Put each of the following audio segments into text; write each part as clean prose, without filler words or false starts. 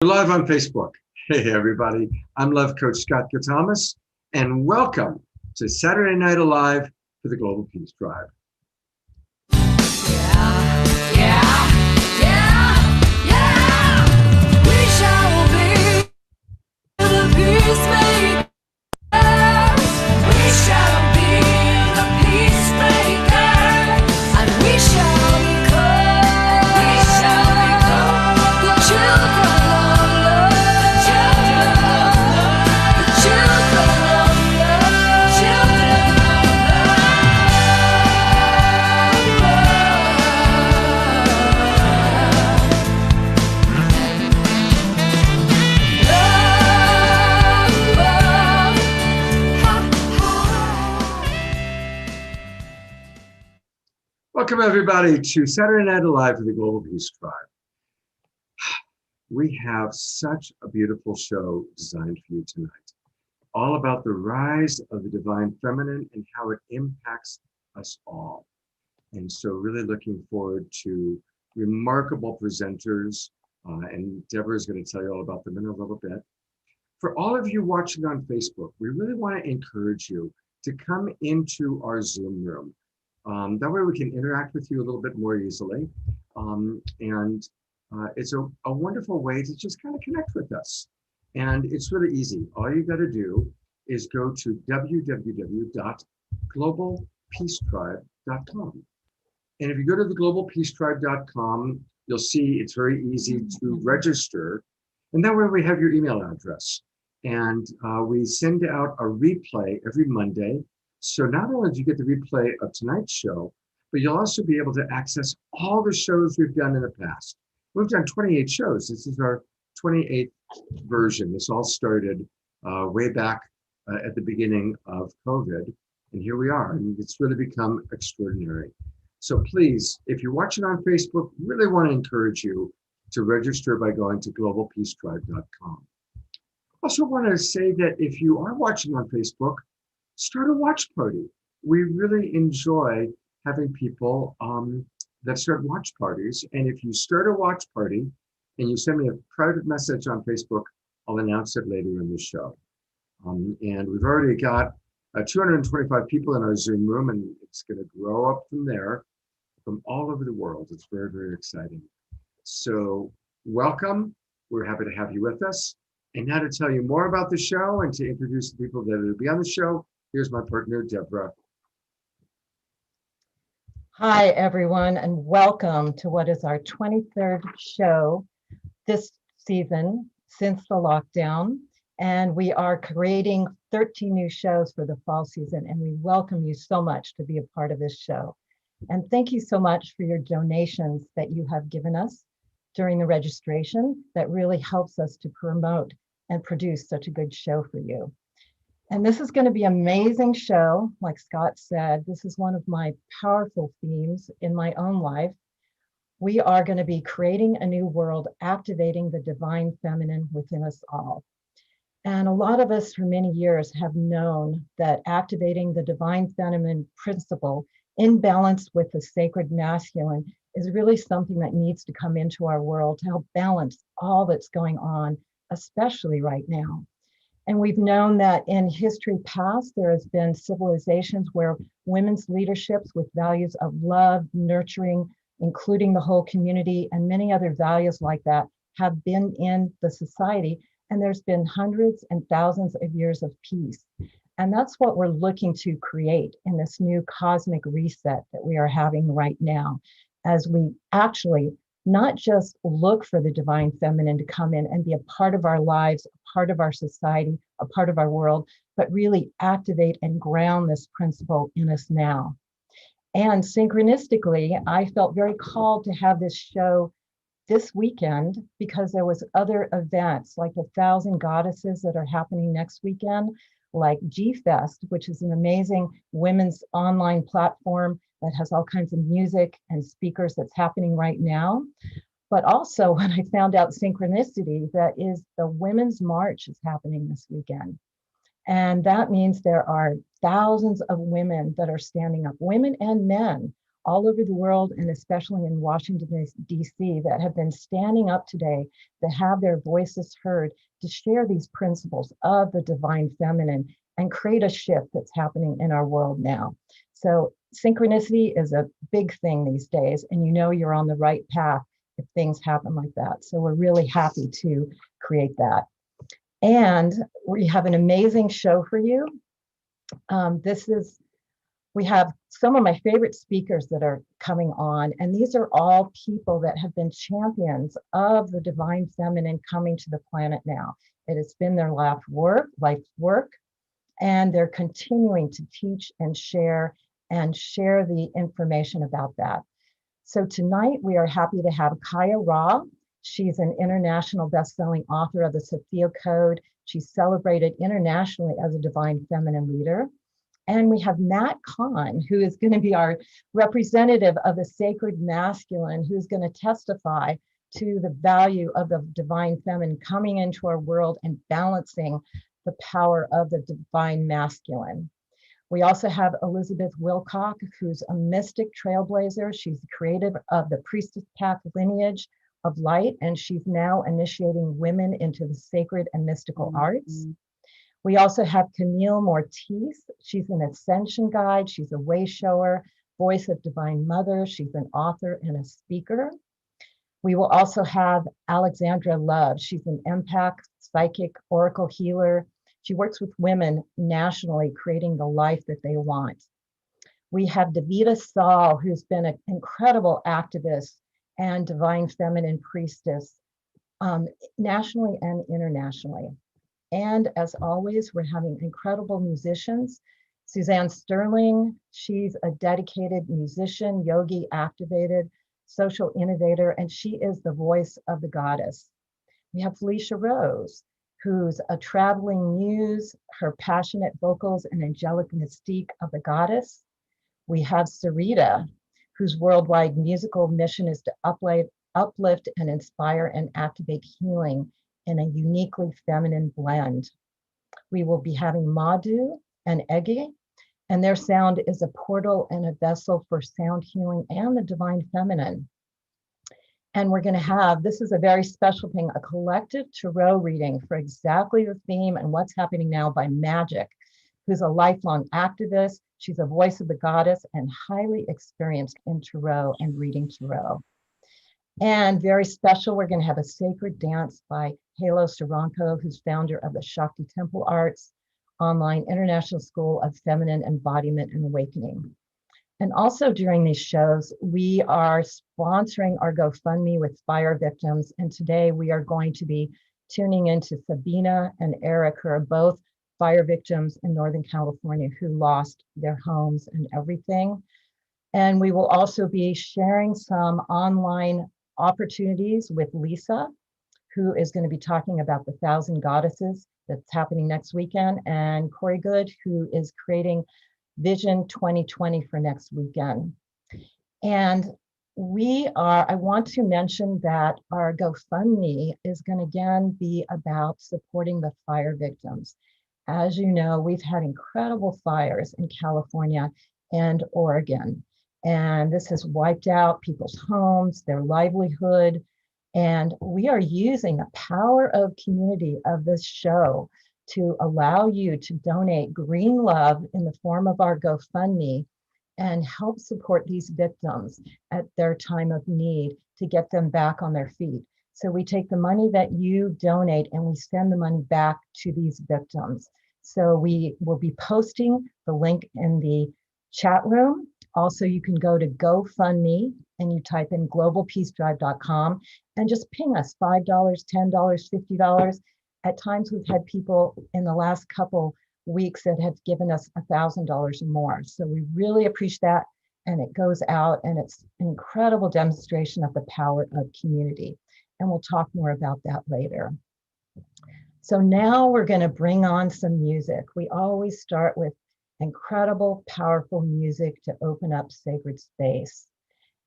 We're live on Facebook. Hey, everybody. I'm Love Coach Scott Catamas, and welcome to Saturday Night Alive for the Global Peace Drive. We shall be the peacemaker. We shall be the peacemaker, and we shall become the children of love. The children of love. Children Welcome, everybody, to Saturday Night Alive for the Global Peace Drive. We have such a beautiful show designed for you tonight, all about the rise of the divine feminine and how it impacts us all. And so really looking forward to remarkable presenters, and Debra is going to tell you all about them in a little bit. For all of you watching on Facebook, we really want to encourage you to come into our Zoom room. That way we can interact with you a little bit more easily. It's a wonderful way to just kind of connect with us. And it's really easy. All you got to do is go to www.globalpeacetribe.com. And if you go to the globalpeacetribe.com, you'll see it's very easy to register. And that way we have your email address. And we send out a replay every Monday. So not only do you get the replay of tonight's show, but you'll also be able to access all the shows we've done in the past. We've done 28 shows. This is our 28th version. This all started way back at the beginning of COVID. And here we are. And it's really become extraordinary. So please, if you're watching on Facebook, really want to encourage you to register by going to globalpeacetribe.com. Also want to say that if you are watching on Facebook, start a watch party. We really enjoy having people that start watch parties. And if you start a watch party and you send me a private message on Facebook, I'll announce it later in the show. And we've already got 225 people in our Zoom room, and it's going to grow up from there, from all over the world. It's very, very exciting. So welcome. We're happy to have you with us. And now to tell you more about the show and to introduce the people that will be on the show, here's my partner, Debra. Hi, everyone, and welcome to what is our 23rd show this season since the lockdown. And we are creating 13 new shows for the fall season, and we welcome you so much to be a part of this show. And thank you so much for your donations that you have given us during the registration. That really helps us to promote and produce such a good show for you. And this is going to be an amazing show. Like Scott said, this is one of my powerful themes in my own life. We are going to be creating a new world, activating the divine feminine within us all. And a lot of us for many years have known that activating the divine feminine principle in balance with the sacred masculine is really something that needs to come into our world to help balance all that's going on, especially right now. And we've known that in history past, there has been civilizations where women's leaderships with values of love, nurturing, including the whole community, and many other values like that have been in the society. And there's been hundreds and thousands of years of peace. And that's what we're looking to create in this new cosmic reset that we are having right now, as we actually not just look for the divine feminine to come in and be a part of our lives, a part of our society, a part of our world, but really activate and ground this principle in us now. And synchronistically, I felt very called to have this show this weekend because there was other events like the 1,000 Goddesses that are happening next weekend, like G-Fest, which is an amazing women's online platform that has all kinds of music and speakers that's happening right now. But also when I found out synchronicity, that is the Women's March is happening this weekend. And that means there are thousands of women that are standing up, women and men all over the world, and especially in Washington, D.C., that have been standing up today to have their voices heard, to share these principles of the divine feminine and create a shift that's happening in our world now. So synchronicity is a big thing these days, and you know you're on the right path if things happen like that. So we're really happy to create that. And we have an amazing show for you. We have some of my favorite speakers that are coming on, and these are all people that have been champions of the divine feminine coming to the planet now. It has been their life work, and they're continuing to teach and share the information about that. So tonight we are happy to have Kiaia Ra. She's an international best-selling author of the Sophia Code. She's celebrated internationally as a divine feminine leader. And we have Matt Kahn, who is going to be our representative of the sacred masculine, who's going to testify to the value of the divine feminine coming into our world and balancing the power of the divine masculine. We also have Elizabeth Wilcock, who's a mystic trailblazer. She's the creator of the Priestess path lineage of light, and she's now initiating women into the sacred and mystical arts. We also have Camille Mortiz. She's an ascension guide. She's a way shower, voice of divine mother. She's an author and a speaker. We will also have Alexandra Love. She's an empath, psychic, oracle healer. She works with women nationally, creating the life that they want. We have Davida Saul, who's been an incredible activist and divine feminine priestess, nationally and internationally. And as always, we're having incredible musicians. Suzanne Sterling, she's a dedicated musician, yogi, activated, social innovator, and she is the voice of the goddess. We have Felicia Rose, who's a traveling muse, her passionate vocals and angelic mystique of the goddess. We have Sarita, whose worldwide musical mission is to uplift and inspire and activate healing in a uniquely feminine blend. We will be having Madhu and Egi, and their sound is a portal and a vessel for sound healing and the divine feminine. And we're going to have, this is a very special thing, a collective tarot reading for exactly the theme and what's happening now by Magic, who's a lifelong activist. She's a voice of the goddess and highly experienced in tarot and reading tarot. And very special, we're going to have a sacred dance by Halo Saranko, who's founder of the Shakti Temple Arts, online international school of feminine embodiment and awakening. And also during these shows, we are sponsoring our GoFundMe with fire victims. And today we are going to be tuning into Sabina and Eric, who are both fire victims in Northern California who lost their homes and everything. And we will also be sharing some online opportunities with Lisa, who is going to be talking about the 1,000 Goddesses that's happening next weekend, and Corey Good, who is creating Vision 2020 for next weekend. And I want to mention that our GoFundMe is going to again be about supporting the fire victims. As you know, we've had incredible fires in California and Oregon, and this has wiped out people's homes, their livelihood. And we are using the power of community of this show to allow you to donate green love in the form of our GoFundMe and help support these victims at their time of need to get them back on their feet. So we take the money that you donate and we send the money back to these victims. So we will be posting the link in the chat room. Also, you can go to GoFundMe and you type in globalpeacedrive.com and just ping us $5, $10, $50. At times we've had people in the last couple weeks that have given us $1,000 or more. So we really appreciate that. And it goes out and it's an incredible demonstration of the power of community. And we'll talk more about that later. So now we're going to bring on some music. We always start with incredible, powerful music to open up sacred space.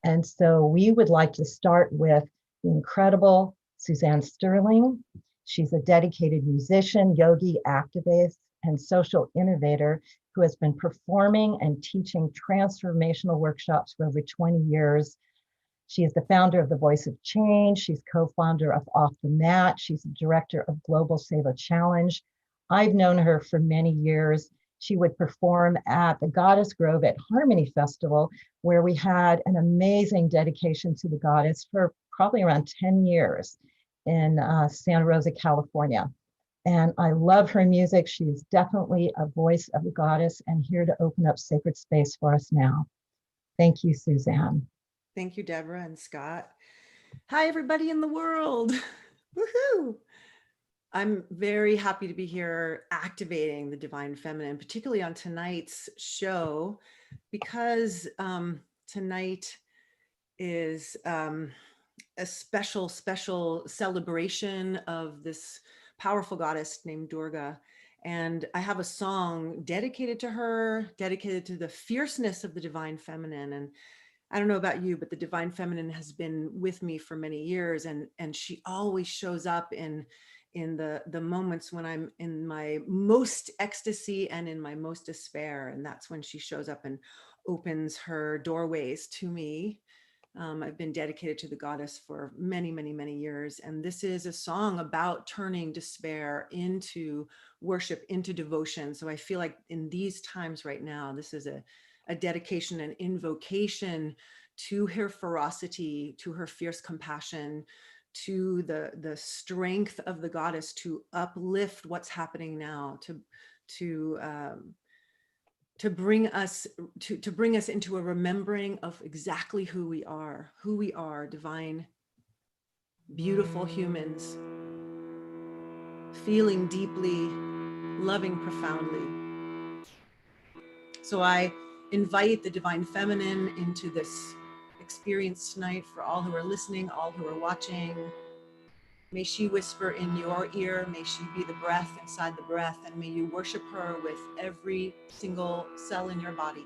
And so we would like to start with the incredible Suzanne Sterling. She's a dedicated musician, yogi, activist, and social innovator who who has been performing and teaching transformational workshops for over 20 years. She is the founder of The Voice of Change. She's co-founder of Off the Mat. She's the director of Global Seva Challenge. I've known her for many years. She would perform at the Goddess Grove at Harmony Festival, where we had an amazing dedication to the goddess for probably around 10 years in Santa Rosa, California. And I love her music. She's definitely a voice of the goddess and here to open up sacred space for us now. Thank you, Suzanne. Thank you, Debra and Scott. Hi, everybody in the world. Woohoo! I'm very happy to be here activating the divine feminine, particularly on tonight's show, because tonight is a special celebration of this powerful goddess named Durga. And I have a song dedicated to her, dedicated to the fierceness of the divine feminine. And I don't know about you, but the divine feminine has been with me for many years, and she always shows up in the moments when I'm in my most ecstasy and in my most despair. And that's when she shows up and opens her doorways to me. I've been dedicated to the goddess for many, many, many years. And this is a song about turning despair into worship, into devotion. So I feel like in these times right now, this is a dedication and invocation to her ferocity, to her fierce compassion, to the strength of the goddess to uplift what's happening now, to bring us into a remembering of exactly who we are, divine, beautiful humans, feeling deeply, loving profoundly. So I invite the divine feminine into this experience tonight for all who are listening, all who are watching. May she whisper in your ear, may she be the breath inside the breath, and may you worship her with every single cell in your body.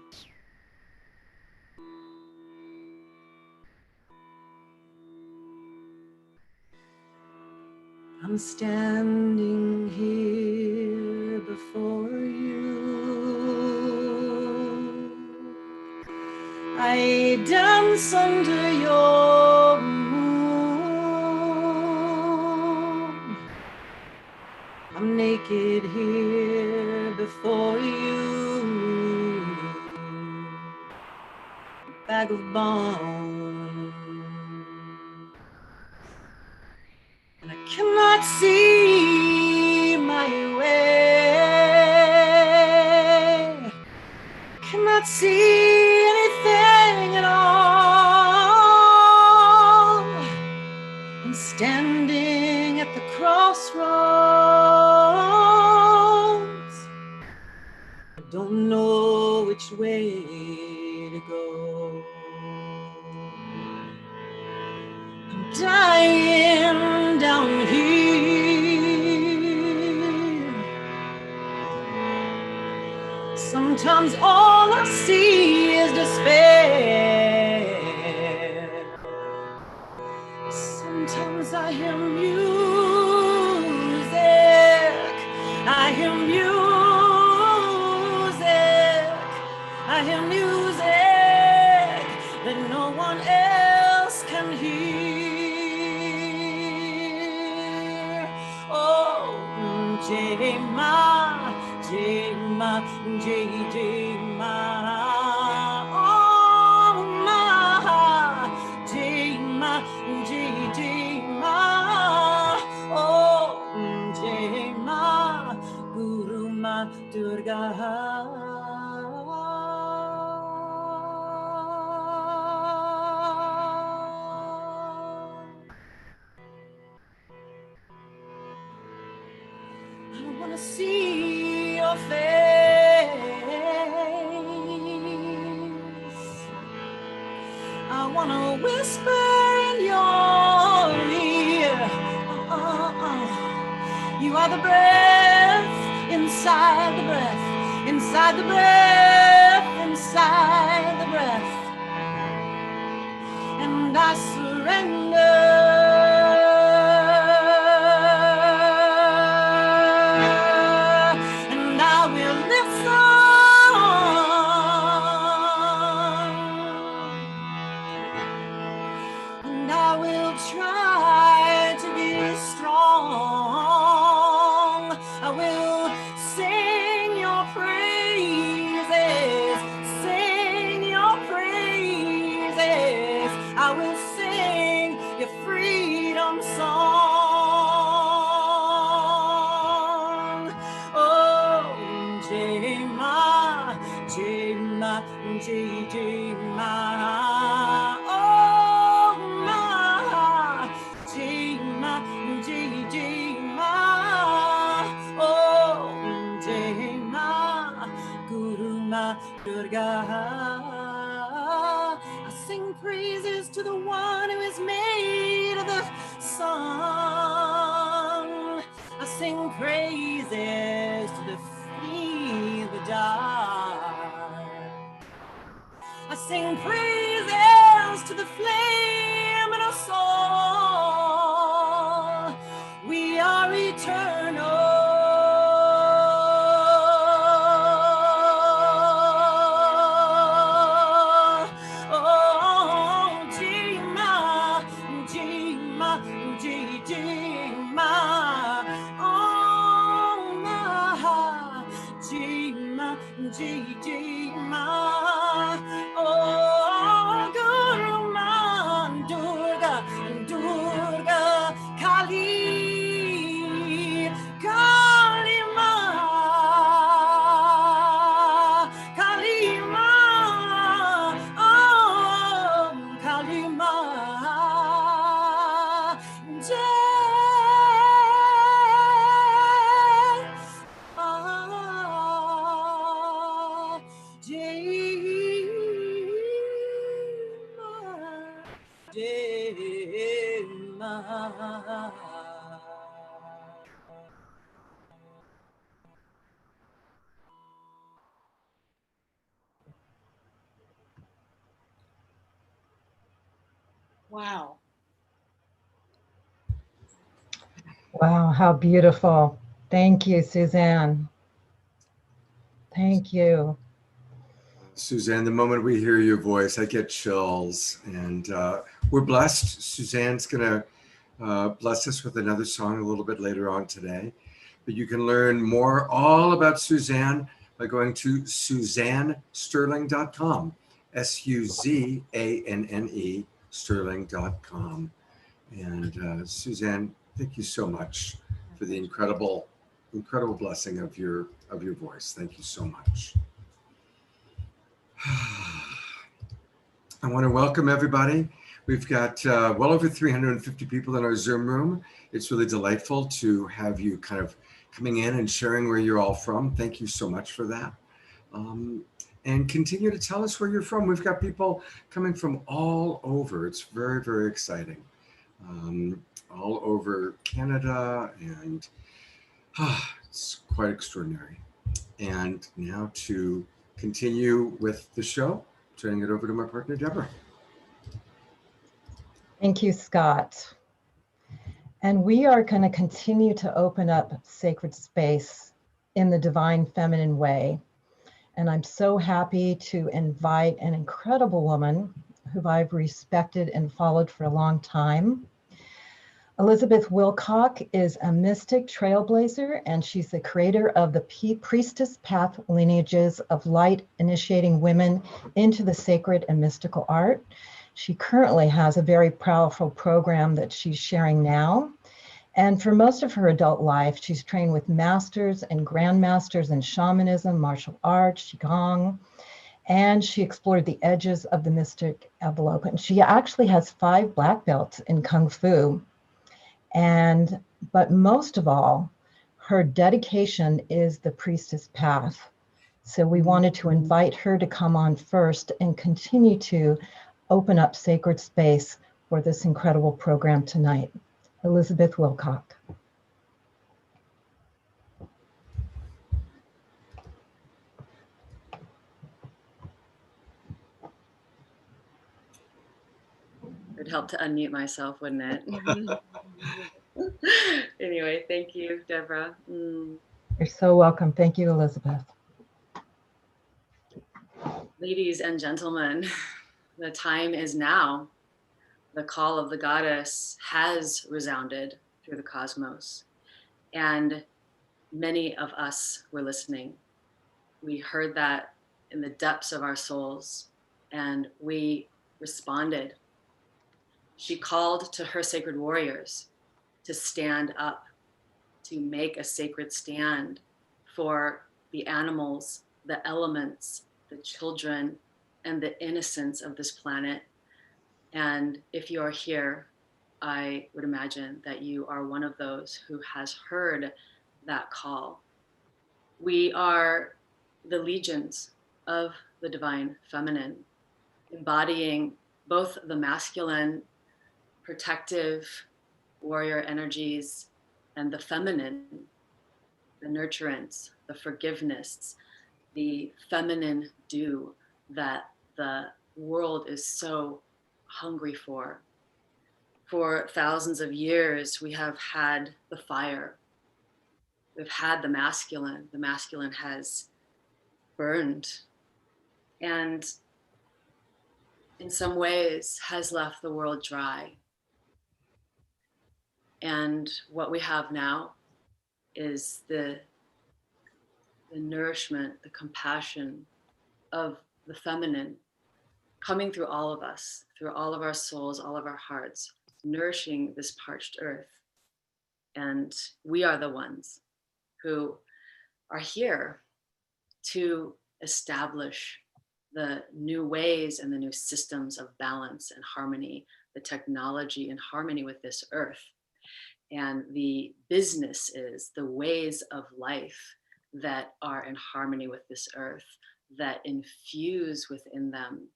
I'm standing here before you. I dance under your moon. I'm naked here before you. Bag of bones. And I cannot see my way. Cannot see anything at all. I'm standing at the crossroads. I don't know which way to go. I'm dying down here. Sometimes all I see is despair. Sometimes I hear music. I hear music. I hear music that no one else can hear. Oh, J-Ma, J-Ma, J-Ma. Oh, Ma, J-Ma, J-Ma. Oh, J-Ma, Guru Ma Durga. I wanna see your face. I wanna whisper in your ear. You are the breath inside the breath, inside the breath, inside the breath. And I surrender. And I will listen Durga. I sing praises to the one who has made the sun. I sing praises to the free, the dark. I sing praises to the flame in our soul. We are eternal. Oh, Jima, Jima, Jima. Oh, ma, Jima, Jima. Oh, Guru Man, Durga, Durga, Kali, Kali Ma, Kali Ma, oh, Kali Ma, Wow. Wow, how beautiful. Thank you, Suzanne. Thank you. Suzanne, the moment we hear your voice, I get chills, and we're blessed. Suzanne's going to bless us with another song a little bit later on today. But you can learn more all about Suzanne by going to SuzanneSterling.com, SUZANNE Sterling.com. And Suzanne, thank you so much for the incredible blessing of your voice. Thank you so much. I want to welcome everybody. We've got well over 350 people in our Zoom room. It's really delightful to have you kind of coming in and sharing where you're all from. Thank you so much for that. And continue to tell us where you're from. We've got people coming from all over. It's very, very exciting. All over Canada, and it's quite extraordinary. And now to continue with the show, turning it over to my partner, Debra. Thank you, Scott. And we are going to continue to open up sacred space in the divine feminine way. And I'm so happy to invite an incredible woman who I've respected and followed for a long time. Elizabeth Wilcock is a mystic trailblazer, and she's the creator of the Priestess Path lineages of light, initiating women into the sacred and mystical art. She currently has a very powerful program that she's sharing now. And for most of her adult life, she's trained with masters and grandmasters in shamanism, martial arts, qigong, and she explored the edges of the mystic envelope. And she actually has 5 black belts in Kung Fu. But most of all, her dedication is the Priestess Path. So we wanted to invite her to come on first and continue to open up sacred space for this incredible program tonight. Elizabeth Wilcock. It'd help to unmute myself, wouldn't it? Anyway, thank you, Debra. You're so welcome. Thank you, Elizabeth. Ladies and gentlemen, the time is now. The call of the goddess has resounded through the cosmos, and many of us were listening. We heard that in the depths of our souls, and we responded. She called to her sacred warriors to stand up, to make a sacred stand for the animals, the elements, the children, and the innocence of this planet. And if you are here, I would imagine that you are one of those who has heard that call. We are the legions of the divine feminine, embodying both the masculine, protective warrior energies and the feminine, the nurturance, the forgiveness, the feminine dew that the world is so hungry for. For thousands of years, we have had the fire. We've had the masculine. The masculine has burned and in some ways has left the world dry. And what we have now is the nourishment, the compassion of the feminine coming through all of us, through all of our souls, all of our hearts, nourishing this parched earth. And we are the ones who are here to establish the new ways and the new systems of balance and harmony, the technology in harmony with this earth, and the businesses, the ways of life that are in harmony with this earth, that infuse within them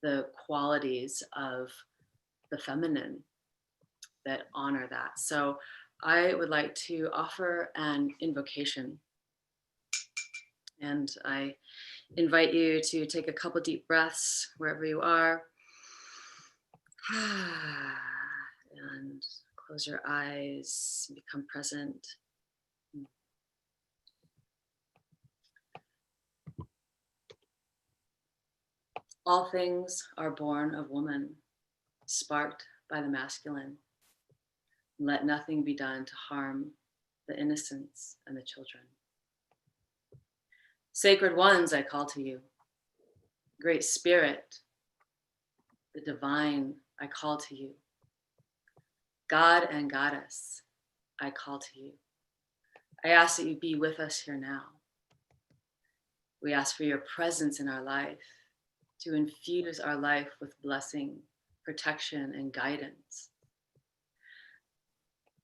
the qualities of the feminine that honor that. So I would like to offer an invocation. And I invite you to take a couple deep breaths wherever you are. And close your eyes, become present. All things are born of woman, sparked by the masculine. Let nothing be done to harm the innocents and the children. Sacred ones, I call to you. Great Spirit, the divine, I call to you. God and Goddess, I call to you. I ask that you be with us here now. We ask for your presence in our life, to infuse our life with blessing, protection, and guidance.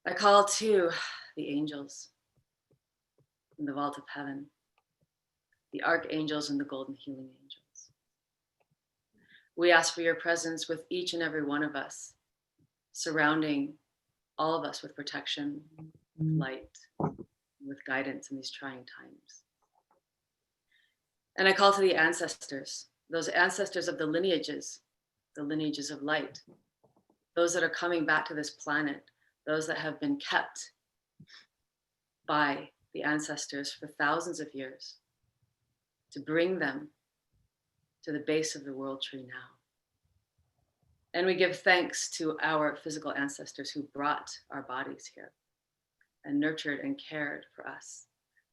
I call to the angels in the vault of heaven, the archangels and the golden healing angels. We ask for your presence with each and every one of us, surrounding all of us with protection, light, with guidance in these trying times. And I call to the ancestors, those ancestors of the lineages of light, those that are coming back to this planet, those that have been kept by the ancestors for thousands of years, to bring them to the base of the world tree now. And we give thanks to our physical ancestors who brought our bodies here and nurtured and cared for us,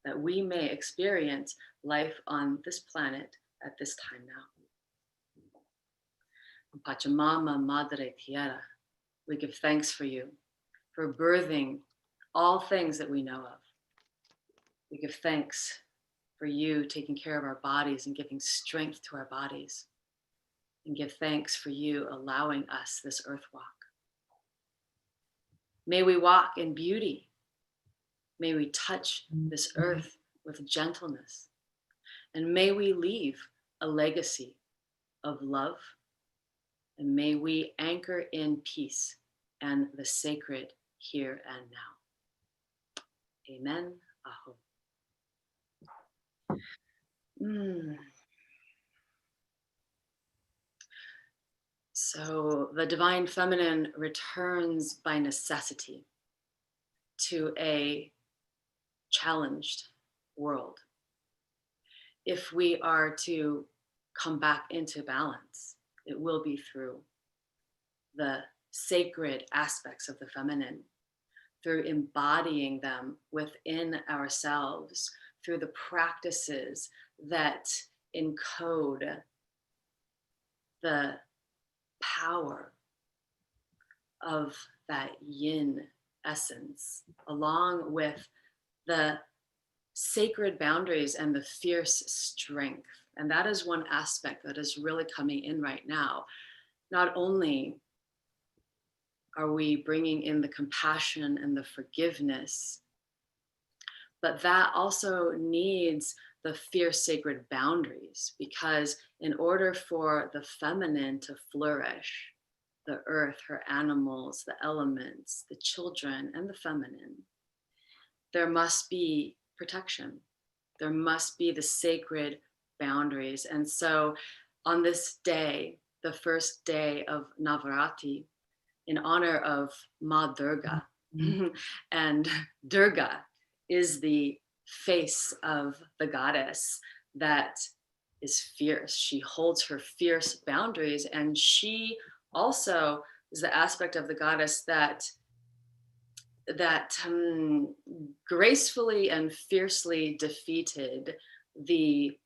that we may experience life on this planet at this time now. Pachamama, Madre Tierra, we give thanks for you, for birthing all things that we know of. We give thanks for you taking care of our bodies and giving strength to our bodies, and give thanks for you allowing us this earth walk. May we walk in beauty. May we touch this earth with gentleness. And may we leave a legacy of love. And may we anchor in peace and the sacred here and now. Amen. Aho. So the divine feminine returns by necessity to a challenged world. If we are to come back into balance, it will be through the sacred aspects of the feminine, through embodying them within ourselves, through the practices that encode the power of that yin essence, along with the sacred boundaries and the fierce strength. And that is one aspect that is really coming in right now. Not only are we bringing in the compassion and the forgiveness, but that also needs the fierce sacred boundaries, because in order for the feminine to flourish, the earth, her animals, the elements, the children, and the feminine, there must be protection. There must be the sacred boundaries. And so on this day, the first day of Navaratri, in honor of Ma Durga, and Durga is the face of the goddess that is fierce. She holds her fierce boundaries, and she also is the aspect of the goddess that gracefully and fiercely defeated the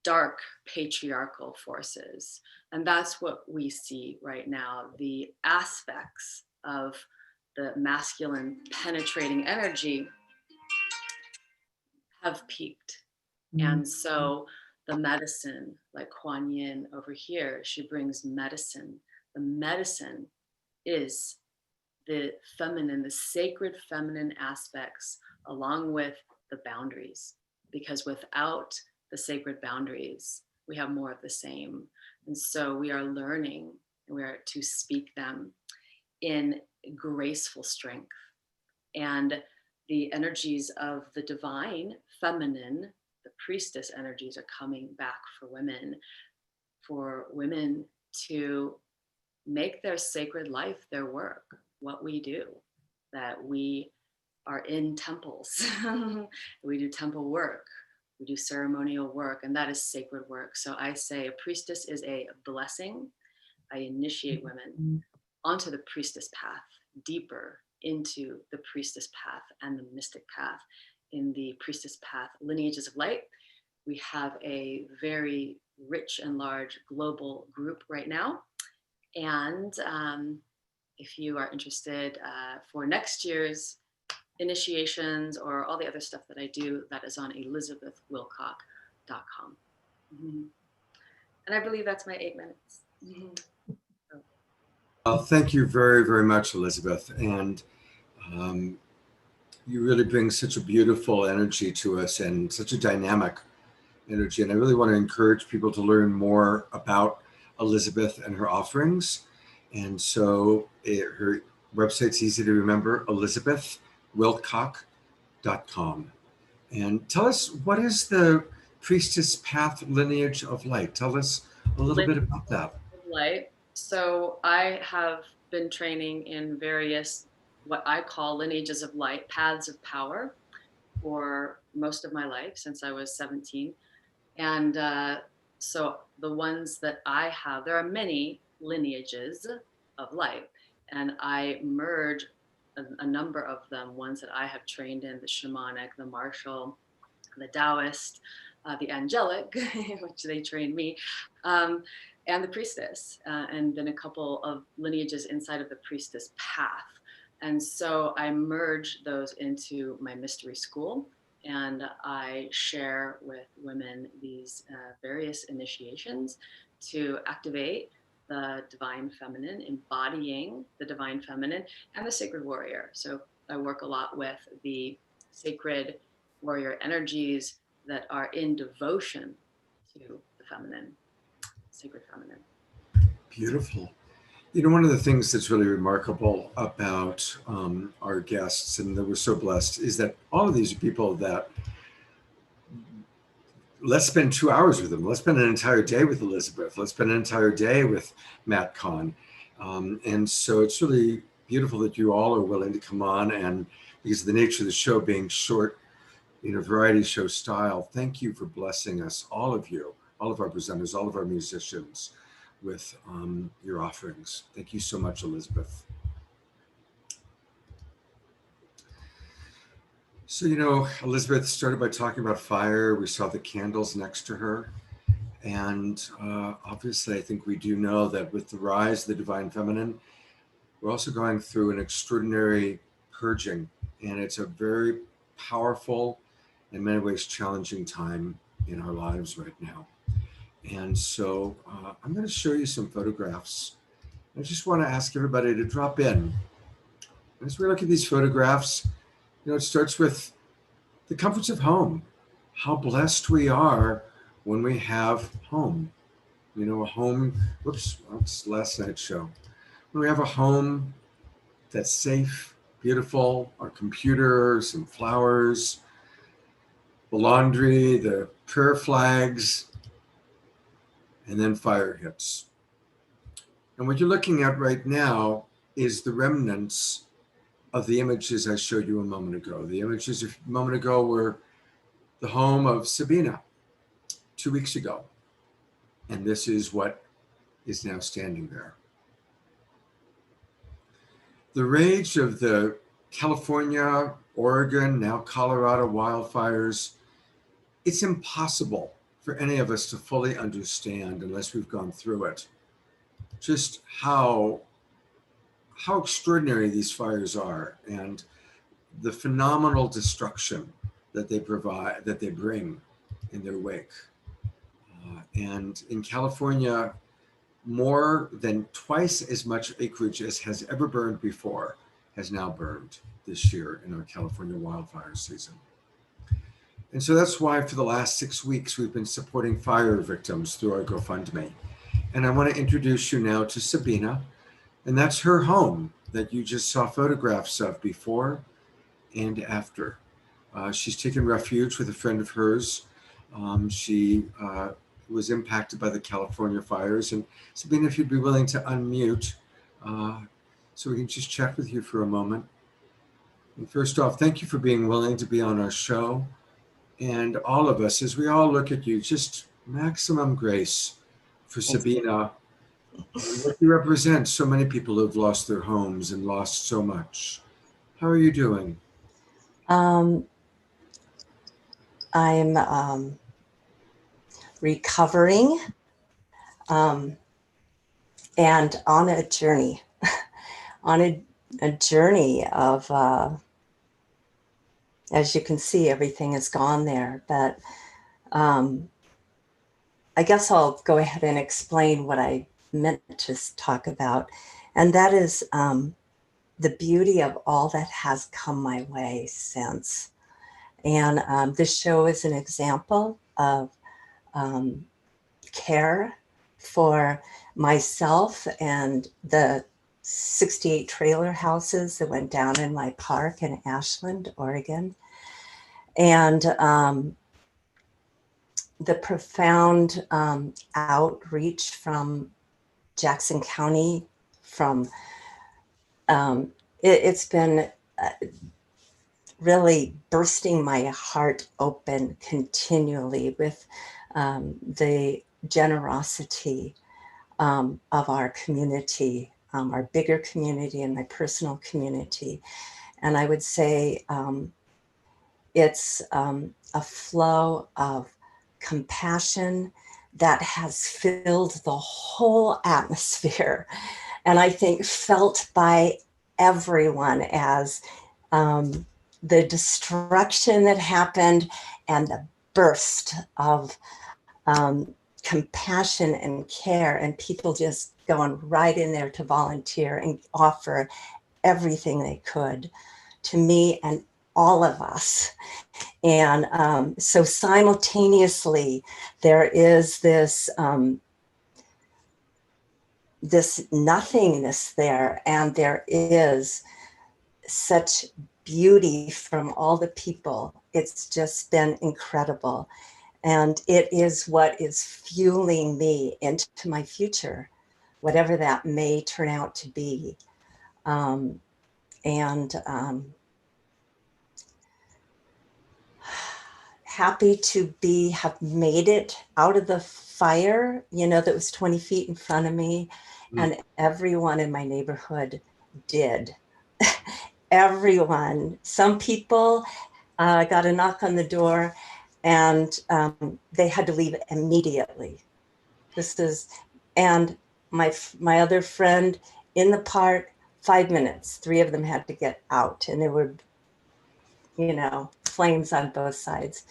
dark patriarchal forces. And that's what we see right now. The aspects of the masculine penetrating energy have peaked. And so the medicine, like Kuan Yin over here, she brings medicine. The medicine is the feminine, the sacred feminine aspects, along with the boundaries. Because without the sacred boundaries, we have more of the same. And so we are learning, and we are to speak them in graceful strength. And the energies of the divine feminine, the priestess energies, are coming back for women to make their sacred life their work, what we do, that we are in temples, we do temple work, we do ceremonial work, and that is sacred work. So I say a priestess is a blessing. I initiate women onto the priestess path, deeper into the priestess path and the mystic path. In the priestess path, Lineages of Light, we have a very rich and large global group right now. And if you are interested for next year's initiations or all the other stuff that I do, that is on elizabethwilcock.com. And I believe that's my 8 minutes. Thank you very, very much, Elizabeth. And you really bring such a beautiful energy to us and such a dynamic energy. And I really want to encourage people to learn more about Elizabeth and her offerings. And so her website's easy to remember, elizabethwilcock.com. And tell us, what is the Priestess Path Lineage of Light? Tell us a little bit about that. Light. So I have been training in various, what I call lineages of light, paths of power, for most of my life since I was 17. And so the ones that I have, there are many lineages of light, and I merge a number of them, ones that I have trained in, the shamanic, the martial, the Taoist, the angelic, which they trained me, and the priestess, and then a couple of lineages inside of the priestess path. And so I merge those into my mystery school, and I share with women these various initiations to activate the divine feminine, embodying the divine feminine and the sacred warrior. So I work a lot with the sacred warrior energies that are in devotion to the feminine, sacred feminine. Beautiful. You know, one of the things that's really remarkable about our guests, and that we're so blessed, is that all of these are people that, let's spend 2 hours with them. Let's spend an entire day with Elizabeth. Let's spend an entire day with Matt Kahn. And so it's really beautiful that you all are willing to come on, and because of the nature of the show being short, variety show style, thank you for blessing us, all of you, all of our presenters, all of our musicians, with your offerings. Thank you so much, Elizabeth. So, Elizabeth started by talking about fire. We saw the candles next to her. And obviously, I think we do know that with the rise of the divine feminine, we're also going through an extraordinary purging. And it's a very powerful, in many ways challenging time in our lives right now. And so I'm going to show you some photographs. I just want to ask everybody to drop in. As we look at these photographs, it starts with the comforts of home. How blessed we are when we have home. You know, a home, whoops, well, it's last night's show. When we have a home that's safe, beautiful, our computer, some flowers, the laundry, the prayer flags, and then fire hits. And what you're looking at right now is the remnants of the images I showed you a moment ago. The images a moment ago were the home of Sabina 2 weeks ago. And this is what is now standing there. The rage of the California, Oregon, now Colorado wildfires, it's impossible for any of us to fully understand unless we've gone through it. Just how extraordinary these fires are and the phenomenal destruction that they provide, that they bring in their wake. And in California, more than twice as much acreage as has ever burned before has now burned this year in our California wildfire season. And so that's why for the last 6 weeks, we've been supporting fire victims through our GoFundMe. And I want to introduce you now to Sabina, and that's her home that you just saw photographs of before and after. She's taken refuge with a friend of hers. She was impacted by the California fires. And Sabina, if you'd be willing to unmute, so we can just chat with you for a moment. And first off, thank you for being willing to be on our show. And all of us, as we all look at you, just maximum grace for Sabina. What you represent, so many people who've lost their homes and lost so much. How are you doing? I'm recovering and on a journey, on a journey of, as you can see, everything is gone there. But I guess I'll go ahead and explain what I meant to talk about. And that is the beauty of all that has come my way since. And this show is an example of care for myself and the 68 trailer houses that went down in my park in Ashland, Oregon. And the profound outreach from Jackson County, from it's been really bursting my heart open continually with the generosity of our community, our bigger community and my personal community. And I would say it's a flow of compassion that has filled the whole atmosphere. And I think felt by everyone as the destruction that happened and the burst of compassion and care, and people just going right in there to volunteer and offer everything they could to me and all of us. And so simultaneously, there is this this nothingness there, and there is such beauty from all the people. It's just been incredible. And it is what is fueling me into my future, whatever that may turn out to be. Happy to have made it out of the fire, that was 20 feet in front of me. And everyone in my neighborhood did. Everyone. Some people got a knock on the door and they had to leave immediately. And my other friend in the park, 5 minutes, 3 of them had to get out, and there were, flames on both sides.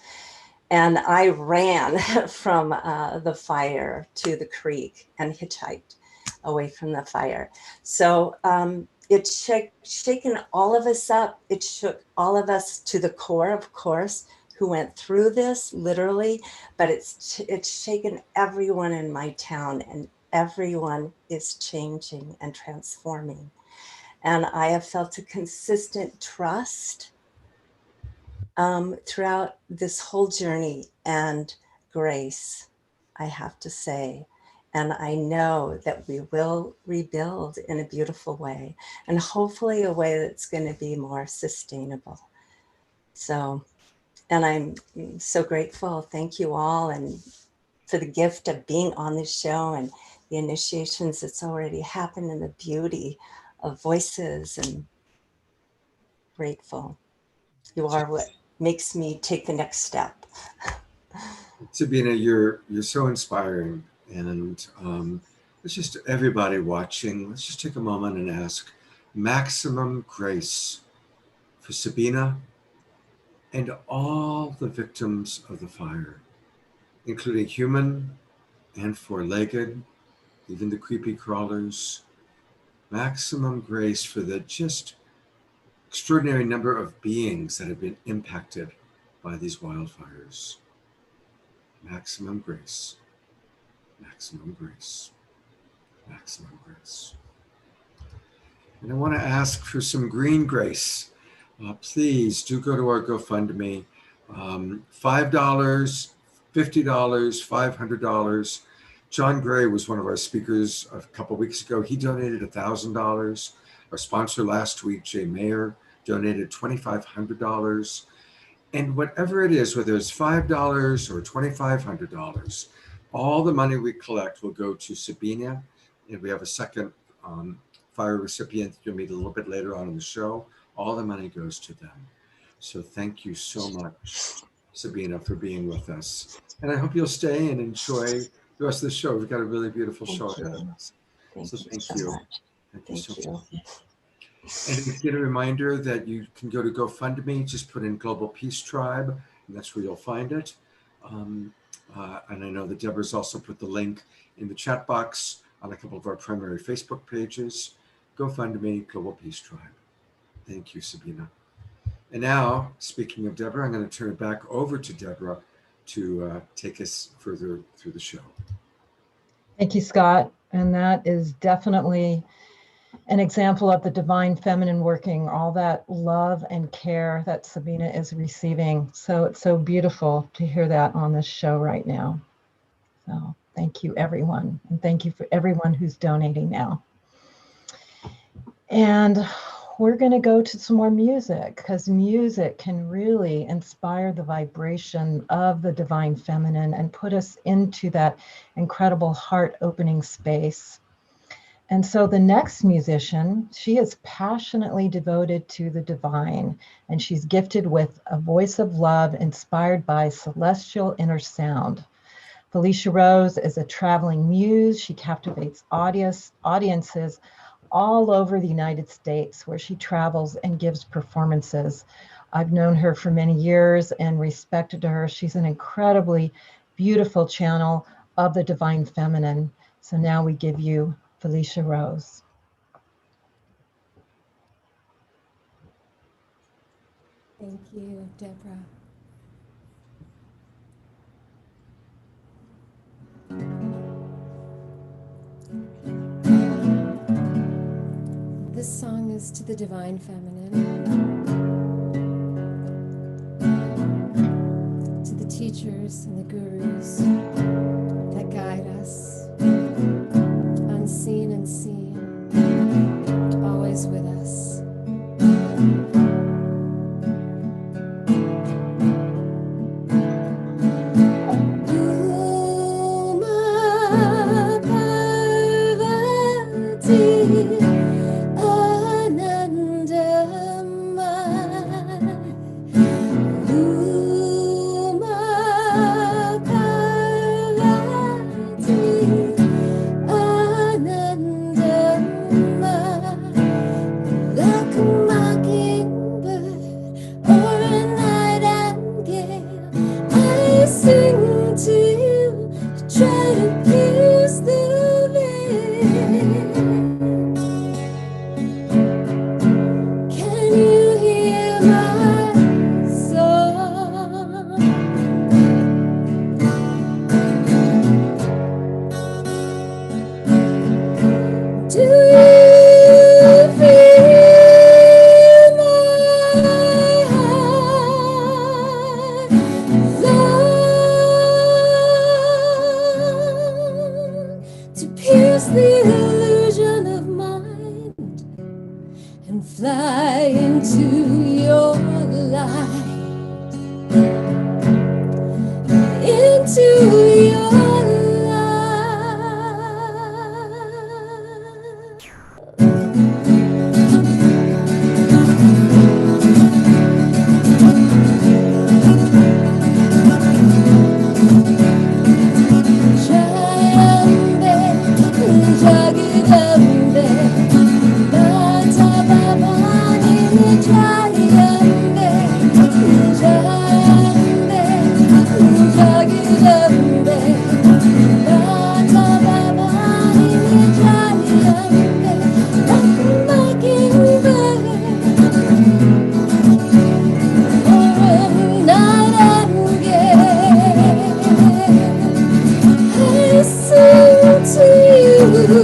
And I ran from the fire to the creek and hitchhiked away from the fire. So it's shaken all of us up. It shook all of us to the core, of course, who went through this literally, but it's shaken everyone in my town, and everyone is changing and transforming. And I have felt a consistent trust throughout this whole journey, and grace, I have to say. And I know that we will rebuild in a beautiful way, and hopefully a way that's going to be more sustainable. So, and I'm so grateful. Thank you all, and for the gift of being on this show and the initiations that's already happened, and the beauty of voices, and grateful. You are what makes me take the next step. Sabina, you're so inspiring, and let's just, everybody watching, let's just take a moment and ask maximum grace for Sabina and all the victims of the fire, including human and four-legged, even the creepy crawlers. Maximum grace for the just extraordinary number of beings that have been impacted by these wildfires. Maximum grace, maximum grace, maximum grace. And I want to ask for some green grace. Please do go to our GoFundMe. $5, $50, $500. John Gray was one of our speakers a couple of weeks ago. He donated $1,000. Our sponsor last week, Jay Mayer, donated $2,500. And whatever it is, whether it's $5 or $2,500, all the money we collect will go to Sabina. And we have a second fire recipient you'll meet a little bit later on in the show. All the money goes to them. So thank you so much, Sabina, for being with us. And I hope you'll stay and enjoy the rest of the show. We've got a really beautiful show ahead of us. Thank So you thank so you. much. Thank you so Thank much. you. And get a reminder that you can go to GoFundMe, just put in Global Peace Tribe, and that's where you'll find it. And I know that Deborah's also put the link in the chat box on a couple of our primary Facebook pages. GoFundMe, Global Peace Tribe. Thank you, Sabina. And now, speaking of Deborah, I'm going to turn it back over to Deborah to take us further through the show. Thank you, Scott. And that is definitely an example of the divine feminine working, all that love and care that Sabina is receiving. So it's so beautiful to hear that on this show right now. So thank you, everyone. And thank you for everyone who's donating now. And we're going to go to some more music, because music can really inspire the vibration of the divine feminine and put us into that incredible heart opening space. And so the next musician, she is passionately devoted to the divine, and she's gifted with a voice of love inspired by celestial inner sound. Felicia Rose is a traveling muse. She captivates audiences all over the United States, where she travels and gives performances. I've known her for many years and respected her. She's an incredibly beautiful channel of the divine feminine. So now we give you Felicia Rose. Thank you, Debra. This song is to the divine feminine, to the teachers and the gurus that guide us, unseen and seen, always with us.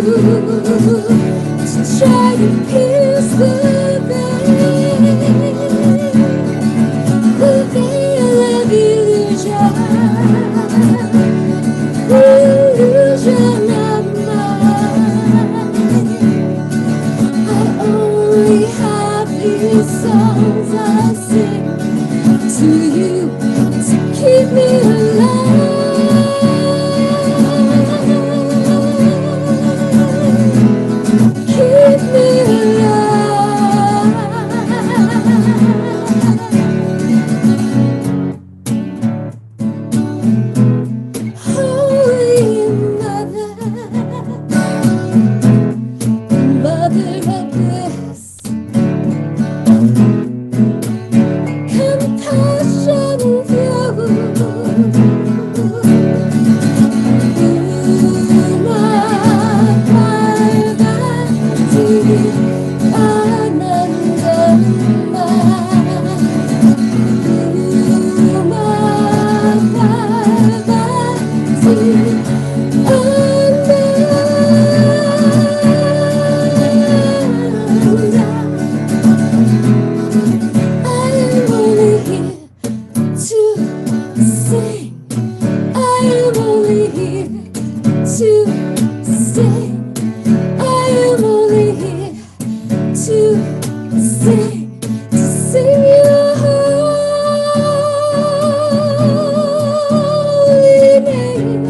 to try to pierce the veil of illusion, illusion of mine. I only have these songs I sing to you to keep me alive. Keep me alive. Holy Mother, Mother of bliss, compassion flow through my Parvati, Anandama, through my Parvati, I am only here to sing. I am only here to sing. I am only here to sing your holy name.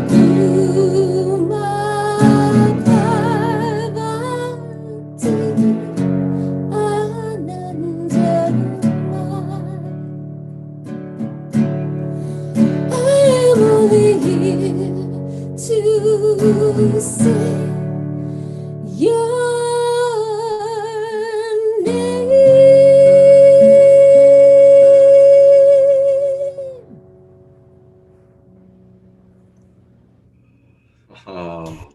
Through my Parvati, I am only here to say your name. Oh,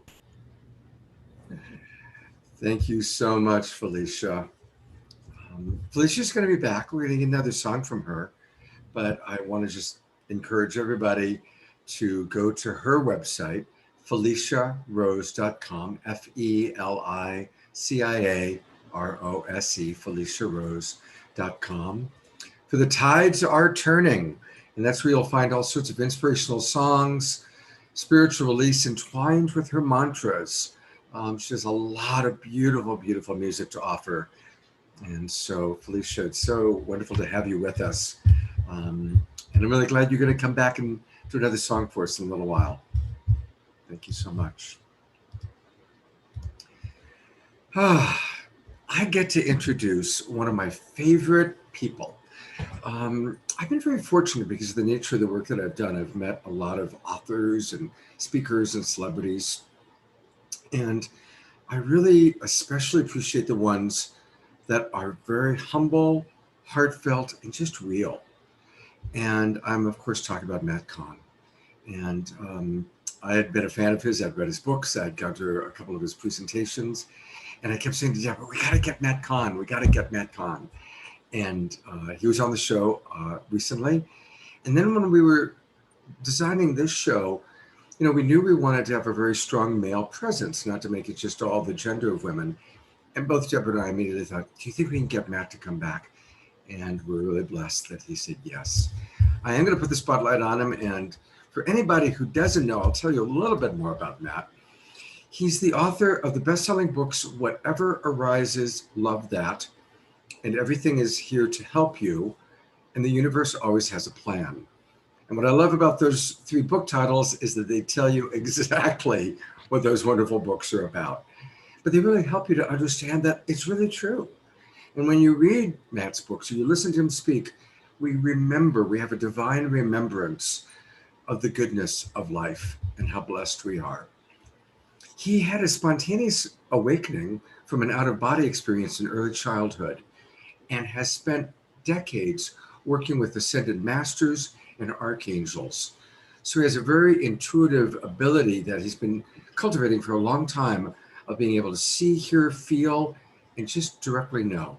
thank you so much, Felicia. Felicia's going to be back. We're going to get another song from her, but I want to just encourage everybody to go to her website, FeliciaRose.com, FeliciaRose, FeliciaRose.com. For the tides are turning, and that's where you'll find all sorts of inspirational songs, spiritual release entwined with her mantras. She has a lot of beautiful, beautiful music to offer. And so, Felicia, it's so wonderful to have you with us. And I'm really glad you're going to come back and do another song for us in a little while. Thank you so much. I get to introduce one of my favorite people. I've been very fortunate because of the nature of the work that I've done. I've met a lot of authors and speakers and celebrities. And I really especially appreciate the ones that are very humble, heartfelt, and just real. And I'm, of course, talking about Matt Kahn. And I had been a fan of his. I'd read his books. I'd gone to a couple of his presentations. And I kept saying to Debra, we got to get Matt Kahn. We got to get Matt Kahn. And he was on the show recently. And then when we were designing this show, you know, we knew we wanted to have a very strong male presence, not to make it just all the gender of women. And both Debra and I immediately thought, do you think we can get Matt to come back? And we're really blessed that he said yes. I am going to put the spotlight on him. And for anybody who doesn't know, I'll tell you a little bit more about Matt. He's the author of the best-selling books, Whatever Arises, Love That, and Everything is Here to Help You, and The Universe Always Has a Plan. And what I love about those three book titles is that they tell you exactly what those wonderful books are about. But they really help you to understand that it's really true. And when you read Matt's books or you listen to him speak, we remember, we have a divine remembrance of the goodness of life and how blessed we are. He had a spontaneous awakening from an out-of-body experience in early childhood and has spent decades working with ascended masters and archangels. So he has a very intuitive ability that he's been cultivating for a long time of being able to see, hear, feel, and just directly know.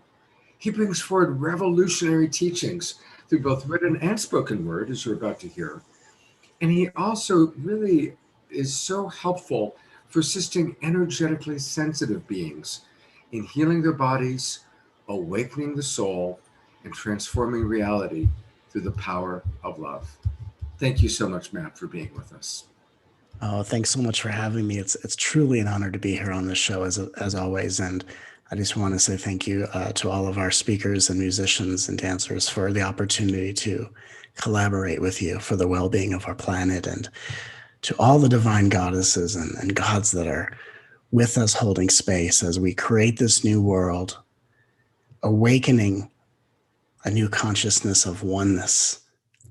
He brings forward revolutionary teachings through both written and spoken word, as you're about to hear. And he also really is so helpful for assisting energetically sensitive beings in healing their bodies, awakening the soul, and transforming reality through the power of love. Thank you so much, Matt, for being with us. Oh, thanks so much for having me. It's truly an honor to be here on this show as always. And I just want to say thank you to all of our speakers and musicians and dancers for the opportunity to collaborate with you for the well-being of our planet, and to all the divine goddesses and gods that are with us holding space as we create this new world, awakening a new consciousness of oneness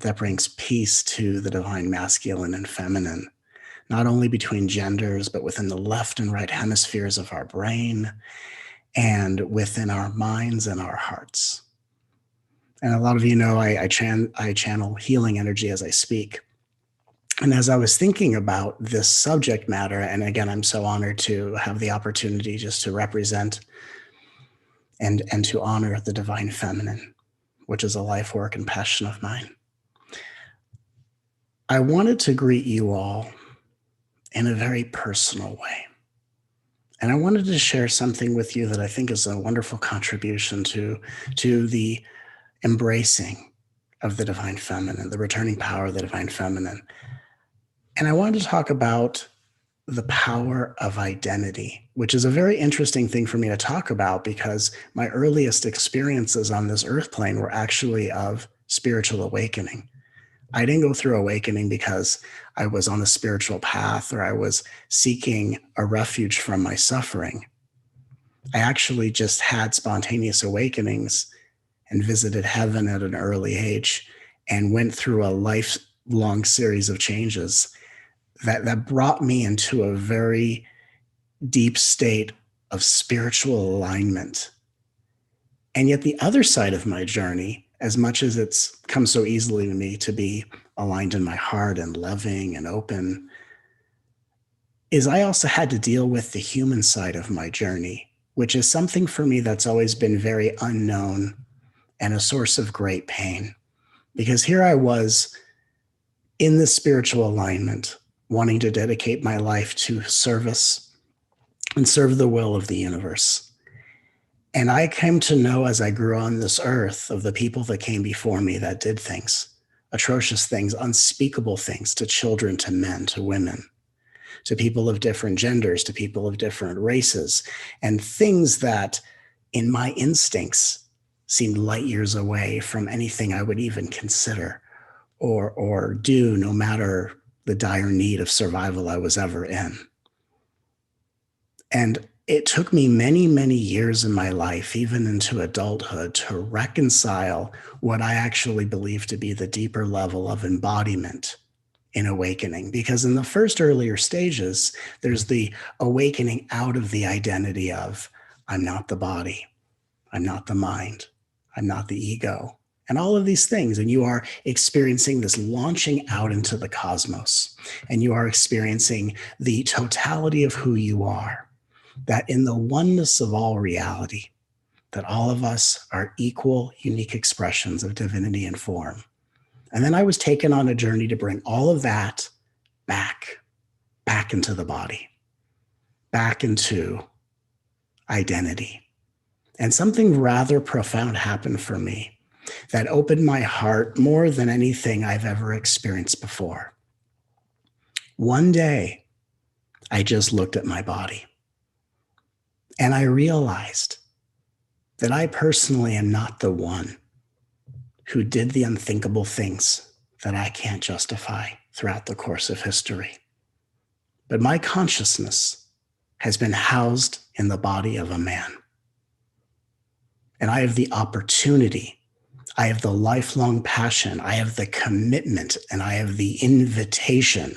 that brings peace to the divine masculine and feminine, not only between genders, but within the left and right hemispheres of our brain and within our minds and our hearts. And a lot of you know I channel healing energy as I speak. And as I was thinking about this subject matter, and again, I'm so honored to have the opportunity just to represent and to honor the divine feminine, which is a life work and passion of mine. I wanted to greet you all in a very personal way. And I wanted to share something with you that I think is a wonderful contribution to the embracing of the divine feminine, the returning power of the divine feminine. And I wanted to talk about the power of identity, which is a very interesting thing for me to talk about, because my earliest experiences on this earth plane were actually of spiritual awakening. I didn't go through awakening because I was on a spiritual path or I was seeking a refuge from my suffering. I actually just had spontaneous awakenings and visited heaven at an early age and went through a lifelong series of changes that brought me into a very deep state of spiritual alignment. And yet the other side of my journey, as much as it's come so easily to me to be aligned in my heart and loving and open, is I also had to deal with the human side of my journey, which is something for me that's always been very unknown and a source of great pain. Because here I was in this spiritual alignment, wanting to dedicate my life to service and serve the will of the universe. And I came to know as I grew on this earth of the people that came before me that did things, atrocious things, unspeakable things to children, to men, to women, to people of different genders, to people of different races, and things that in my instincts seemed light years away from anything I would even consider or do, no matter the dire need of survival I was ever in. And it took me many, many years in my life, even into adulthood, to reconcile what I actually believe to be the deeper level of embodiment in awakening. Because in the first earlier stages, there's the awakening out of the identity of, I'm not the body, I'm not the mind, I'm not the ego, and all of these things. And you are experiencing this launching out into the cosmos, and you are experiencing the totality of who you are, that in the oneness of all reality, that all of us are equal, unique expressions of divinity and form. And then I was taken on a journey to bring all of that back into the body, back into identity. And something rather profound happened for me that opened my heart more than anything I've ever experienced before. One day, I just looked at my body and I realized that I personally am not the one who did the unthinkable things that I can't justify throughout the course of history. But my consciousness has been housed in the body of a man. And I have the opportunity, I have the lifelong passion, I have the commitment, and I have the invitation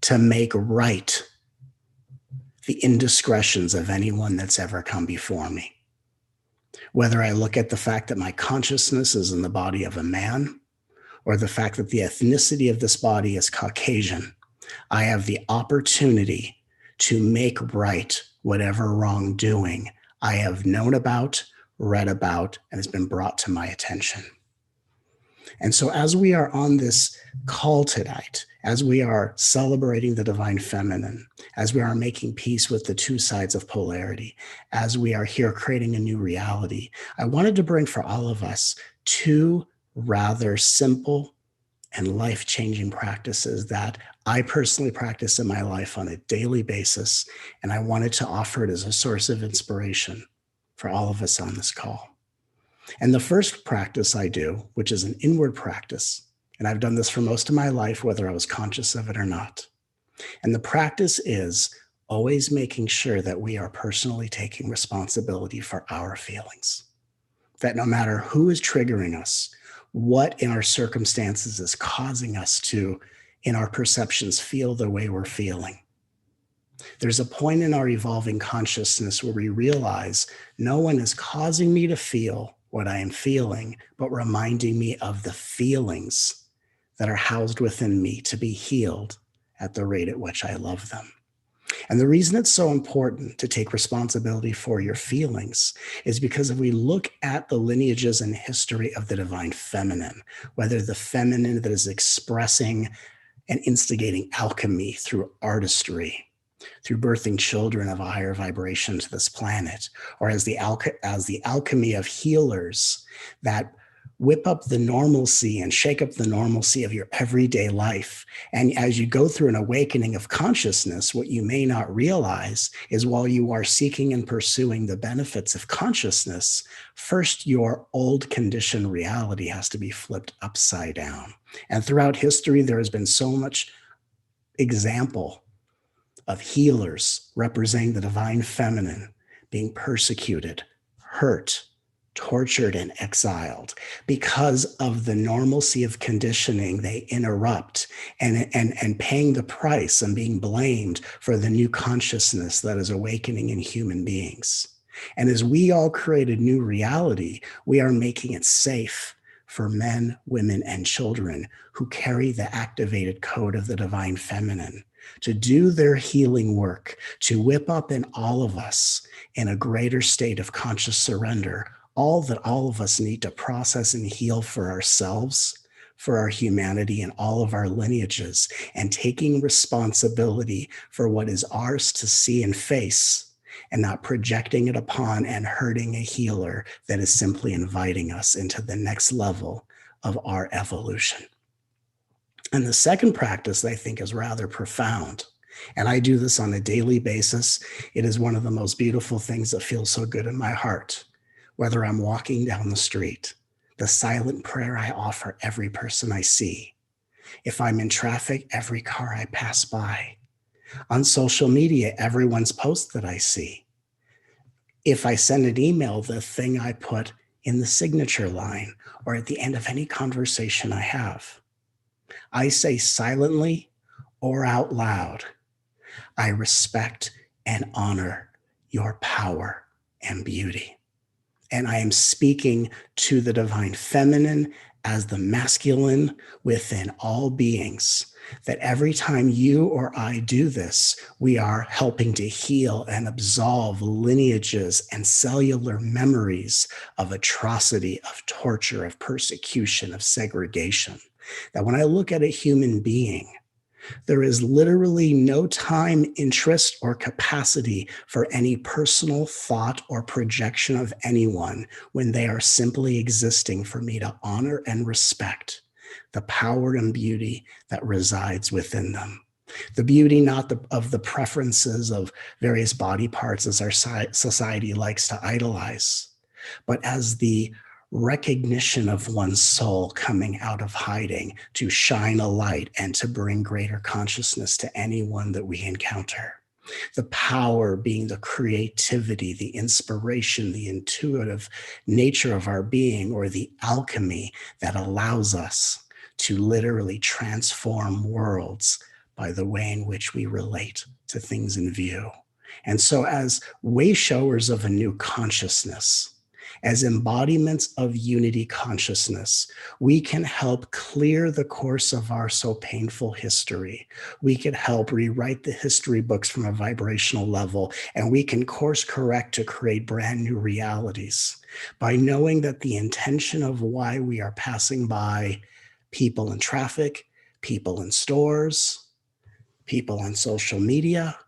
to make right the indiscretions of anyone that's ever come before me. Whether I look at the fact that my consciousness is in the body of a man, or the fact that the ethnicity of this body is Caucasian, I have the opportunity to make right whatever wrongdoing I have known about, read about, and has been brought to my attention. And so as we are on this call tonight, as we are celebrating the divine feminine, as we are making peace with the two sides of polarity, as we are here creating a new reality, I wanted to bring for all of us two rather simple and life-changing practices that I personally practice in my life on a daily basis. And I wanted to offer it as a source of inspiration for all of us on this call. And the first practice I do, which is an inward practice, and I've done this for most of my life, whether I was conscious of it or not. And the practice is always making sure that we are personally taking responsibility for our feelings. That no matter who is triggering us, what in our circumstances is causing us to, in our perceptions, feel the way we're feeling. There's a point in our evolving consciousness where we realize no one is causing me to feel what I am feeling, but reminding me of the feelings that are housed within me to be healed at the rate at which I love them. And the reason it's so important to take responsibility for your feelings is because if we look at the lineages and history of the divine feminine, whether the feminine that is expressing and instigating alchemy through artistry, through birthing children of a higher vibration to this planet, or as the alchemy of healers that whip up the normalcy and shake up the normalcy of your everyday life. And as you go through an awakening of consciousness, what you may not realize is while you are seeking and pursuing the benefits of consciousness, first your old conditioned reality has to be flipped upside down. And throughout history, there has been so much example of healers representing the divine feminine being persecuted, hurt, tortured, and exiled because of the normalcy of conditioning they interrupt and paying the price and being blamed for the new consciousness that is awakening in human beings. And as we all create a new reality, we are making it safe for men, women, and children who carry the activated code of the divine feminine to do their healing work, to whip up in all of us in a greater state of conscious surrender, all that all of us need to process and heal for ourselves, for our humanity, and all of our lineages, and taking responsibility for what is ours to see and face, and not projecting it upon and hurting a healer that is simply inviting us into the next level of our evolution. And the second practice I think is rather profound, and I do this on a daily basis. It is one of the most beautiful things that feels so good in my heart. Whether I'm walking down the street, the silent prayer I offer every person I see. If I'm in traffic, every car I pass by. On social media, everyone's post that I see. If I send an email, the thing I put in the signature line or at the end of any conversation I have. I say silently or out loud, I respect and honor your power and beauty. And I am speaking to the divine feminine as the masculine within all beings, that every time you or I do this, we are helping to heal and absolve lineages and cellular memories of atrocity, of torture, of persecution, of segregation. That when I look at a human being, there is literally no time, interest, or capacity for any personal thought or projection of anyone when they are simply existing for me to honor and respect the power and beauty that resides within them. The beauty not of the preferences of various body parts as our society likes to idolize, but as the recognition of one's soul coming out of hiding to shine a light and to bring greater consciousness to anyone that we encounter. The power being the creativity, the inspiration, the intuitive nature of our being, or the alchemy that allows us to literally transform worlds by the way in which we relate to things in view. And so as way showers of a new consciousness, as embodiments of unity consciousness, we can help clear the course of our so painful history. We can help rewrite the history books from a vibrational level, and we can course correct to create brand new realities by knowing that the intention of why we are passing by people in traffic, people in stores, people on social media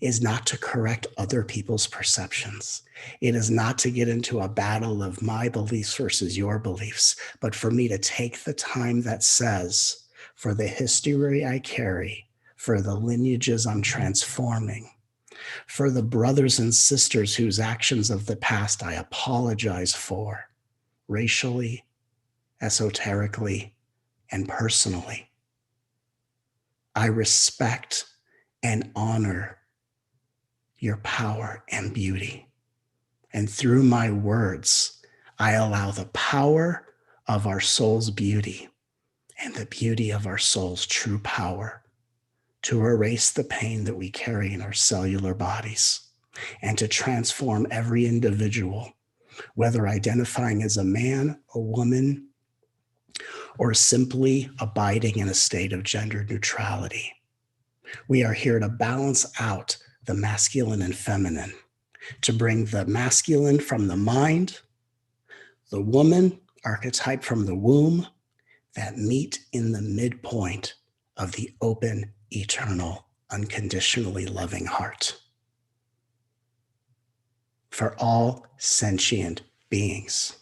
is not to correct other people's perceptions. It is not to get into a battle of my beliefs versus your beliefs, but for me to take the time that says, for the history I carry, for the lineages I'm transforming, for the brothers and sisters whose actions of the past I apologize for, racially, esoterically, and personally. I respect and honor your power and beauty. And through my words, I allow the power of our soul's beauty and the beauty of our soul's true power to erase the pain that we carry in our cellular bodies and to transform every individual, whether identifying as a man, a woman, or simply abiding in a state of gender neutrality. We are here to balance out the masculine and feminine, to bring the masculine from the mind, the woman archetype from the womb, that meet in the midpoint of the open, eternal, unconditionally loving heart. For all sentient beings.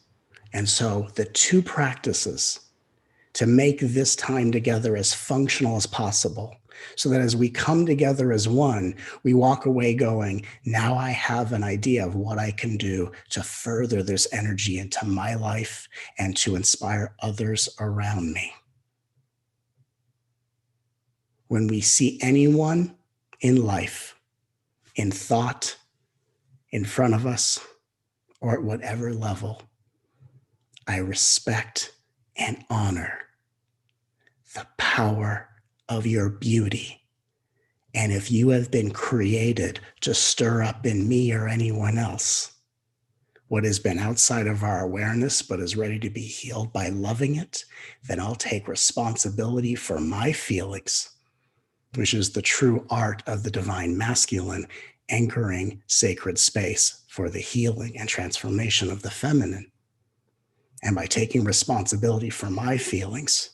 And so the two practices to make this time together as functional as possible, so that as we come together as one, we walk away going, now I have an idea of what I can do to further this energy into my life and to inspire others around me. When we see anyone in life, in thought, in front of us, or at whatever level, I respect and honor the power of your beauty. And if you have been created to stir up in me or anyone else what has been outside of our awareness but is ready to be healed by loving it, then I'll take responsibility for my feelings, which is the true art of the divine masculine, anchoring sacred space for the healing and transformation of the feminine. And by taking responsibility for my feelings,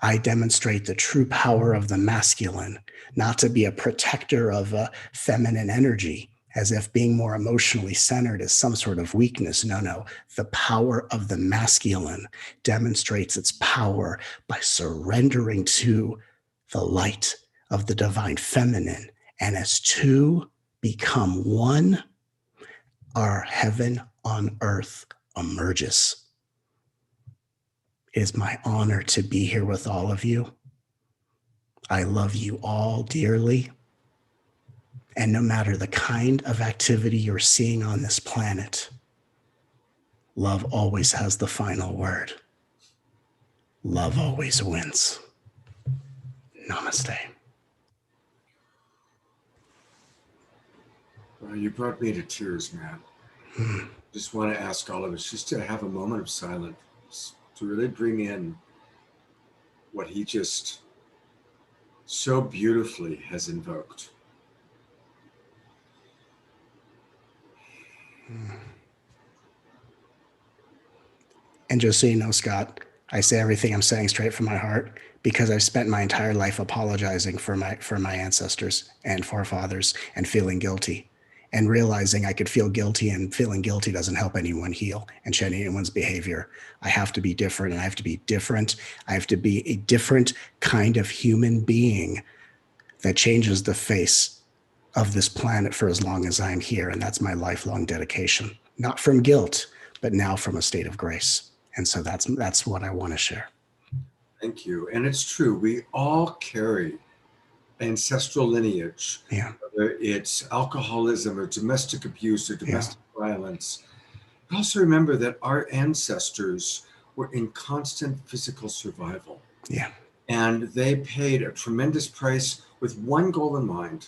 I demonstrate the true power of the masculine, not to be a protector of a feminine energy, as if being more emotionally centered is some sort of weakness. No. The power of the masculine demonstrates its power by surrendering to the light of the divine feminine. And as two become one, our heaven on earth emerges. It is my honor to be here with all of you. I love you all dearly. And no matter the kind of activity you're seeing on this planet, love always has the final word. Love always wins. Namaste. Well, you brought me to tears, Matt. Just want to ask all of us just to have a moment of silence, to really bring in what he just so beautifully has invoked. And just so you know, Scott, I say everything I'm saying straight from my heart because I've spent my entire life apologizing for my ancestors and forefathers and feeling guilty and realizing I could feel guilty, and feeling guilty doesn't help anyone heal and change anyone's behavior. I have to be different, and I have to be different. I have to be a different kind of human being that changes the face of this planet for as long as I'm here. And that's my lifelong dedication, not from guilt, but now from a state of grace. And so that's what I want to share. Thank you. And it's true. We all carry ancestral lineage, Yeah. whether it's alcoholism or domestic abuse or domestic violence. But also remember that our ancestors were in constant physical survival. Yeah. And they paid a tremendous price with one goal in mind,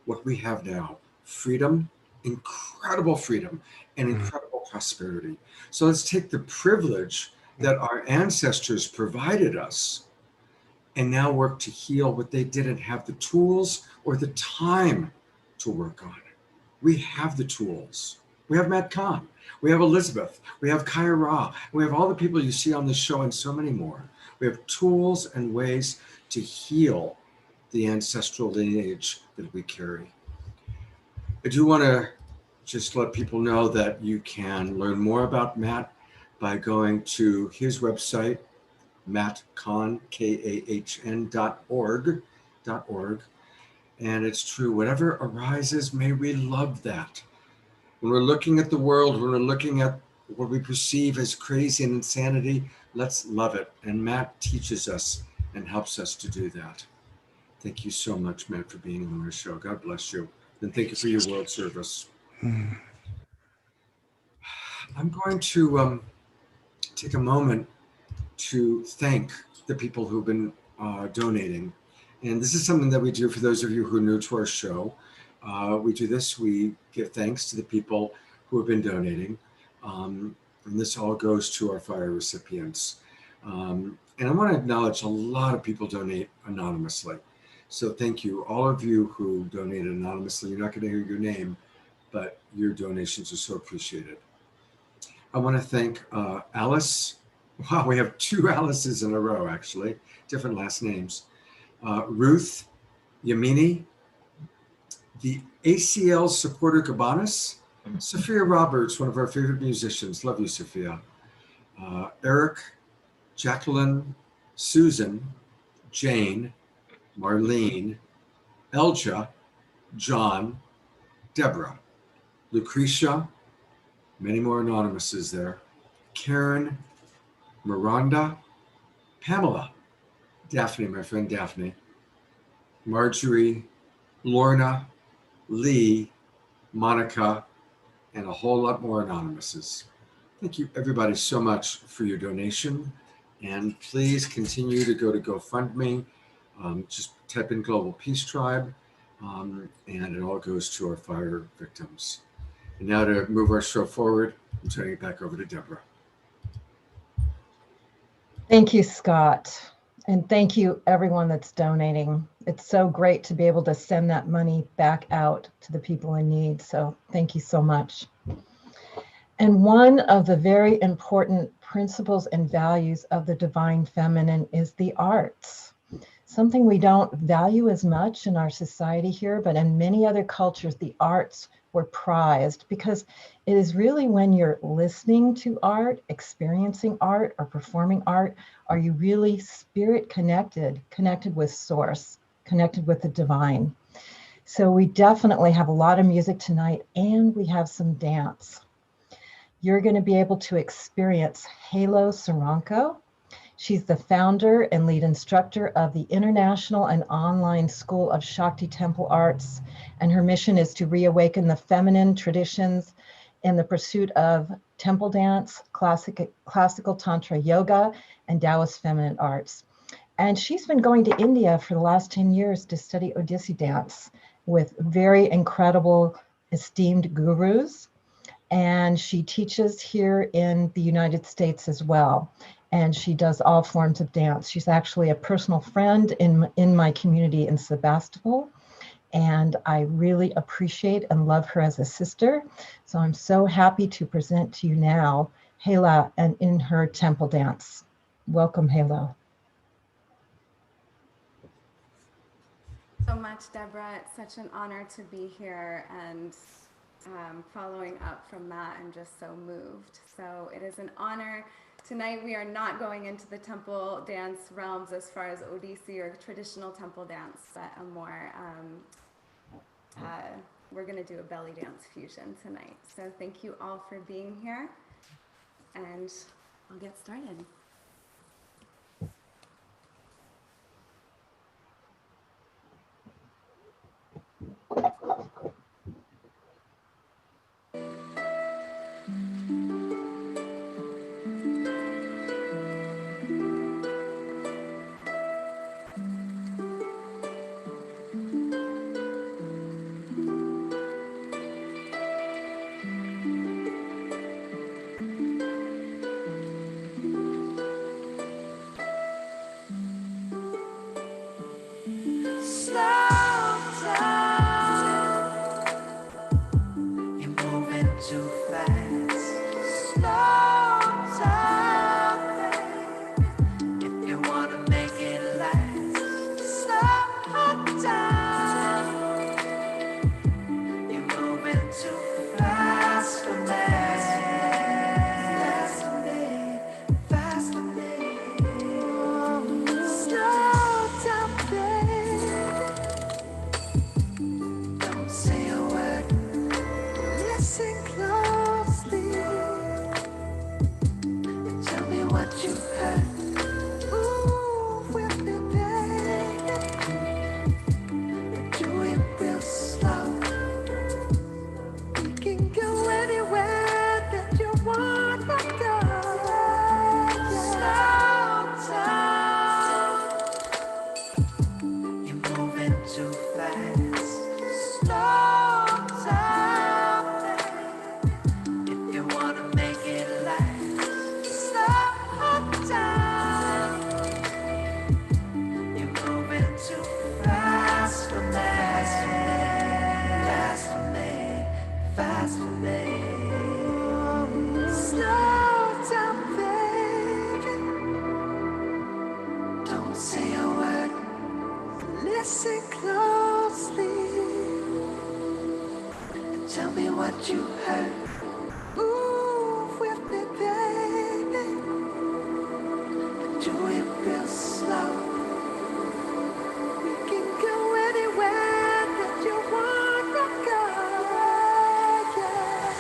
what we have now: freedom, incredible freedom, and incredible prosperity. So let's take the privilege that our ancestors provided us and now work to heal what they didn't have the tools or the time to work on. We have the tools. We have Matt Kahn. We have Elizabeth. We have Kiaia Ra. We have all the people you see on this show and so many more. We have tools and ways to heal the ancestral lineage that we carry. I do want to just let people know that you can learn more about Matt by going to his website, mattkahn, KAHN.org. And it's true, whatever arises, may we love that. When we're looking at the world, when we're looking at what we perceive as crazy and insanity, let's love it. And Matt teaches us and helps us to do that. Thank you so much, Matt, for being on our show. God bless you. And thank you for your world service. I'm going to take a moment to thank the people who've been donating. And this is something that we do for those of you who are new to our show. We do this, we give thanks to the people who have been donating. And this all goes to our fire recipients. And I want to acknowledge a lot of people donate anonymously. So thank you, all of you who donated anonymously. You're not going to hear your name, but your donations are so appreciated. I want to thank Alice. Wow, we have two Alices in a row, actually, different last names. Ruth Yamini, the ACL supporter Cabanas, Sophia Roberts, one of our favorite musicians. Love you, Sophia. Eric, Jacqueline, Susan, Jane, Marlene, Elja, John, Debra, Lucretia, many more anonymouses there, Karen, Miranda, Pamela, Daphne, my friend Daphne, Marjorie, Lorna, Lee, Monica, and a whole lot more anonymouses. Thank you everybody so much for your donation. And please continue to go to GoFundMe. Just type in Global Peace Tribe, and it all goes to our fire victims. And now to move our show forward, I'm turning it back over to Debra. Thank you, Scott. And thank you, everyone that's donating. It's so great to be able to send that money back out to the people in need. So thank you so much. And one of the very important principles and values of the divine feminine is the arts. Something we don't value as much in our society here, but in many other cultures, the arts were prized because it is really when you're listening to art, experiencing art, or performing art, are you really spirit connected with source, connected with the divine. So we definitely have a lot of music tonight, and we have some dance. You're going to be able to experience Halo Saranko. She's the founder and lead instructor of the International and Online School of Shakti Temple Arts, and her mission is to reawaken the feminine traditions in the pursuit of temple dance, classical Tantra yoga, and Taoist feminine arts. And she's been going to India for the last 10 years to study Odissi dance with very incredible, esteemed gurus. And she teaches here in the United States as well. And she does all forms of dance. She's actually a personal friend in my community in Sebastopol. And I really appreciate and love her as a sister. So I'm so happy to present to you now Hela and in her temple dance. Welcome, Hela. So much, Debra. It's such an honor to be here, and following up from that, I'm just so moved. So it is an honor. Tonight we are not going into the temple dance realms as far as Odissi or traditional temple dance, but a more, we're going to do a belly dance fusion tonight. So thank you all for being here, and I'll get started. what you heard. Ooh, with me, baby. Do it real slow. You can go anywhere that you want to go. Slow down. You're moving too fast. Slow down, baby. If you wanna make it last. Slow down. You're moving too fast for me. Fast for me. Fast for me. Slow down, baby. Don't say a word. Listen closely. Tell me what you heard. Ooh, with me, baby. Do it real slow. You can go anywhere that you want to go. Yeah.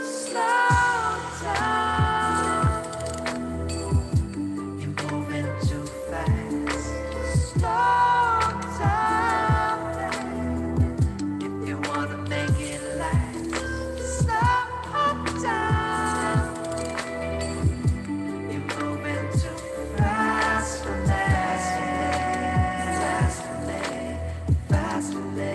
Slow down. You're moving too fast. Slow down, baby. If you wanna make it last. Slow down. You're moving too fast for me. Fast for me. Fast for me.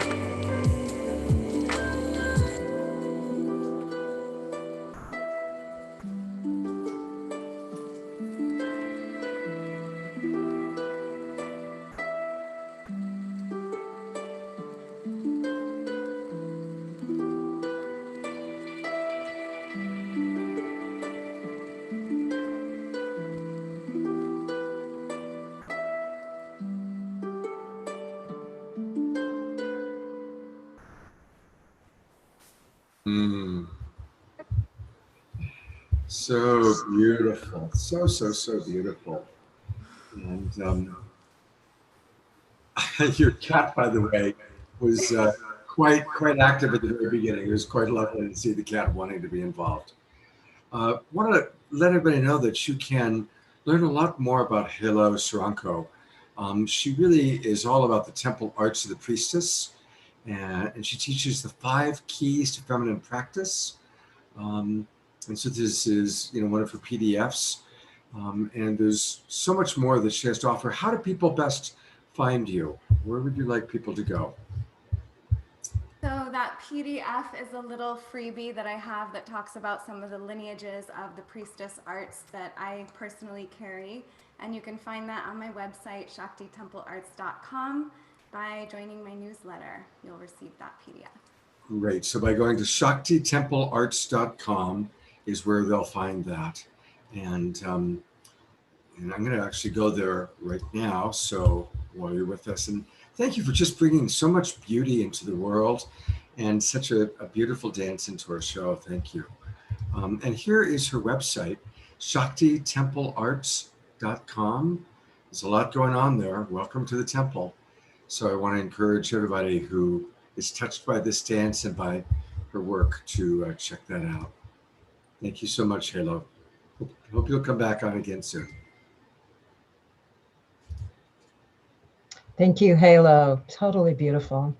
Mm. So beautiful. So beautiful. And your cat, by the way, was quite active at the very beginning. It was quite lovely to see the cat wanting to be involved. Want to let everybody know that you can learn a lot more about Helo Soranko. She really is all about the temple arts of the priestess, and she teaches the 5 keys to feminine practice. And so this is, one of her PDFs. And there's so much more that she has to offer. How do people best find you? Where would you like people to go? So that PDF is a little freebie that I have that talks about some of the lineages of the priestess arts that I personally carry. And you can find that on my website, shaktitemplearts.com. By joining my newsletter, you'll receive that PDF. Great. So by going to shaktitemplearts.com is where they'll find that. And I'm going to actually go there right now. So while you're with us, and thank you for just bringing so much beauty into the world and such a beautiful dance into our show. Thank you. And here is her website, shaktitemplearts.com. There's a lot going on there. Welcome to the temple. So I want to encourage everybody who is touched by this dance and by her work to check that out. Thank you so much, Helo. Hope you'll come back on again soon. Thank you, Halo. Totally beautiful.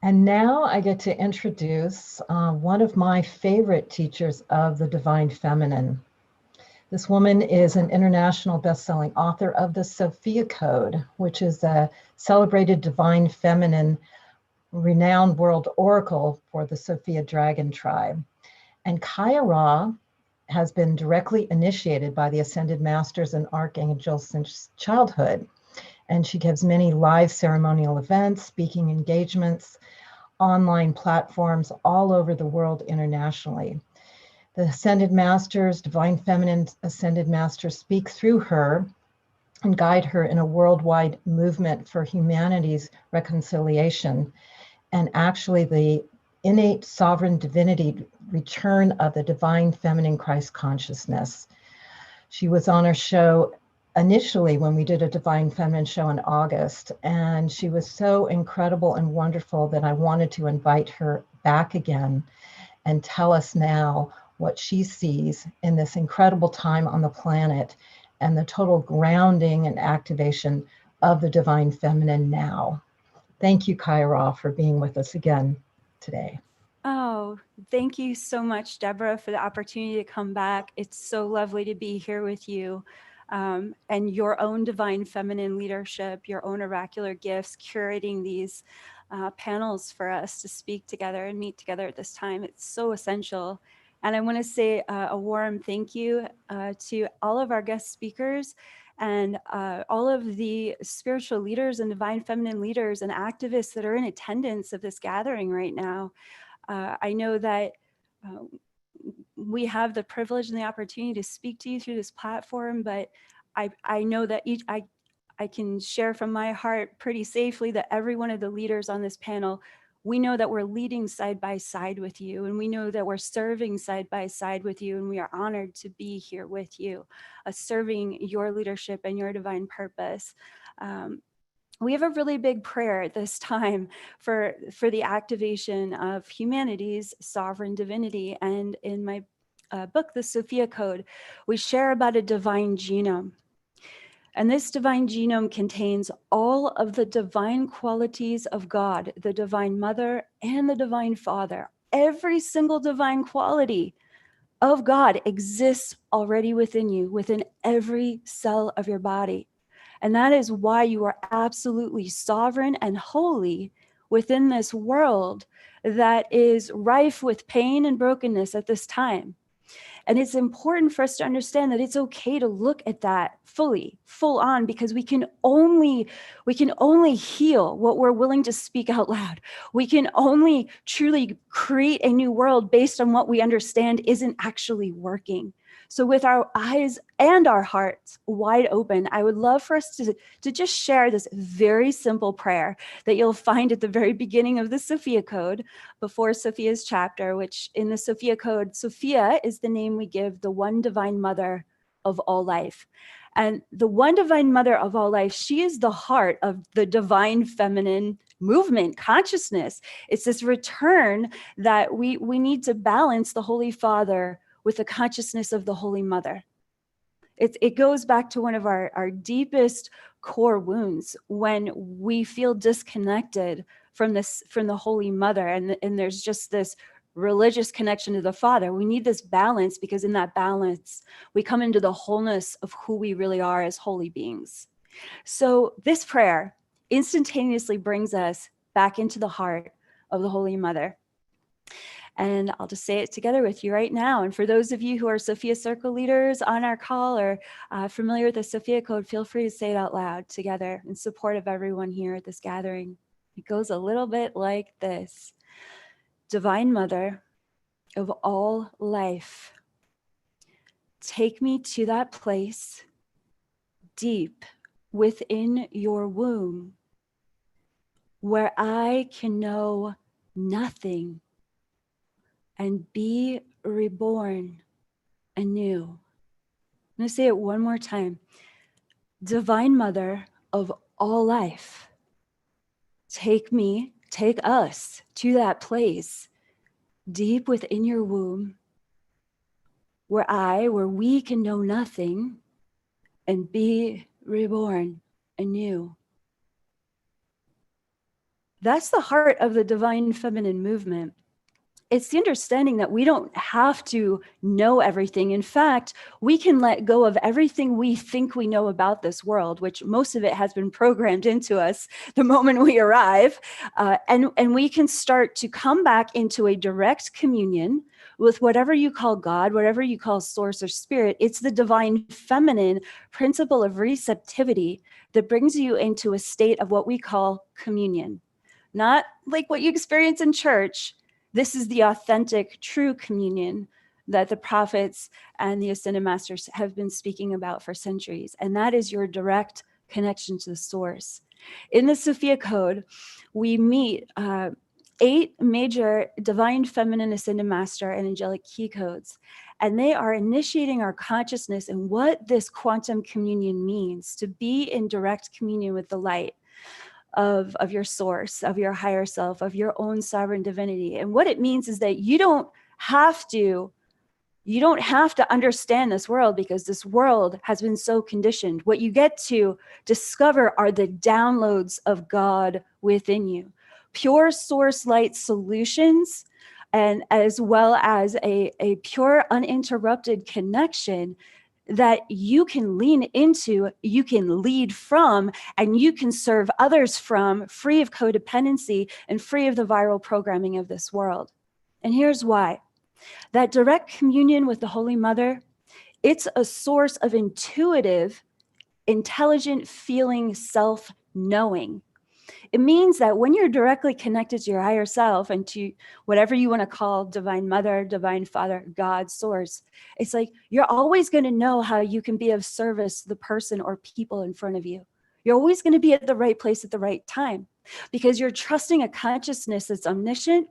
And now I get to introduce one of my favorite teachers of the Divine Feminine. This woman is an international best-selling author of the Sophia Code, which is a celebrated Divine Feminine renowned world oracle for the Sophia Dragon tribe. And Kiaia Ra has been directly initiated by the Ascended Masters and Archangels since childhood. And she gives many live ceremonial events, speaking engagements, online platforms all over the world internationally. The Ascended Masters, Divine Feminine Ascended Masters speak through her and guide her in a worldwide movement for humanity's reconciliation, and actually the innate sovereign divinity return of the divine feminine Christ consciousness. She was on our show initially when we did a Divine Feminine show in August, and she was so incredible and wonderful that I wanted to invite her back again and tell us now what she sees in this incredible time on the planet and the total grounding and activation of the Divine Feminine now. Thank you, Kiaia Ra, for being with us again today. Oh, thank you so much, Debra, for the opportunity to come back. It's so lovely to be here with you, and your own divine feminine leadership, your own oracular gifts, curating these panels for us to speak together and meet together at this time. It's so essential. And I want to say a warm thank you to all of our guest speakers and all of the spiritual leaders and divine feminine leaders and activists that are in attendance of this gathering right now. I know that we have the privilege and the opportunity to speak to you through this platform, but I know that I can share from my heart pretty safely that every one of the leaders on this panel, we know that we're leading side by side with you, and we know that we're serving side by side with you, and we are honored to be here with you, serving your leadership and your divine purpose. We have a really big prayer at this time for the activation of humanity's sovereign divinity. And in my book, The Sophia Code, we share about a divine genome. And this divine genome contains all of the divine qualities of God, the divine mother and the divine father. Every single divine quality of God exists already within you, within every cell of your body. And that is why you are absolutely sovereign and holy within this world that is rife with pain and brokenness at this time. And it's important for us to understand that it's okay to look at that full on, because we can only heal what we're willing to speak out loud. We can only truly create a new world based on what we understand isn't actually working. So with our eyes and our hearts wide open, I would love for us to just share this very simple prayer that you'll find at the very beginning of the Sophia Code, before Sophia's chapter, which in the Sophia Code, Sophia is the name we give the one divine mother of all life. And the one divine mother of all life, she is the heart of the divine feminine movement, consciousness. It's this return that we need to balance the Holy Father with the consciousness of the Holy Mother. It goes back to one of our deepest core wounds when we feel disconnected from the Holy Mother, and there's just this religious connection to the Father. We need this balance, because in that balance, we come into the wholeness of who we really are as holy beings. So this prayer instantaneously brings us back into the heart of the Holy Mother. And I'll just say it together with you right now. And for those of you who are Sophia Circle leaders on our call or familiar with the Sophia Code, feel free to say it out loud together in support of everyone here at this gathering. It goes a little bit like this. Divine Mother of all life, take me to that place deep within your womb where I can know nothing and be reborn anew. I'm going to say it one more time. Divine Mother of all life, take us to that place deep within your womb where we can know nothing and be reborn anew. That's the heart of the divine feminine movement. It's the understanding that we don't have to know everything. In fact, we can let go of everything we think we know about this world, which most of it has been programmed into us the moment we arrive. And we can start to come back into a direct communion with whatever you call God, whatever you call source or spirit. It's the divine feminine principle of receptivity that brings you into a state of what we call communion. Not like what you experience in church. This is the authentic, true communion, that the prophets and the ascended masters have been speaking about for centuries, and that is your direct connection to the source. In the Sophia Code, we meet 8 major divine feminine ascended master and angelic key codes, and they are initiating our consciousness in what this quantum communion means, to be in direct communion with the light of your source, of your higher self, of your own sovereign divinity. And what it means is that you don't have to understand this world, because this world has been so conditioned. What you get to discover are the downloads of God within you, pure source light solutions, and as well as a pure uninterrupted connection that you can lean into, you can lead from, and you can serve others from, free of codependency and free of the viral programming of this world. And here's why. That direct communion with the Holy Mother, it's a source of intuitive, intelligent feeling self-knowing. It means that when you're directly connected to your higher self and to whatever you want to call divine mother, divine father, God, source, it's like you're always going to know how you can be of service to the person or people in front of you. You're always going to be at the right place at the right time, because you're trusting a consciousness that's omniscient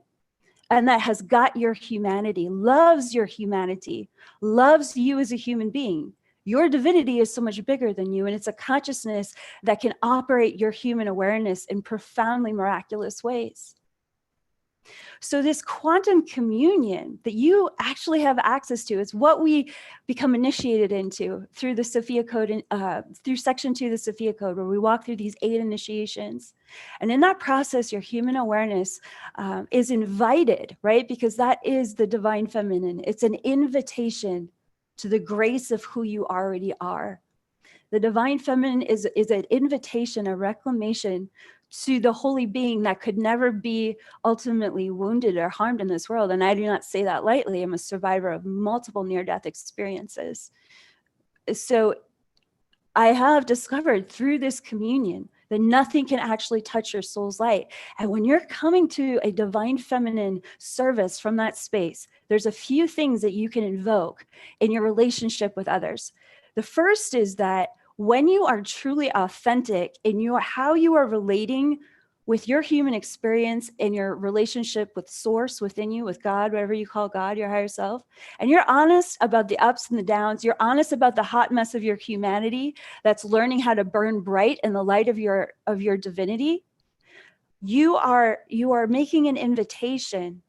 and that has got your humanity, loves your humanity, loves you as a human being. Your divinity is so much bigger than you, and it's a consciousness that can operate your human awareness in profoundly miraculous ways. So this quantum communion that you actually have access to is what we become initiated into through the Sophia Code, through section 2 of the Sophia Code, where we walk through these 8 initiations. And in that process, your human awareness is invited, right? Because that is the divine feminine. It's an invitation to the grace of who you already are. The divine feminine is an invitation, a reclamation to the holy being that could never be ultimately wounded or harmed in this world. And I do not say that lightly. I'm a survivor of multiple near-death experiences. So I have discovered through this communion that nothing can actually touch your soul's light. And when you're coming to a divine feminine service from that space, there's a few things that you can invoke in your relationship with others. The first is that when you are truly authentic in how you are relating with your human experience and your relationship with source within you, with God, whatever you call God, your higher self, and you're honest about the ups and the downs, you're honest about the hot mess of your humanity that's learning how to burn bright in the light of your divinity, you are making an invitation.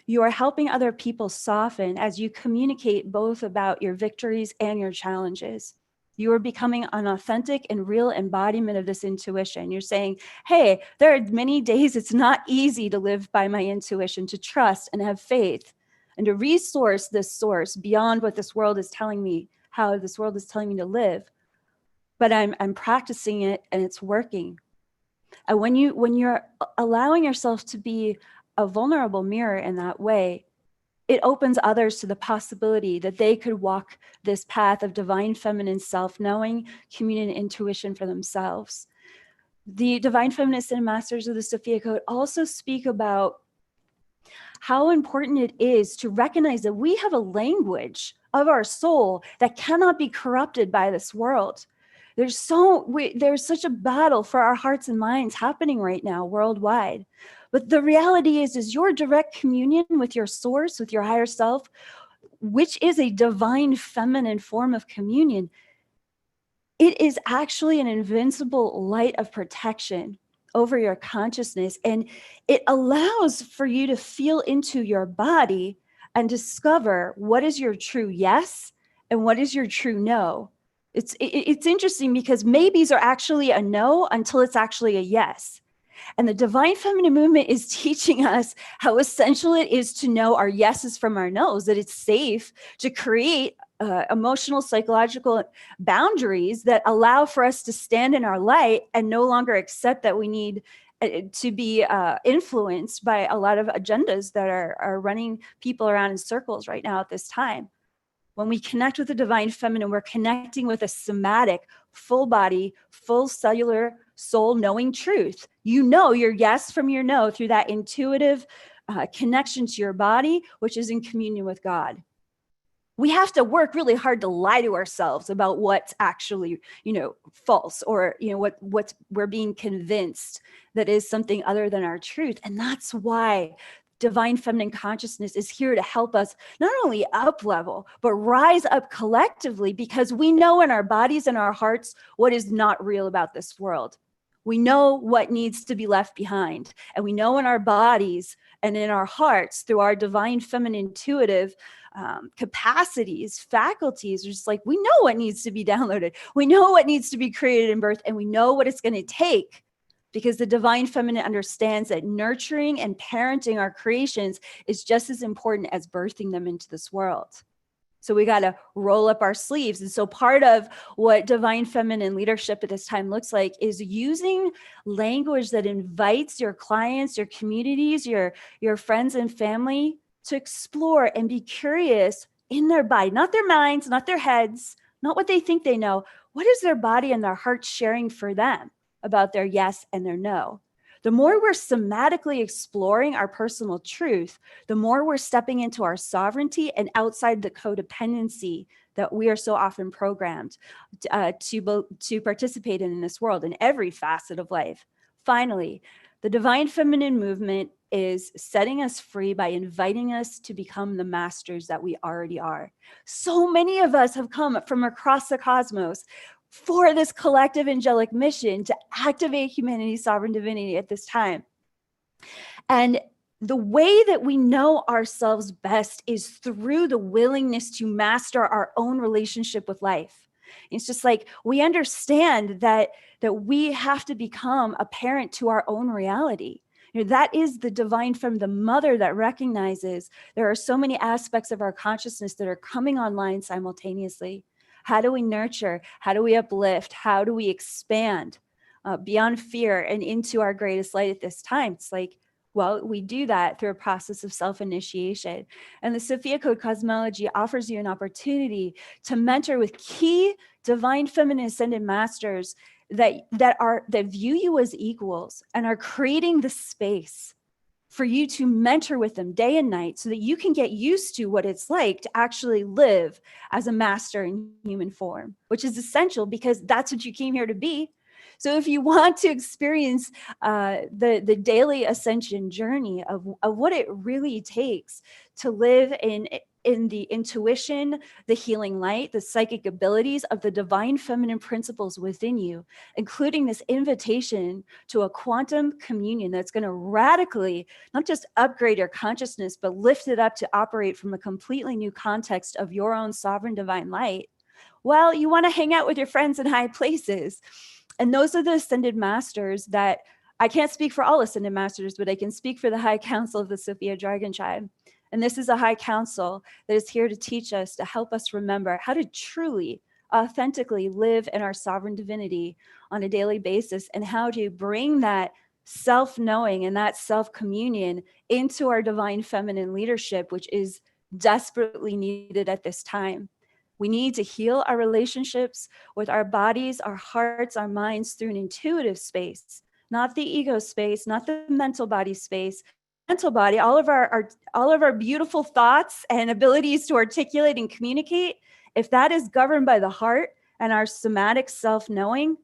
You are helping other people soften as you communicate both about your victories and your challenges. You are becoming an authentic and real embodiment of this intuition. You're saying, hey, there are many days it's not easy to live by my intuition, to trust and have faith, and to resource this source beyond what this world is telling me, how this world is telling me to live. But I'm practicing it, and it's working. And when you're allowing yourself to be a vulnerable mirror in that way, it opens others to the possibility that they could walk this path of divine feminine self-knowing, communion, and intuition for themselves. The divine feminists and masters of the Sophia Code also speak about how important it is to recognize that we have a language of our soul that cannot be corrupted by this world. There's such a battle for our hearts and minds happening right now worldwide. But the reality is your direct communion with your source, with your higher self, which is a divine feminine form of communion, it is actually an invincible light of protection over your consciousness. And it allows for you to feel into your body and discover what is your true yes and what is your true no. It's interesting because maybes are actually a no until it's actually a yes. And the divine feminine movement is teaching us how essential it is to know our yeses from our nos, that it's safe to create emotional, psychological boundaries that allow for us to stand in our light and no longer accept that we need to be influenced by a lot of agendas that are running people around in circles right now at this time. When we connect with the divine feminine, we're connecting with a somatic, full body, full cellular soul knowing truth. You know your yes from your no through that intuitive connection to your body, which is in communion with God. We have to work really hard to lie to ourselves about what's actually, false, or, what we're being convinced that is something other than our truth. And that's why divine feminine consciousness is here to help us not only up level, but rise up collectively, because we know in our bodies and our hearts what is not real about this world. We know what needs to be left behind. And we know in our bodies and in our hearts, through our divine feminine intuitive capacities, faculties, just like, we know what needs to be downloaded. We know what needs to be created in birth, and we know what it's going to take, because the divine feminine understands that nurturing and parenting our creations is just as important as birthing them into this world. So we got to roll up our sleeves. And so part of what divine feminine leadership at this time looks like is using language that invites your clients, your communities, your friends and family to explore and be curious in their body, not their minds, not their heads, not what they think they know. What is their body and their heart sharing for them about their yes and their no? The more we're somatically exploring our personal truth, the more we're stepping into our sovereignty and outside the codependency that we are so often programmed to participate in this world, in every facet of life. Finally, the divine feminine movement is setting us free by inviting us to become the masters that we already are. So many of us have come from across the cosmos for this collective angelic mission to activate humanity's sovereign divinity at this time. And the way that we know ourselves best is through the willingness to master our own relationship with life. It's just like, we understand that we have to become a parent to our own reality. That is the divine from the mother that recognizes there are so many aspects of our consciousness that are coming online simultaneously. How do we nurture? How do we uplift? How do we expand beyond fear and into our greatest light at this time? It's like, well, we do that through a process of self-initiation. And the Sophia Code Cosmology offers you an opportunity to mentor with key divine feminine ascended masters that view you as equals and are creating the space for you to mentor with them day and night, so that you can get used to what it's like to actually live as a master in human form, which is essential because that's what you came here to be. So if you want to experience the daily ascension journey of what it really takes to live in the intuition, the healing light, the psychic abilities of the divine feminine principles within you, including this invitation to a quantum communion that's going to radically not just upgrade your consciousness, but lift it up to operate from a completely new context of your own sovereign divine light, well, you want to hang out with your friends in high places. And those are the ascended masters that I can't speak for all ascended masters, but I can speak for the High Council of the Sophia Dragon Tribe. And this is a high council that is here to teach us, to help us remember how to truly, authentically live in our sovereign divinity on a daily basis, and how to bring that self-knowing and that self-communion into our divine feminine leadership, which is desperately needed at this time. We need to heal our relationships with our bodies, our hearts, our minds through an intuitive space, not the ego space, not the mental body space. Mental body, all of our beautiful thoughts and abilities to articulate and communicate, if that is governed by the heart and our somatic self-knowing,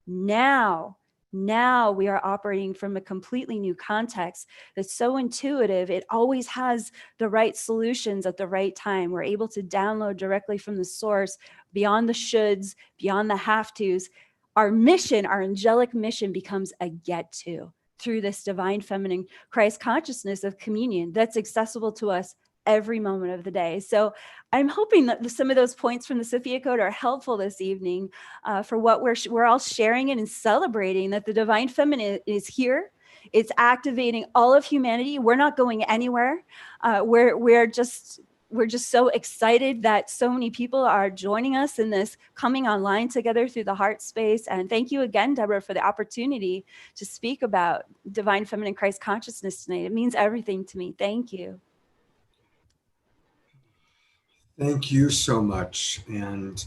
now we are operating from a completely new context that's so intuitive. It always has the right solutions at the right time. We're able to download directly from the source, beyond the shoulds, beyond the have tos. Our mission, our angelic mission, becomes a get to through this divine feminine Christ consciousness of communion that's accessible to us every moment of the day. So I'm hoping that some of those points from the Sophia Code are helpful this evening for what we're all sharing and celebrating, that the divine feminine is here. It's activating all of humanity. We're not going anywhere. We're just so excited that so many people are joining us in this coming online together through the heart space. And thank you again, Debra, for the opportunity to speak about divine feminine Christ consciousness tonight. It means everything to me. Thank you. Thank you so much. And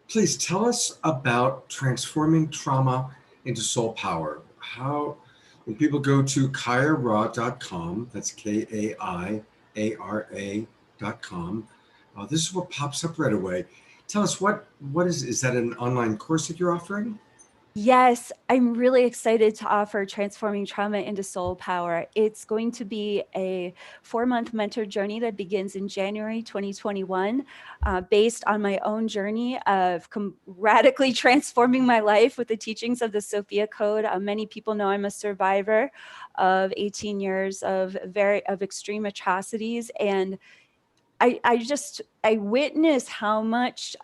please tell us about transforming trauma into soul power. How When people go to kiaiara.com, that's KAIARA.com, this is what pops up right away. Tell us what is that an online course that you're offering? Yes, I'm really excited to offer Transforming Trauma into Soul Power. It's going to be a 4-month mentor journey that begins in January 2021, based on my own journey of radically transforming my life with the teachings of the Sophia Code. Many people know I'm a survivor of 18 years of extreme atrocities, and I witness how much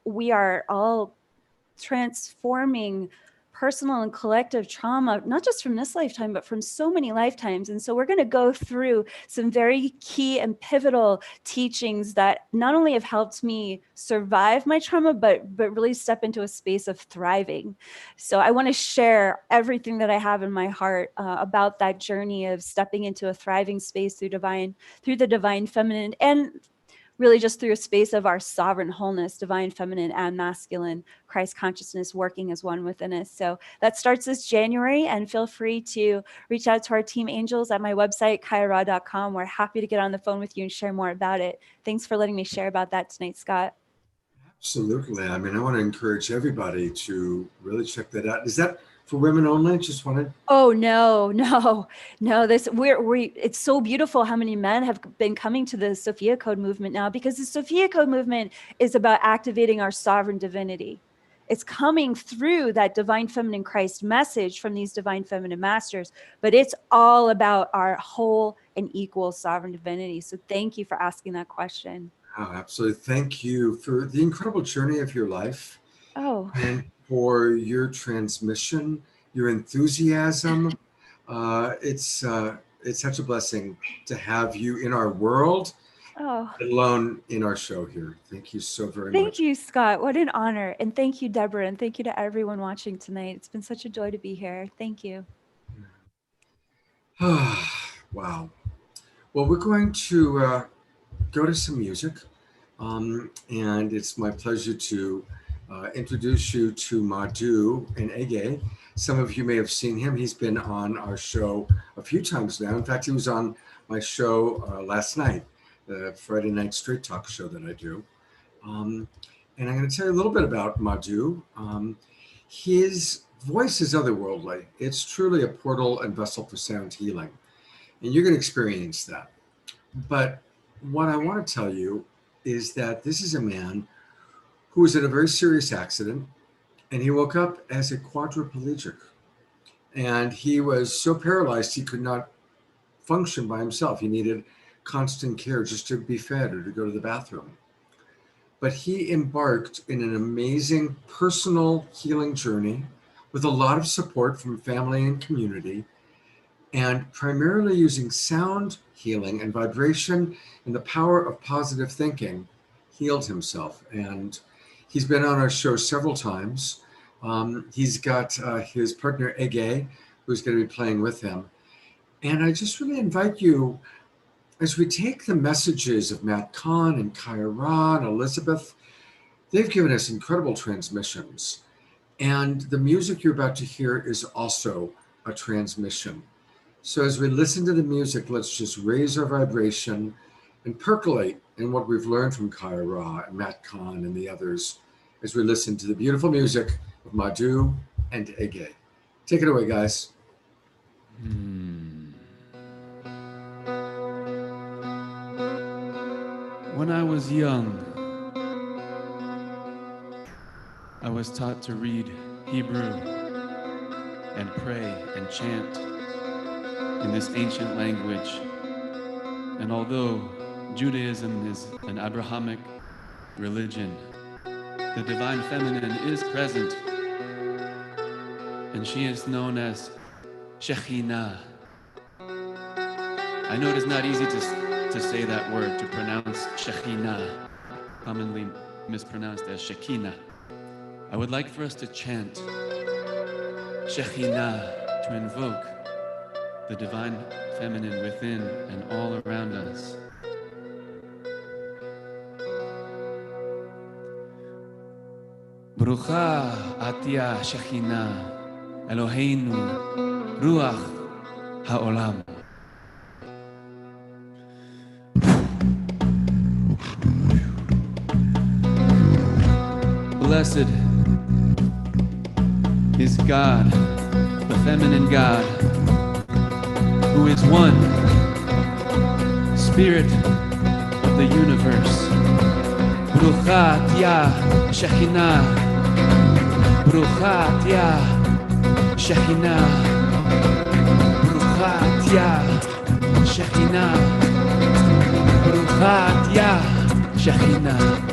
we are all transforming personal and collective trauma, not just from this lifetime, but from so many lifetimes. And so we're going to go through some very key and pivotal teachings that not only have helped me survive my trauma, but really step into a space of thriving. So I want to share everything that I have in my heart about that journey of stepping into a thriving space through the divine feminine, and really just through a space of our sovereign wholeness, divine feminine and masculine, Christ consciousness working as one within us. So that starts this January, and feel free to reach out to our team angels at my website, kiaiara.com. We're happy to get on the phone with you and share more about it. Thanks for letting me share about that tonight, Scott. Absolutely. I mean, I want to encourage everybody to really check that out. Is that for women only? Just wanted. Oh no. It's so beautiful how many men have been coming to the Sophia Code movement now, because the Sophia Code movement is about activating our sovereign divinity. It's coming through that divine feminine Christ message from these divine feminine masters, but it's all about our whole and equal sovereign divinity. So thank you for asking that question. Oh, absolutely. Thank you for the incredible journey of your life. Oh. And for your transmission, your enthusiasm. It's such a blessing to have you in our world, let alone in our show here. Thank you so very much. Thank you, Scott. What an honor. And thank you, Debra. And thank you to everyone watching tonight. It's been such a joy to be here. Thank you. Wow. Well, we're going to go to some music. And it's my pleasure to introduce you to Madhu and Ege. Some of you may have seen him. He's been on our show a few times now. In fact, he was on my show last night, the Friday night straight talk show that I do. And I'm going to tell you a little bit about Madhu. His voice is otherworldly. It's truly a portal and vessel for sound healing. And you're going to experience that. But what I want to tell you is that this is a man who was in a very serious accident, and he woke up as a quadriplegic. And he was so paralyzed he could not function by himself. He needed constant care just to be fed or to go to the bathroom. But he embarked in an amazing personal healing journey with a lot of support from family and community, and primarily using sound healing and vibration and the power of positive thinking, healed himself. And he's been on our show several times. He's got his partner Ege, who's going to be playing with him. And I just really invite you, as we take the messages of Matt Kahn and Kiaia Ra and Elizabeth, they've given us incredible transmissions. And the music you're about to hear is also a transmission. So as we listen to the music, let's just raise our vibration and percolate in what we've learned from Kiaia Ra and Matt Kahn and the others as we listen to the beautiful music of Madhu and Ege. Take it away, guys. When I was young, I was taught to read Hebrew and pray and chant in this ancient language. And although Judaism is an Abrahamic religion, the divine feminine is present, and she is known as Shekhinah. I know it is not easy to say that word, to pronounce Shekhinah, commonly mispronounced as Shekinah. I would like for us to chant Shekhinah, to invoke the divine feminine within and all around us. Brucha atia Shekhinah, Eloheinu Ruach Haolam. Blessed is God, the feminine God, who is one, Spirit of the universe. Bruchat Ya Shekhinah, Bruchat Ya Shekhinah, Bruchat Ya Shekhinah, Bruchat Ya Shekhinah.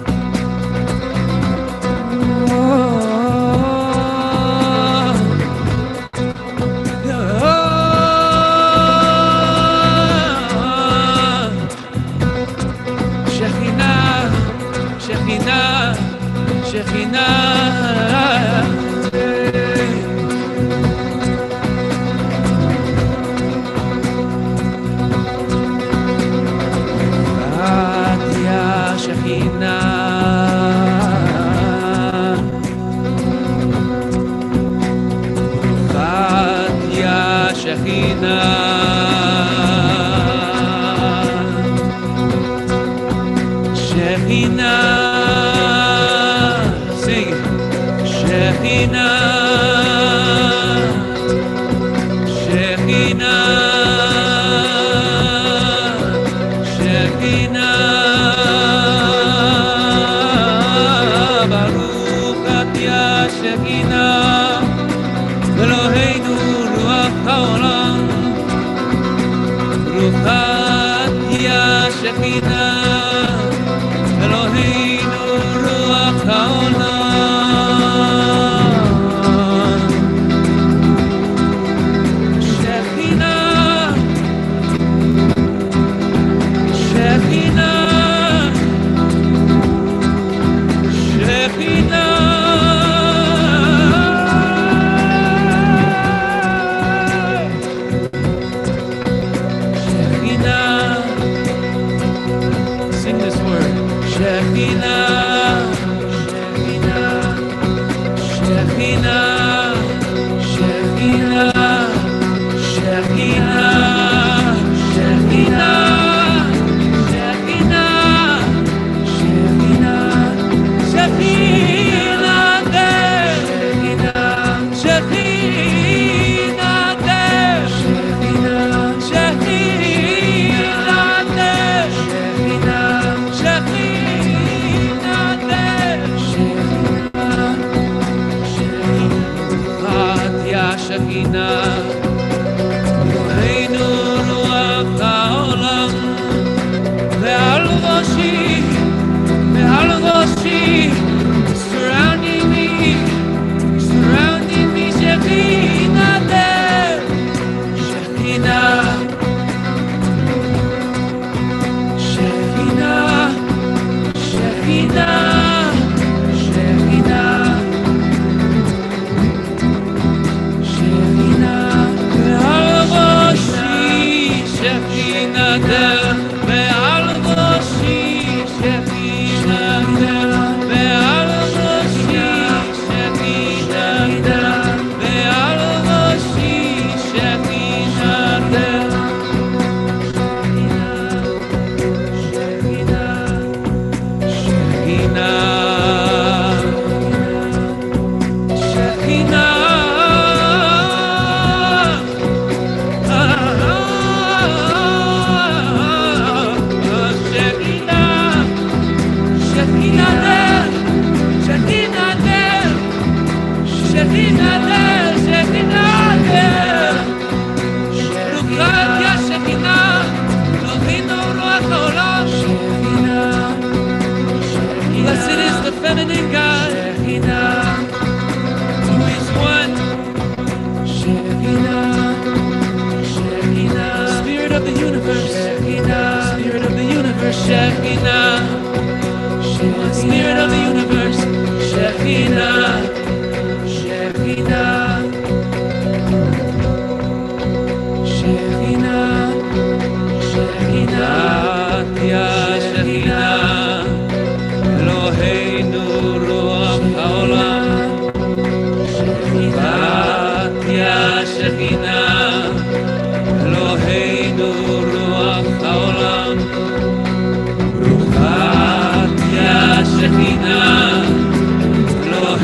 Shekhinah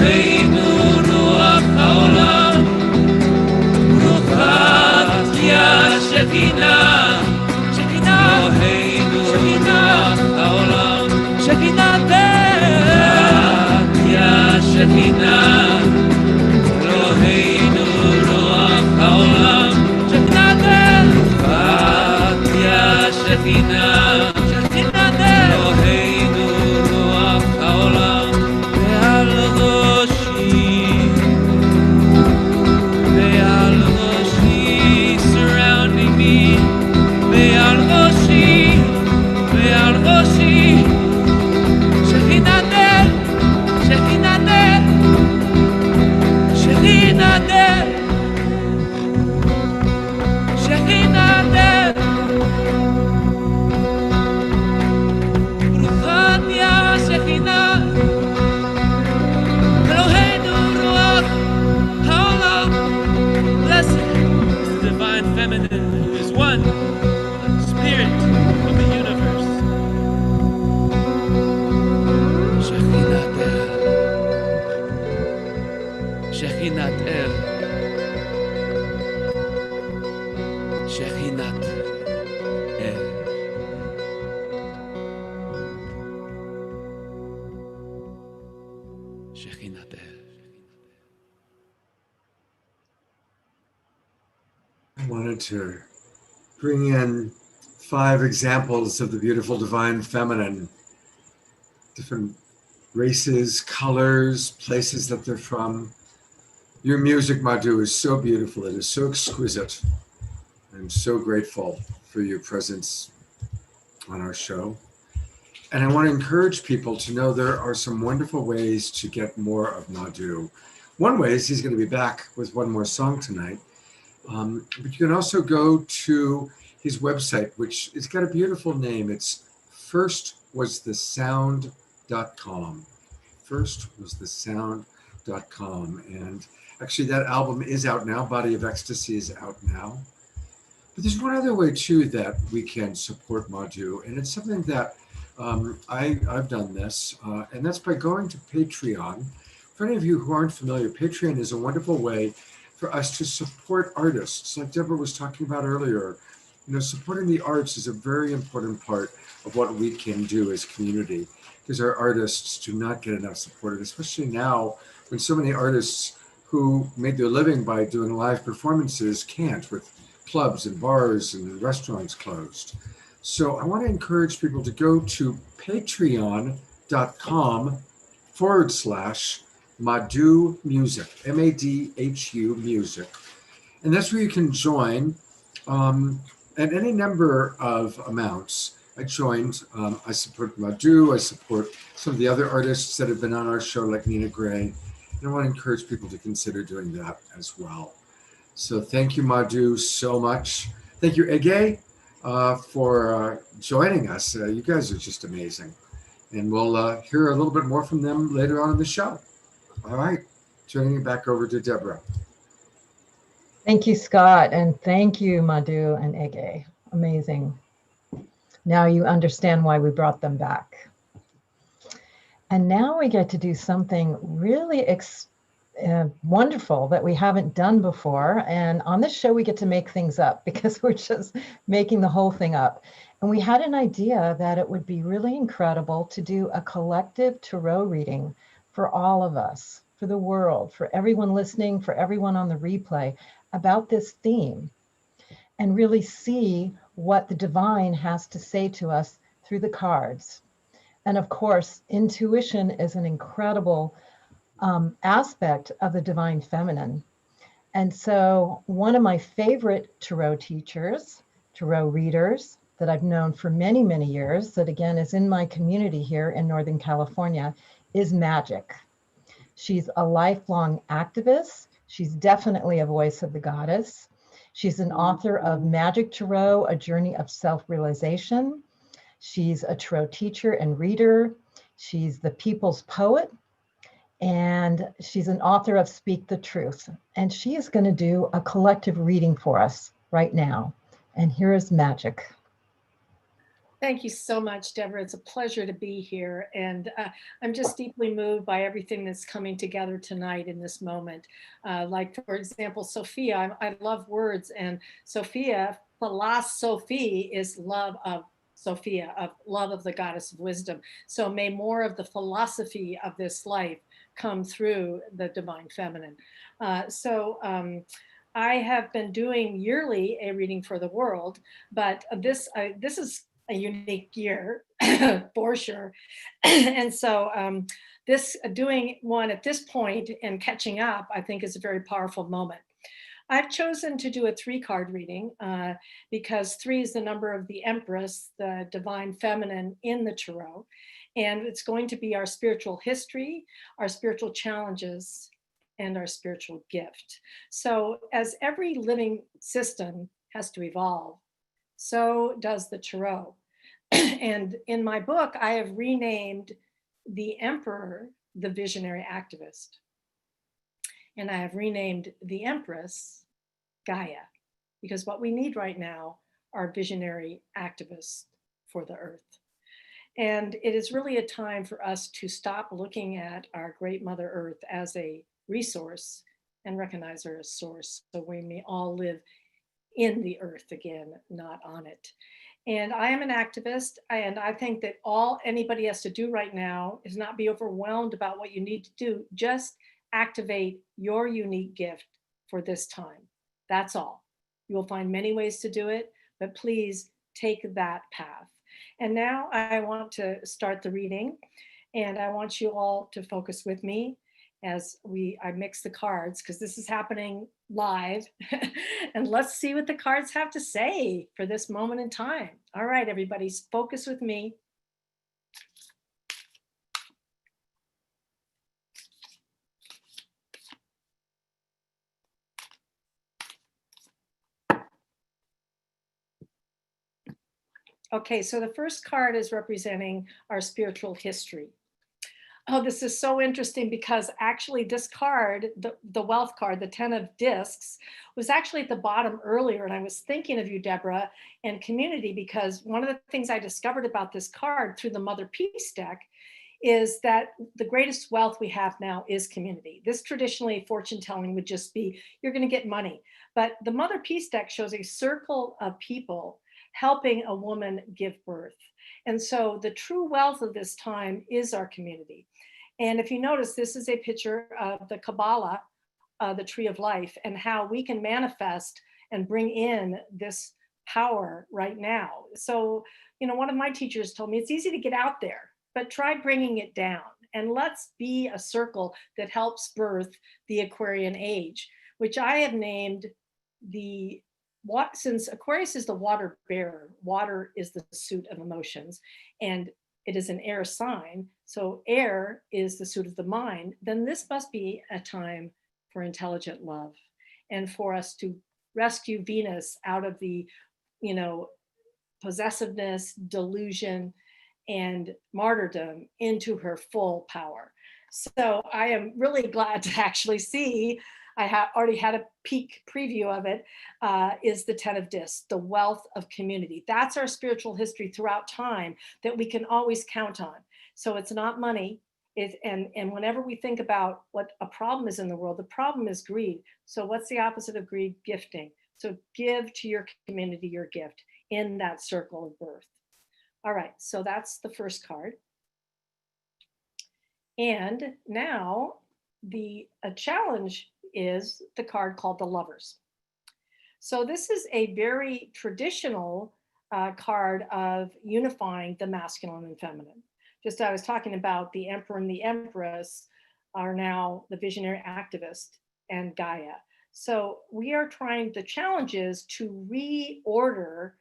אלוהינו רוח העולם, רוחת השכינה, אלוהינו רוח העולם, השכינה, אלוהינו רוח העולם, השכינה, אלוהינו רוח העולם, ועל ראשי, surrounding me, ועל ראשי, שכינתך, שכינתך, שכינתך, שכינתך, רוחת השכינה, אלוהינו רוח העולם. Blessed is the divine feminine who is one, spirit of the universe. שכינת אל, שכינת אל, שכינת אל. שכינת אל. I wanted to bring in 5 examples of the beautiful divine feminine, different races, colors, places that they're from. Your music, Madhu, is so beautiful. It is so exquisite. I'm so grateful for your presence on our show. And I want to encourage people to know there are some wonderful ways to get more of Madhu. One way is he's going to be back with one more song tonight. But you can also go to his website, which has got a beautiful name. It's firstwasthesound.com. Firstwasthesound.com. And actually that album is out now. Body of Ecstasy is out now. But there's one other way too that we can support Madhu. And it's something that I've done this, and that's by going to Patreon. For any of you who aren't familiar, Patreon is a wonderful way for us to support artists. Like Debra was talking about earlier, you know, supporting the arts is a very important part of what we can do as community, because our artists do not get enough support, especially now when so many artists who made their living by doing live performances can't, with clubs and bars and restaurants closed. So I want to encourage people to go to patreon.com/Madhu Music, MADHU Music. And that's where you can join at any number of amounts. I joined, I support Madhu, I support some of the other artists that have been on our show like Nina Gray. And I want to encourage people to consider doing that as well. So thank you, Madhu, so much. Thank you, Ege, for joining us. You guys are just amazing. And we'll hear a little bit more from them later on in the show. All right, turning it back over to Debra. Thank you, Scott, and thank you, Madhu and Ege. Amazing. Now you understand why we brought them back. And now we get to do something really wonderful that we haven't done before. And on this show, we get to make things up because we're just making the whole thing up. And we had an idea that it would be really incredible to do a collective tarot reading for all of us, for the world, for everyone listening, for everyone on the replay, about this theme, and really see what the divine has to say to us through the cards. And of course, intuition is an incredible aspect of the divine feminine. And so one of my favorite tarot teachers, tarot readers that I've known for many, many years, that again is in my community here in Northern California, is Magic. She's a lifelong activist. She's definitely a voice of the goddess. She's an author of Magic Tarot, A Journey of Self-Realization. She's a tarot teacher and reader. She's the people's poet. And she's an author of Speak the Truth. And she is going to do a collective reading for us right now. And here is Magic. Thank you so much, Deborah. It's a pleasure to be here. And I'm just deeply moved by everything that's coming together tonight in this moment. Like, for example, Sophia, I love words. And Sophia, philosophy is love of Sophia, of love of the goddess of wisdom. So may more of the philosophy of this life come through the divine feminine. I have been doing yearly a reading for the world, but this is a unique year for sure. And so this doing one at this point and catching up, I think is a very powerful moment. I've chosen to do a 3-card reading because 3 is the number of the Empress, the divine feminine in the Tarot. And it's going to be our spiritual history, our spiritual challenges, and our spiritual gift. So as every living system has to evolve, so does the Tarot. And in my book, I have renamed the Emperor the Visionary Activist. And I have renamed the Empress Gaia, because what we need right now are visionary activists for the earth. And it is really a time for us to stop looking at our great Mother Earth as a resource and recognize her as source, so we may all live in the earth again, not on it. And I am an activist, and I think that all anybody has to do right now is not be overwhelmed about what you need to do. Just activate your unique gift for this time. That's all. You will find many ways to do it, but please take that path. And now I want to start the reading, and I want you all to focus with me as I mix the cards, because this is happening live. And let's see what the cards have to say for this moment in time. All right, everybody, focus with me. Okay, so the first card is representing our spiritual history. Oh, this is so interesting because actually this card, the wealth card, the 10 of discs, was actually at the bottom earlier. And I was thinking of you, Deborah, and community, because one of the things I discovered about this card through the Mother Peace deck is that the greatest wealth we have now is community. This traditionally fortune telling would just be, you're going to get money. But the Mother Peace deck shows a circle of people helping a woman give birth. And so the true wealth of this time is our community. And if you notice, this is a picture of the Kabbalah, the tree of life, and how we can manifest and bring in this power right now. So, one of my teachers told me it's easy to get out there, but try bringing it down. And let's be a circle that helps birth the Aquarian age, which I have named since Aquarius is the water bearer, water is the suit of emotions, and it is an air sign, so air is the suit of the mind, then this must be a time for intelligent love and for us to rescue Venus out of the, possessiveness, delusion, and martyrdom into her full power. So I am really glad to actually see, I have already had a peek preview of it, is the 10 of discs, the wealth of community. That's our spiritual history throughout time that we can always count on. So it's not money. And whenever we think about what a problem is in the world, the problem is greed. So what's the opposite of greed? Gifting. So give to your community your gift in that circle of birth. All right, so that's the first card. And now the challenge is the card called the Lovers. So this is a very traditional card of unifying the masculine and feminine. Just I was talking about the Emperor and the Empress are now the visionary activist and Gaia. So we are trying, the challenge is to reorder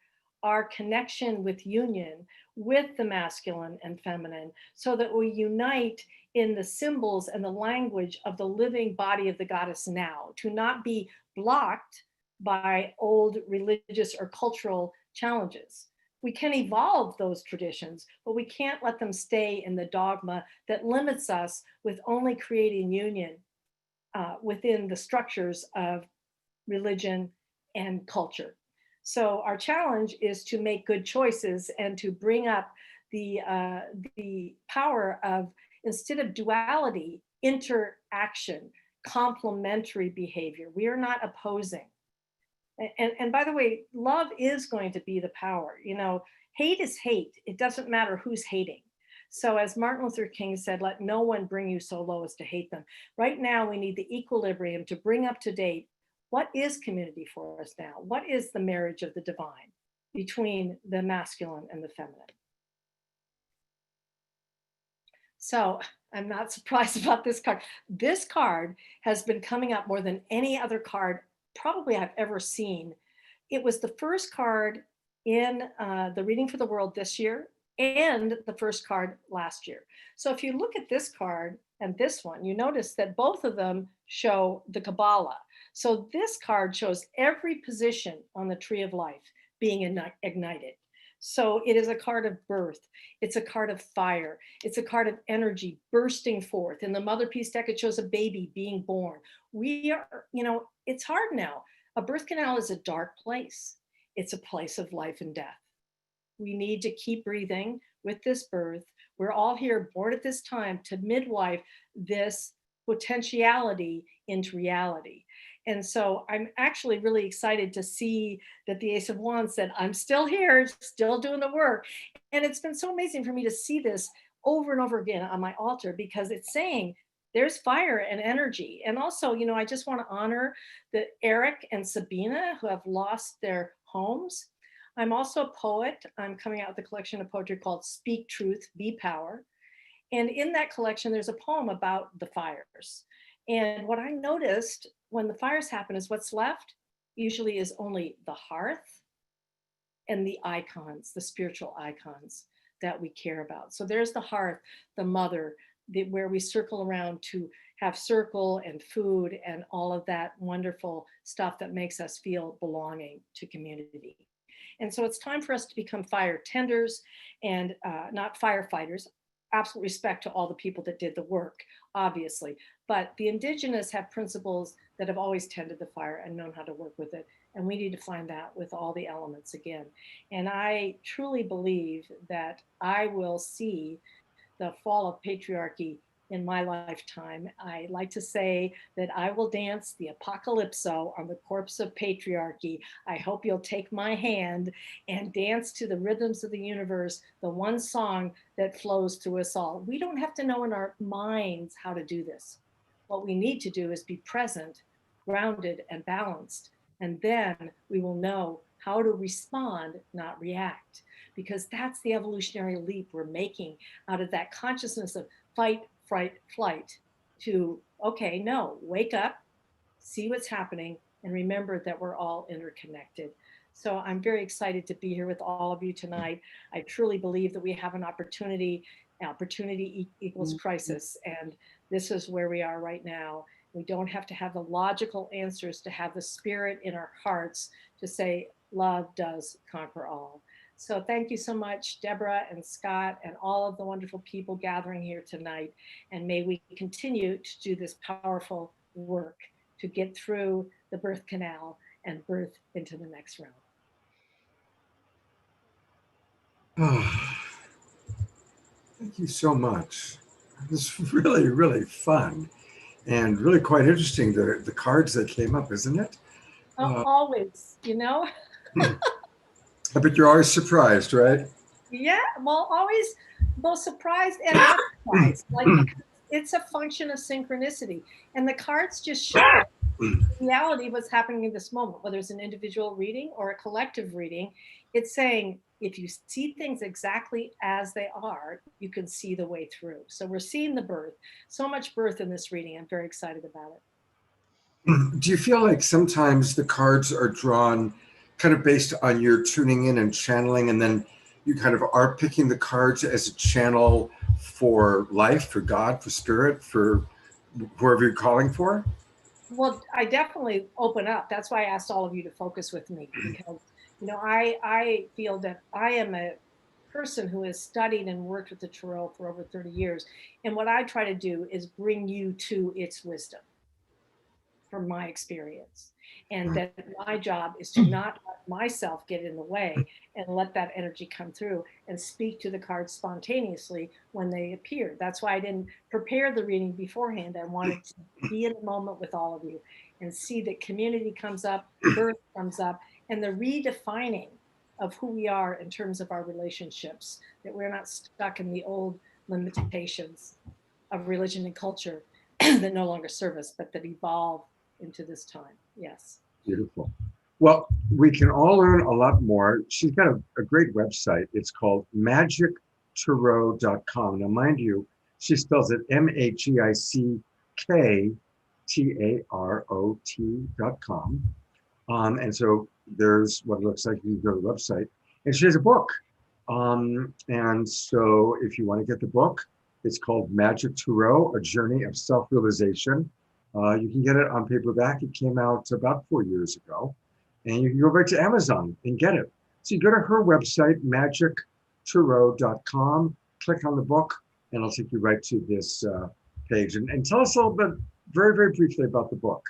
our connection with union with the masculine and feminine so that we unite in the symbols and the language of the living body of the goddess now, to not be blocked by old religious or cultural challenges. We can evolve those traditions, but we can't let them stay in the dogma that limits us with only creating union within the structures of religion and culture. So our challenge is to make good choices and to bring up the power of, instead of duality, interaction, complementary behavior. We are not opposing. And by the way, love is going to be the power. You know, hate is hate. It doesn't matter who's hating. So as Martin Luther King said, let no one bring you so low as to hate them. Right now, we need the equilibrium to bring up to date what is community for us now? What is the marriage of the divine between the masculine and the feminine? So I'm not surprised about this card. This card has been coming up more than any other card probably I've ever seen. It was the first card in the Reading for the World this year and the first card last year. So if you look at this card and this one, you notice that both of them show the Kabbalah. So this card shows every position on the tree of life being ignited. So it is a card of birth. It's a card of fire. It's a card of energy bursting forth. In the Mother Peace deck, it shows a baby being born. We are, you know, it's hard now. A birth canal is a dark place. It's a place of life and death. We need to keep breathing with this birth. We're all here born at this time to midwife this potentiality into reality. And so I'm actually really excited to see that the Ace of Wands said, I'm still here, still doing the work. And it's been so amazing for me to see this over and over again on my altar, because it's saying there's fire and energy. And also, you know, I just want to honor the Eric and Sabina who have lost their homes. I'm also a poet. I'm coming out with a collection of poetry called Speak Truth, Be Power. And in that collection, there's a poem about the fires. And what I noticed when the fires happen is what's left usually is only the hearth and the icons, the spiritual icons that we care about. So there's the hearth, the mother, where we circle around to have circle and food and all of that wonderful stuff that makes us feel belonging to community. And so it's time for us to become fire tenders and not firefighters. Absolute respect to all the people that did the work, obviously. But the indigenous have principles that have always tended the fire and known how to work with it. And we need to find that with all the elements again. And I truly believe that I will see the fall of patriarchy in my lifetime. I like to say that I will dance the apocalypso on the corpse of patriarchy. I hope you'll take my hand and dance to the rhythms of the universe, the one song that flows through us all. We don't have to know in our minds how to do this. What we need to do is be present, grounded, and balanced. And then we will know how to respond, not react, because that's the evolutionary leap we're making out of that consciousness of fight, fright, flight to, okay, no, wake up, see what's happening, and remember that we're all interconnected. So I'm very excited to be here with all of you tonight. I truly believe that we have an opportunity. Opportunity equals crisis. And this is where we are right now. We don't have to have the logical answers to have the spirit in our hearts to say, love does conquer all. So thank you so much, Debra and Scott and all of the wonderful people gathering here tonight. And may we continue to do this powerful work to get through the birth canal and birth into the next realm. Oh, thank you so much. It was really, really fun and really quite interesting, the cards that came up, isn't it? Always, you know? I bet you're always surprised, right? Yeah, well, always both surprised and not surprised. Like, it's a function of synchronicity. And the cards just show reality what's happening in this moment, whether it's an individual reading or a collective reading. It's saying, if you see things exactly as they are, you can see the way through. So we're seeing the birth, so much birth in this reading. I'm very excited about it. Do you feel like sometimes the cards are drawn kind of based on your tuning in and channeling, and then you kind of are picking the cards as a channel for life, for God, for spirit, for whoever you're calling for? Well, I definitely open up. That's why I asked all of you to focus with me, because, you know, I feel that I am a person who has studied and worked with the tarot for over 30 years. And what I try to do is bring you to its wisdom. from my experience. And that my job is to not let myself get in the way and let that energy come through and speak to the cards spontaneously when they appear. That's why I didn't prepare the reading beforehand. I wanted to be in the moment with all of you and see that community comes up, birth comes up, and the redefining of who we are in terms of our relationships, that we're not stuck in the old limitations of religion and culture that no longer serve us, but that evolve into this time. Yes. Beautiful. Well, we can all learn a lot more. She's got a great website. It's called magictarot.com. Now, mind you, she spells it MAGICKTAROT.com. And so there's what it looks like. You can go to the website. And she has a book. And so if you want to get the book, it's called Magic Tarot, A Journey of Self-Realization. You can get it on paperback. It came out about 4 years ago. And you can go right to Amazon and get it. So you go to her website, magictarot.com, click on the book, and it'll take you right to this page. And tell us a little bit, very, very briefly about the book.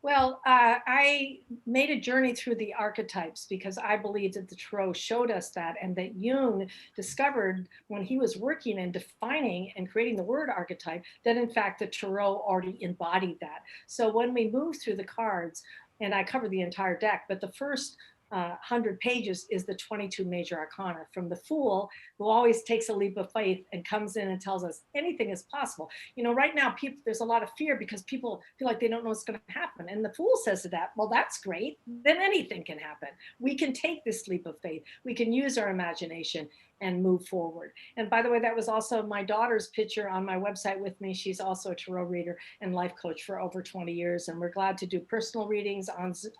Well, I made a journey through the archetypes because I believe that the Tarot showed us that, and that Jung discovered when he was working and defining and creating the word archetype, that in fact the Tarot already embodied that. So when we move through the cards, and I cover the entire deck, but the first 100 pages is the 22 major arcana, from the Fool, who always takes a leap of faith and comes in and tells us anything is possible. You know, right now, there's a lot of fear because people feel like they don't know what's going to happen. And the Fool says to that, well, that's great. Then anything can happen. We can take this leap of faith. We can use our imagination and move forward. And by the way, that was also my daughter's picture on my website with me. She's also a tarot reader and life coach for over 20 years. And we're glad to do personal readings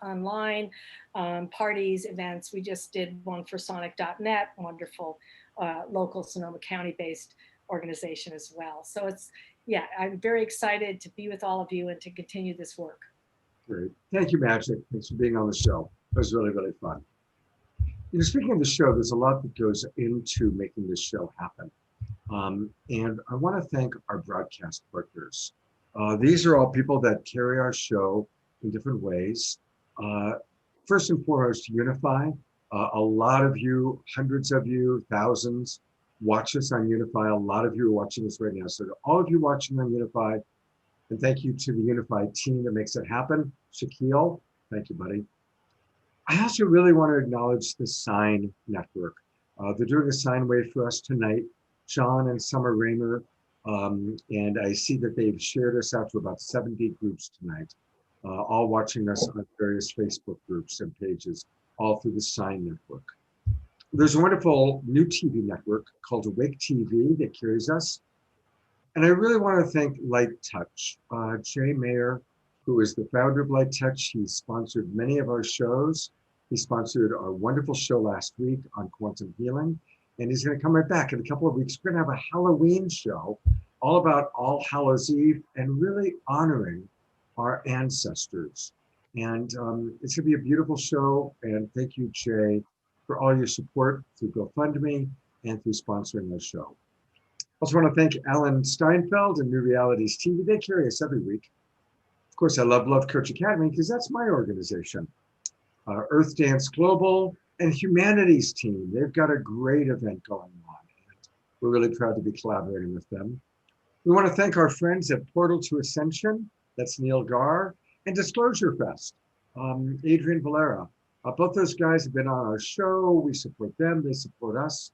online, parties, events. We just did one for sonic.net, wonderful local Sonoma County based organization as well. So it's, yeah, I'm very excited to be with all of you and to continue this work. Great. Thank you, Magic. Thanks for being on the show. It was really, really fun. You know, speaking of the show, there's a lot that goes into making this show happen. And I want to thank our broadcast partners. These are all people that carry our show in different ways. First and foremost, Unify. A lot of you, hundreds of you, thousands, watch us on Unify. A lot of you are watching us right now. So to all of you watching on Unify, and thank you to the Unify team that makes it happen. Shaquille, thank you, buddy. I also really want to acknowledge the Sign Network. They're doing a sine wave for us tonight, John and Summer Raymer, and I see that they've shared us out to about 70 groups tonight, all watching us on various Facebook groups and pages, all through the Sign Network. There's a wonderful new TV network called Awake TV that carries us. And I really want to thank Light Touch. Jay Mayer, who is the founder of Light Touch, he sponsored many of our shows. He sponsored our wonderful show last week on quantum healing, and he's going to come right back in a couple of weeks. We're going to have a Halloween show all about All Hallows Eve and really honoring our ancestors. And it's going to be a beautiful show. And thank you, Jay, for all your support through GoFundMe and through sponsoring our show. I also want to thank Alan Steinfeld and New Realities TV. They carry us every week. Of course, I love Love Coach Academy because that's my organization. Earth Dance Global and Humanities Team. They've got a great event going on. And we're really proud to be collaborating with them. We want to thank our friends at Portal to Ascension. That's Neil Gar, and Disclosure Fest, Adrian Valera. Both those guys have been on our show. We support them. They support us.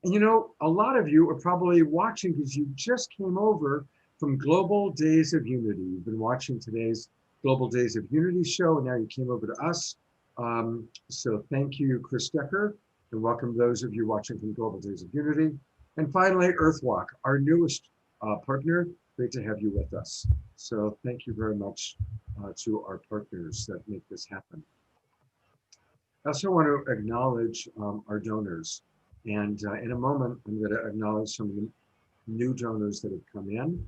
And you know, a lot of you are probably watching because you just came over from Global Days of Unity. You've been watching today's Global Days of Unity show, and now you came over to us. So thank you, Chris Decker, and welcome those of you watching from Global Days of Unity. And finally, Earthwalk, our newest partner. Great to have you with us. So thank you very much to our partners that make this happen. I also want to acknowledge our donors. And in a moment, I'm going to acknowledge some of the new donors that have come in.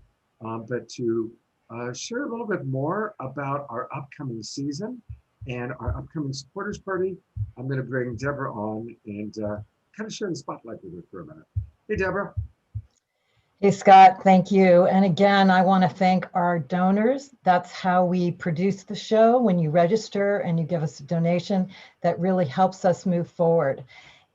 But to share a little bit more about our upcoming season and our upcoming supporters party, I'm going to bring Debra on and kind of share the spotlight with her for a minute. Hey, Debra. Hey, Scott, thank you. And again, I want to thank our donors. That's how we produce the show. When you register and you give us a donation, that really helps us move forward.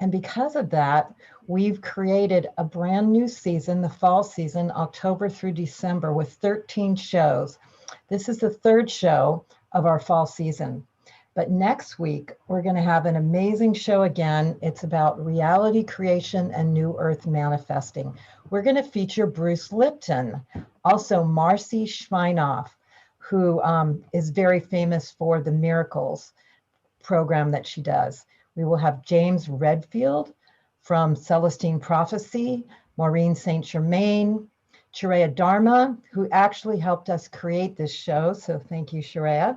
And because of that, we've created a brand new season, the fall season, October through December, with 13 shows. This is the third show of our fall season. But next week, we're going to have an amazing show again. It's about reality creation and new earth manifesting. We're going to feature Bruce Lipton, also Marcy Schweinoff, who is very famous for the Miracles program that she does. We will have James Redfield from Celestine Prophecy, Maureen St. Germain, Shreya Dharma, who actually helped us create this show. So thank you, Shreya.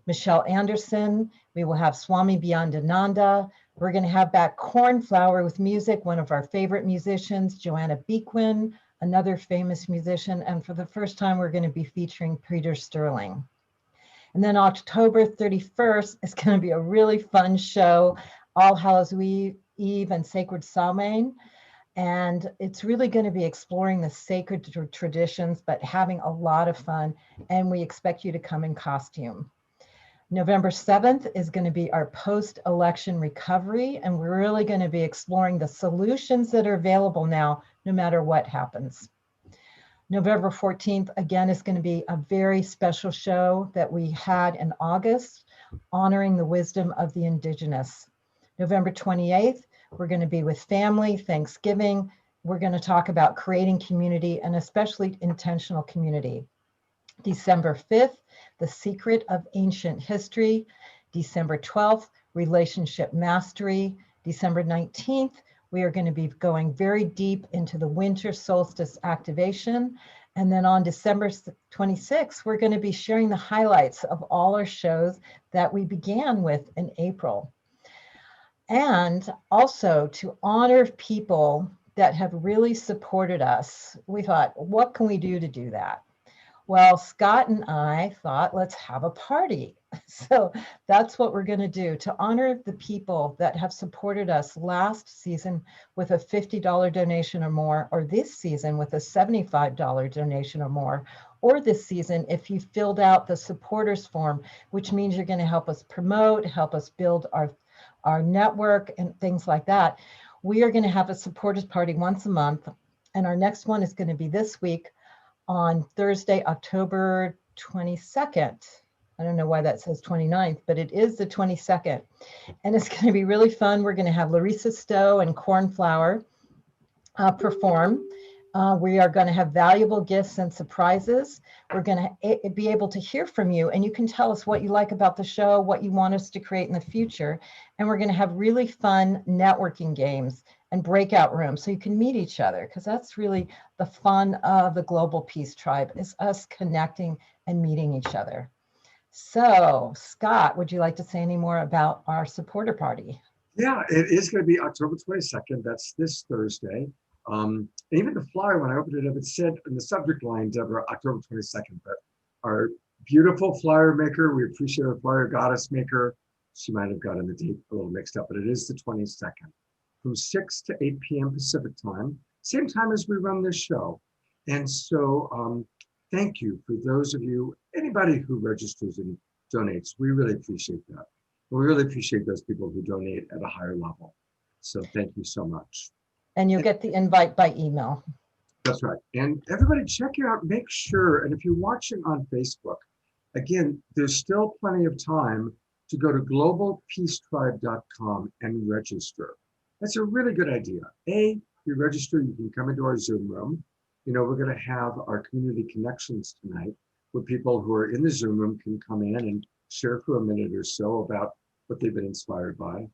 Michelle Anderson. We will have Swami Byandananda. We're going to have back Cornflower with music, one of our favorite musicians, Joanna Beequin, another famous musician. And for the first time, we're going to be featuring Peter Sterling. And then October 31st is going to be a really fun show, All Hallows Eve and Sacred Samhain. And it's really going to be exploring the sacred traditions, but having a lot of fun. And we expect you to come in costume. November 7th is going to be our post-election recovery, and we're really going to be exploring the solutions that are available now, no matter what happens. November 14th, again, is going to be a very special show that we had in August, honoring the wisdom of the indigenous. November 28th, we're going to be with family, Thanksgiving. We're going to talk about creating community and especially intentional community. December 5th, The Secret of Ancient History. December 12th, Relationship Mastery. December 19th, we are going to be going very deep into the winter solstice activation. And then on December 26th, we're going to be sharing the highlights of all our shows that we began with in April. And also to honor people that have really supported us, we thought, what can we do to do that? Well, Scott and I thought, let's have a party. So that's what we're going to do to honor the people that have supported us last season with a $50 donation or more, or this season with a $75 donation or more, or this season if you filled out the supporters form, which means you're going to help us promote, help us build our network and things like that. We are going to have a supporters party once a month. And our next one is going to be this week on Thursday, October 22nd. I don't know why that says 29th, but it is the 22nd. And it's going to be really fun. We're going to have Larissa Stowe and Cornflower perform. We are going to have valuable gifts and surprises. We're going to be able to hear from you, and you can tell us what you like about the show, what you want us to create in the future. And we're going to have really fun networking games and breakout rooms so you can meet each other, because that's really the fun of the Global Peace Tribe, is us connecting and meeting each other. So, Scott, would you like to say any more about our supporter party? Yeah, it is going to be October 22nd. That's this Thursday. Even the flyer, when I opened it up, it said in the subject line, Debra, October 22nd. But our beautiful flyer maker, we appreciate our flyer goddess maker. She might have gotten the date a little mixed up, but it is the 22nd from 6 to 8 p.m. Pacific time, same time as we run this show. And so thank you for those of you, anybody who registers and donates. We really appreciate that. We really appreciate those people who donate at a higher level. So thank you so much. And you'll get the invite by email. That's right. And everybody check it out, make sure, and if you're watching on Facebook, again, there's still plenty of time to go to globalpeacetribe.com and register. That's a really good idea. A, you register, you can come into our Zoom room. You know, we're going to have our community connections tonight where people who are in the Zoom room can come in and share for a minute or so about what they've been inspired by.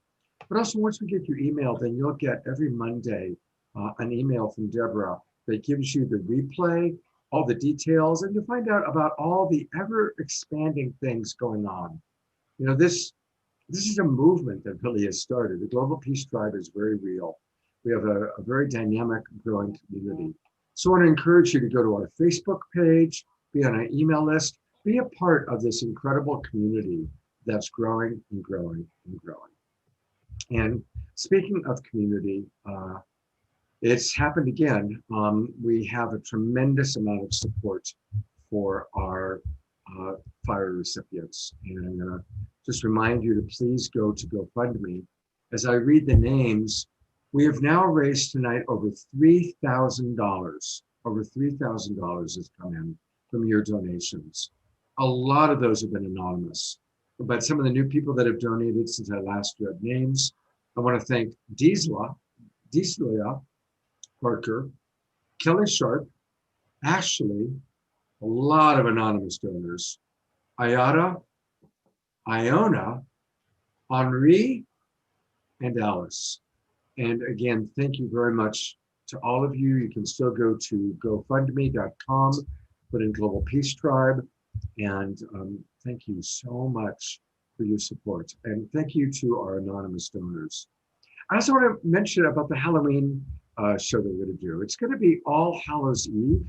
But also, once we get your email, then you'll get every Monday an email from Debra that gives you the replay, all the details, and you'll find out about all the ever-expanding things going on. You know, this is a movement that really has started. The Global Peace Tribe is very real. We have a very dynamic, growing community. So I want to encourage you to go to our Facebook page, be on our email list, be a part of this incredible community that's growing and growing and growing. And speaking of community, It's happened again. We have a tremendous amount of support for our fire recipients. And I'm gonna just remind you to please go to GoFundMe. As I read the names, we have now raised tonight over $3,000. Over $3,000 has come in from your donations. A lot of those have been anonymous, but some of the new people that have donated since I last read names, I want to thank Diesla Parker, Kelly Sharp, Ashley, a lot of anonymous donors, Ayada, Iona, Henri, and Alice. And again, thank you very much to all of you. You can still go to gofundme.com, put in Global Peace Tribe, and thank you so much for your support. And thank you to our anonymous donors. I also want to mention about the Halloween show that we're going to do. It's going to be All Hallows Eve,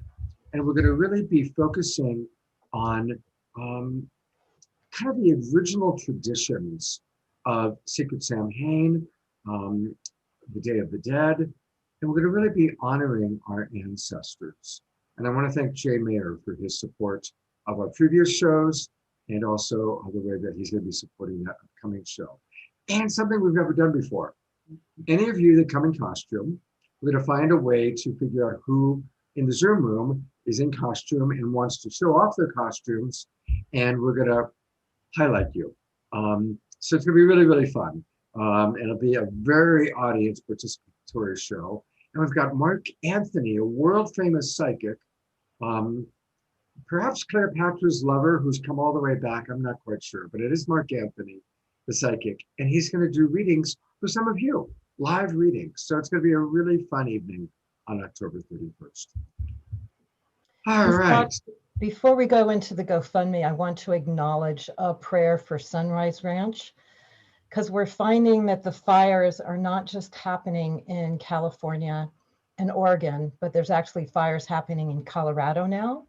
and we're going to really be focusing on kind of the original traditions of Secret Samhain, the Day of the Dead, and we're going to really be honoring our ancestors. And I want to thank Jay Mayer for his support of our previous shows and also the way that he's going to be supporting that upcoming show. And something we've never done before. Any of you that come in costume, we're going to find a way to figure out who in the Zoom room is in costume and wants to show off their costumes, and we're going to highlight you. So it's going to be really, really fun. It'll be a very audience participatory show. And we've got Mark Anthony, a world famous psychic, perhaps Cleopatra's lover, who's come all the way back. I'm not quite sure, but it is Mark Anthony, the psychic. And he's going to do readings for some of you, live readings. So it's going to be a really fun evening on October 31st. All right. Before we go into the GoFundMe, I want to acknowledge a prayer for Sunrise Ranch, because we're finding that the fires are not just happening in California and Oregon, but there's actually fires happening in Colorado now.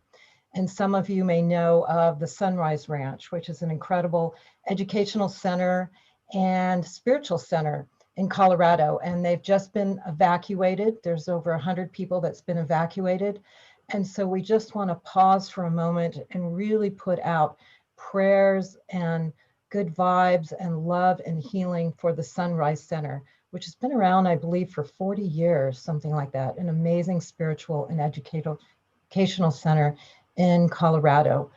And some of you may know of the Sunrise Ranch, which is an incredible educational center and spiritual center in Colorado. And they've just been evacuated. There's over 100 people that's been evacuated. And so we just want to pause for a moment and really put out prayers and good vibes and love and healing for the Sunrise Center, which has been around, I believe, for 40 years, something like that, an amazing spiritual and educational center in Colorado.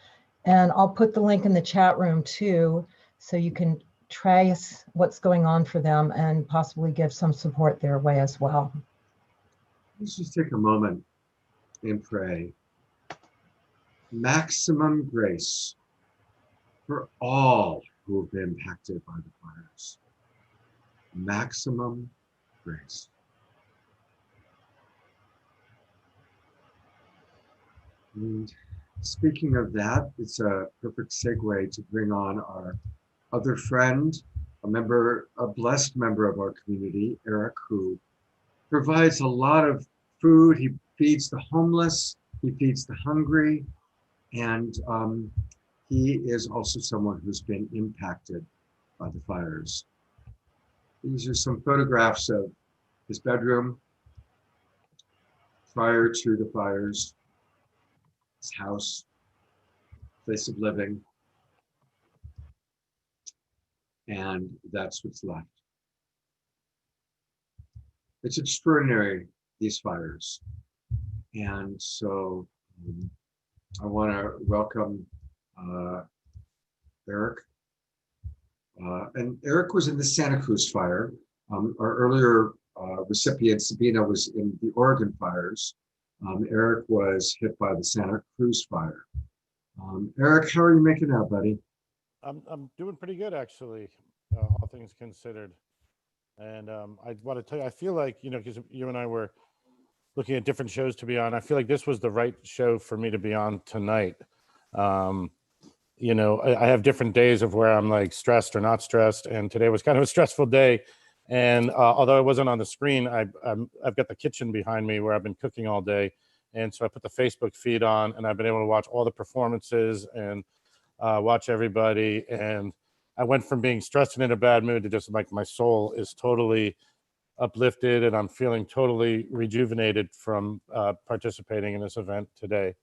And I'll put the link in the chat room too, so you can trace what's going on for them and possibly give some support their way as well. Let's just take a moment and pray. Maximum grace for all who have been impacted by the fires. Maximum grace. And speaking of that, it's a perfect segue to bring on our other friend, a blessed member of our community, Eric, who provides a lot of food. He feeds the homeless, he feeds the hungry, and he is also someone who's been impacted by the fires. These are some photographs of his bedroom prior to the fires, his house, place of living, and that's what's left. It's extraordinary, these fires. And so I want to welcome Eric. And Eric was in the Santa Cruz fire. Our earlier recipient, Sabina, was in the Oregon fires. Eric was hit by the Santa Cruz fire. Eric, how are you making out, buddy? I'm doing pretty good, actually, all things considered. And I want to tell you, I feel like, because you and I were looking at different shows to be on, I feel like this was the right show for me to be on tonight. I have different days of where I'm like stressed or not stressed, and today was kind of a stressful day. And although I wasn't on the screen, I've got the kitchen behind me where I've been cooking all day. And so I put the Facebook feed on, and I've been able to watch all the performances and watch everybody. And I went from being stressed and in a bad mood to just like my soul is totally uplifted, and I'm feeling totally rejuvenated from participating in this event today.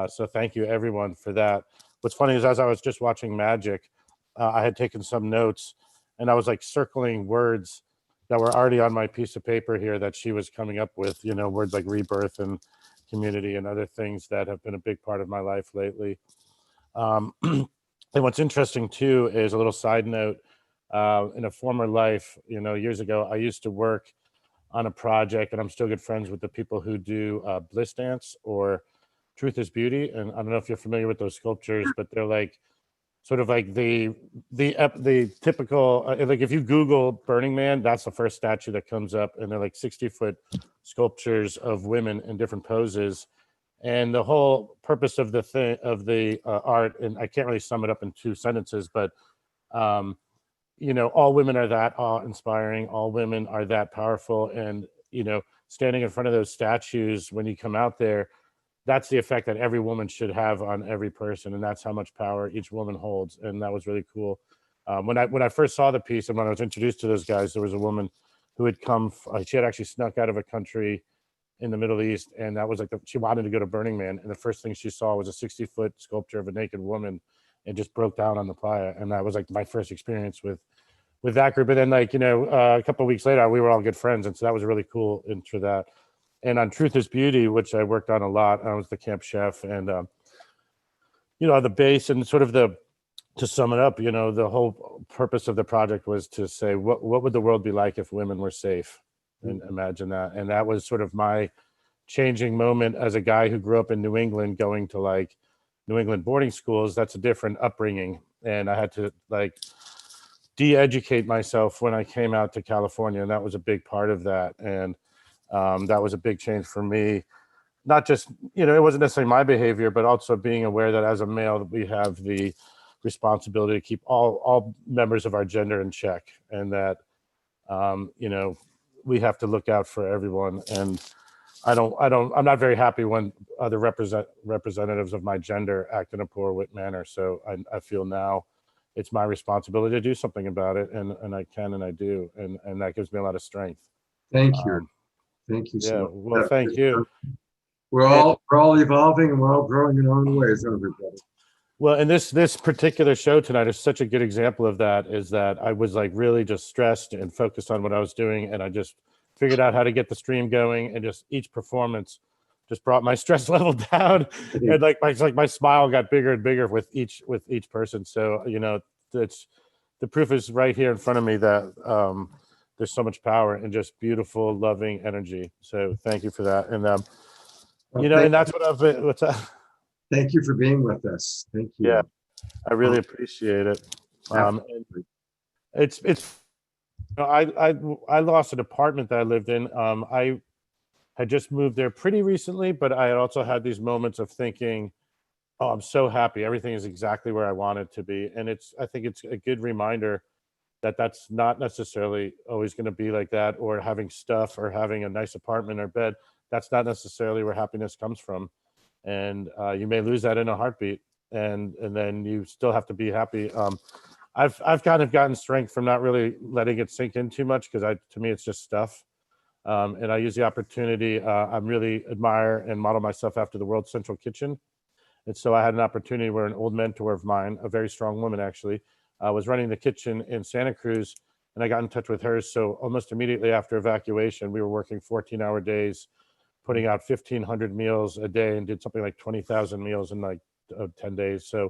So thank you everyone for that. What's funny is as I was just watching Magic, I had taken some notes and I was like circling words that were already on my piece of paper here that she was coming up with, you know, words like rebirth and community and other things that have been a big part of my life lately. And what's interesting too is a little side note, in a former life, you know, years ago, I used to work on a project, and I'm still good friends with the people who do Bliss Dance or Truth is Beauty. And I don't know if you're familiar with those sculptures, but they're like sort of like the typical, like if you Google Burning Man, that's the first statue that comes up, and they're like 60-foot sculptures of women in different poses. And the whole purpose of the art, and I can't really sum it up in 2 sentences, but you know, all women are that awe-inspiring, all women are that powerful, and you know, standing in front of those statues when you come out there, that's the effect that every woman should have on every person, and that's how much power each woman holds. And that was really cool. When I first saw the piece and when I was introduced to those guys, there was a woman who had come, she had actually snuck out of a country in the Middle East, and that was like she wanted to go to Burning Man, and the first thing she saw was a 60-foot sculpture of a naked woman, and just broke down on the playa. And that was like my first experience with that group. And then, like, you know, a couple of weeks later, we were all good friends, and so that was a really cool intro to that. And on Truth is Beauty, which I worked on a lot, I was the camp chef, and you know, the base and sort of to sum it up, you know, the whole purpose of the project was to say, what would the world be like if women were safe? And imagine that. And that was sort of my changing moment as a guy who grew up in New England, going to like New England boarding schools. That's a different upbringing, and I had to like de-educate myself when I came out to California, and that was a big part of that. And that was a big change for me. Not just, you know, it wasn't necessarily my behavior, but also being aware that as a male, we have the responsibility to keep all members of our gender in check, and that, you know, we have to look out for everyone. And I'm not very happy when other representatives of my gender act in a poor manner. So I feel now it's my responsibility to do something about it, and I can, and I do, and that gives me a lot of strength. Thank you. Thank you so much. Well, thank you. We're all evolving, and we're all growing in our own ways, everybody. Well, and this particular show tonight is such a good example of that, is that I was like really just stressed and focused on what I was doing, and I just figured out how to get the stream going, and just each performance just brought my stress level down, and like my smile got bigger and bigger with each person. So, you know, it's the proof is right here in front of me that there's so much power and just beautiful, loving energy. So thank you for that. And you know, and that's what I've been. What's that? Thank you for being with us. Thank you. Yeah, I really appreciate it. It's you know, I lost an apartment that I lived in. I had just moved there pretty recently, but I had also had these moments of thinking, oh, I'm so happy. Everything is exactly where I want it to be. And I think it's a good reminder that that's not necessarily always going to be like that, or having stuff or having a nice apartment or bed. That's not necessarily where happiness comes from. And you may lose that in a heartbeat, and then you still have to be happy. I've kind of gotten strength from not really letting it sink in too much, because to me, it's just stuff. And I use the opportunity. I really admire and model myself after the World Central Kitchen. And so I had an opportunity where an old mentor of mine, a very strong woman actually, was running the kitchen in Santa Cruz, and I got in touch with her. So almost immediately after evacuation, we were working 14-hour days, putting out 1,500 meals a day, and did something like 20,000 meals in like 10 days. So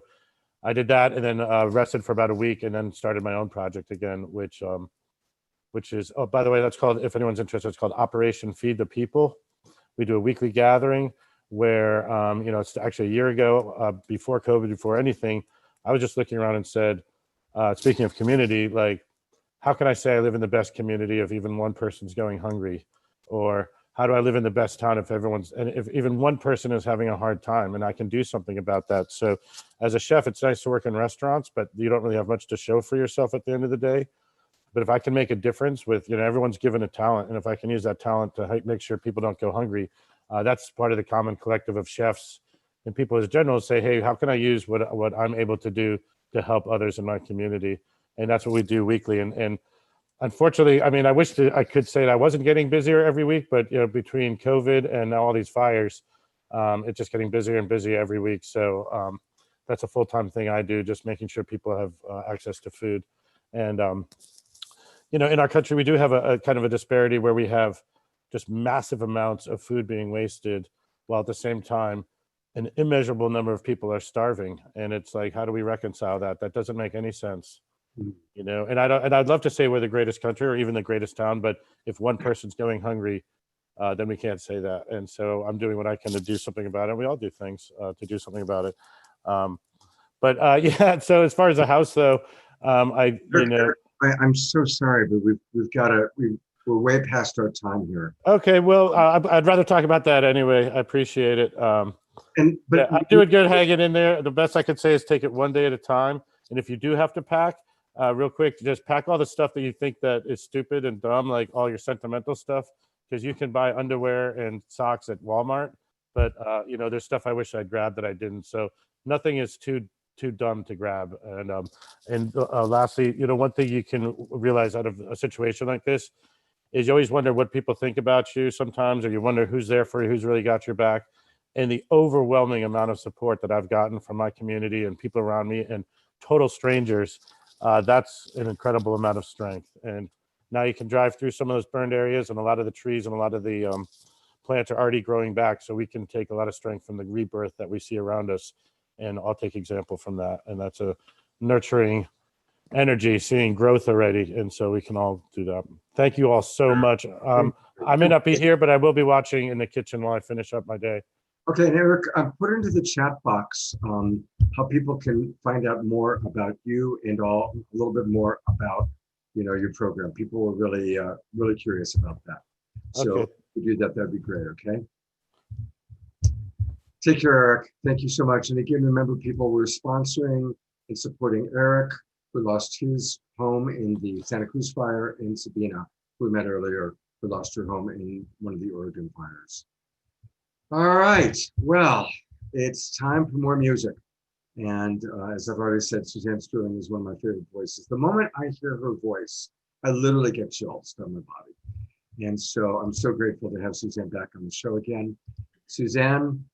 I did that, and then rested for about a week, and then started my own project again, which is, oh, by the way, that's called, if anyone's interested, it's called Operation Feed the People. We do a weekly gathering where, you know, it's actually a year ago, before COVID, before anything, I was just looking around and said, speaking of community, like, how can I say I live in the best community if even one person's going hungry? Or how do I live in the best town if even one person is having a hard time, and I can do something about that? So as a chef, it's nice to work in restaurants, but you don't really have much to show for yourself at the end of the day. But if I can make a difference with, you know, everyone's given a talent, and if I can use that talent to make sure people don't go hungry, that's part of the common collective of chefs and people as general, say, hey, how can I use what I'm able to do to help others in my community? And that's what we do weekly. And unfortunately, I mean, I wish that I could say that I wasn't getting busier every week, but between COVID and now all these fires, it's just getting busier and busier every week. So that's a full-time thing I do, just making sure people have access to food. And in our country, we do have a kind of a disparity where we have just massive amounts of food being wasted, while at the same time, an immeasurable number of people are starving. And it's like, how do we reconcile that? That doesn't make any sense. And I'd love to say we're the greatest country or even the greatest town, but if one person's going hungry, then we can't say that. And so I'm doing what I can to do something about it. We all do things to do something about it. Yeah. So as far as the house, though, I'm so sorry, but we're way past our time here. Okay. Well, I'd rather talk about that anyway. I appreciate it. But I'm doing good hanging in there. The best I could say is take it one day at a time. And if you do have to pack, real quick, just pack all the stuff that you think that is stupid and dumb, like all your sentimental stuff, because you can buy underwear and socks at Walmart. But there's stuff I wish I'd grabbed that I didn't. So nothing is too dumb to grab. And lastly, one thing you can realize out of a situation like this is you always wonder what people think about you sometimes, or you wonder who's there for you, who's really got your back. And the overwhelming amount of support that I've gotten from my community and people around me and total strangers, that's an incredible amount of strength. And now you can drive through some of those burned areas, and a lot of the trees and a lot of the plants are already growing back. So we can take a lot of strength from the rebirth that we see around us. And I'll take example from that. And that's a nurturing energy, seeing growth already. And so we can all do that. Thank you all so much. I may not be here, but I will be watching in the kitchen while I finish up my day. Okay, and Eric, put into the chat box how people can find out more about you and a little bit more about your program. People were really really curious about that. So if you do that, that'd be great. Okay. Take care, Eric. Thank you so much. And again, remember, people, we're sponsoring and supporting Eric, who lost his home in the Santa Cruz fire, and Sabina, who we met earlier, who lost her home in one of the Oregon fires. All right, well, it's time for more music. And as I've already said, Suzanne Sterling is one of my favorite voices. The moment I hear her voice, I literally get chills down my body. And so I'm so grateful to have Suzanne back on the show again. Suzanne,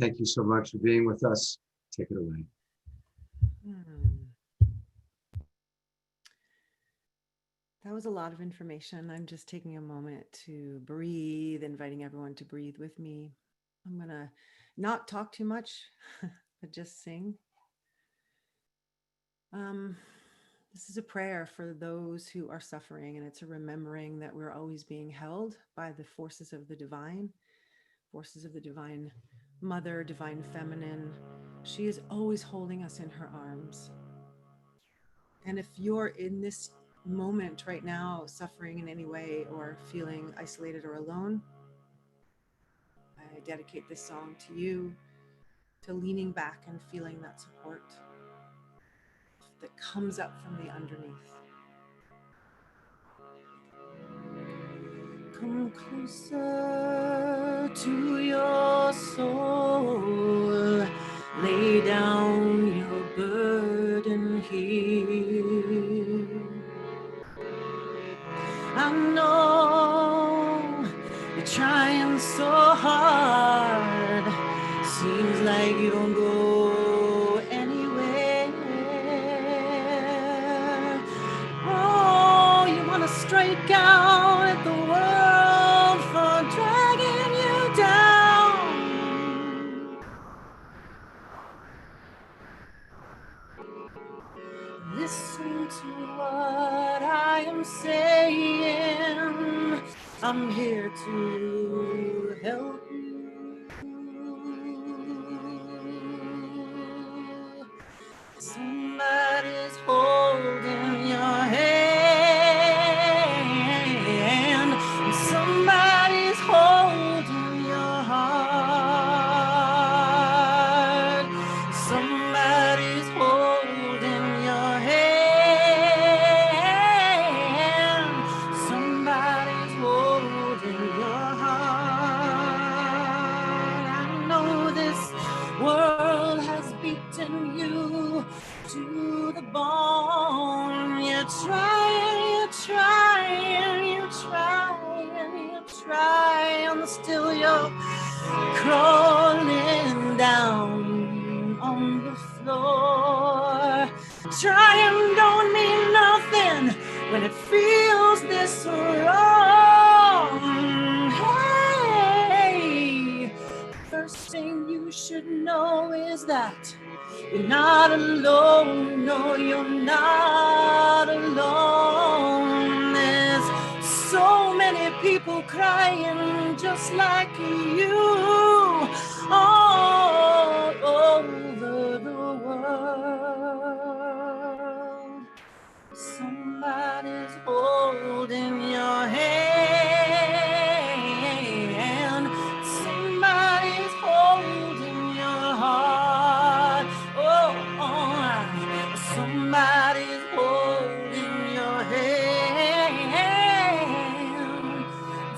thank you so much for being with us. Take it away. That was a lot of information. I'm just taking a moment to breathe, inviting everyone to breathe with me. I'm going to not talk too much, but just sing. This is a prayer for those who are suffering, and it's a remembering that we're always being held by the forces of the divine Mother, divine feminine. She is always holding us in her arms. And if you're in this moment right now, suffering in any way or feeling isolated or alone, I dedicate this song to you, to leaning back and feeling that support that comes up from the underneath. Come closer to your soul, lay down your burden here. I know you're trying so hard, seems like you don't go anywhere. Oh, you want to strike out at the world for dragging you down. Listen to what I am saying. I'm here to help you. Somebody's holding your hand. Somebody's holding your heart. Somebody's holding your hand. Somebody's holding your heart. I know this world has beaten you to the bone. You're trying trying, still you're crawling down on the floor. Trying don't mean nothing when it feels this wrong. Hey, first thing you should know is that you're not alone. No, you're not alone. There's so many people crying just like you all over the world. Somebody's holding your hand. Somebody's holding your heart. Oh, somebody's holding your hand.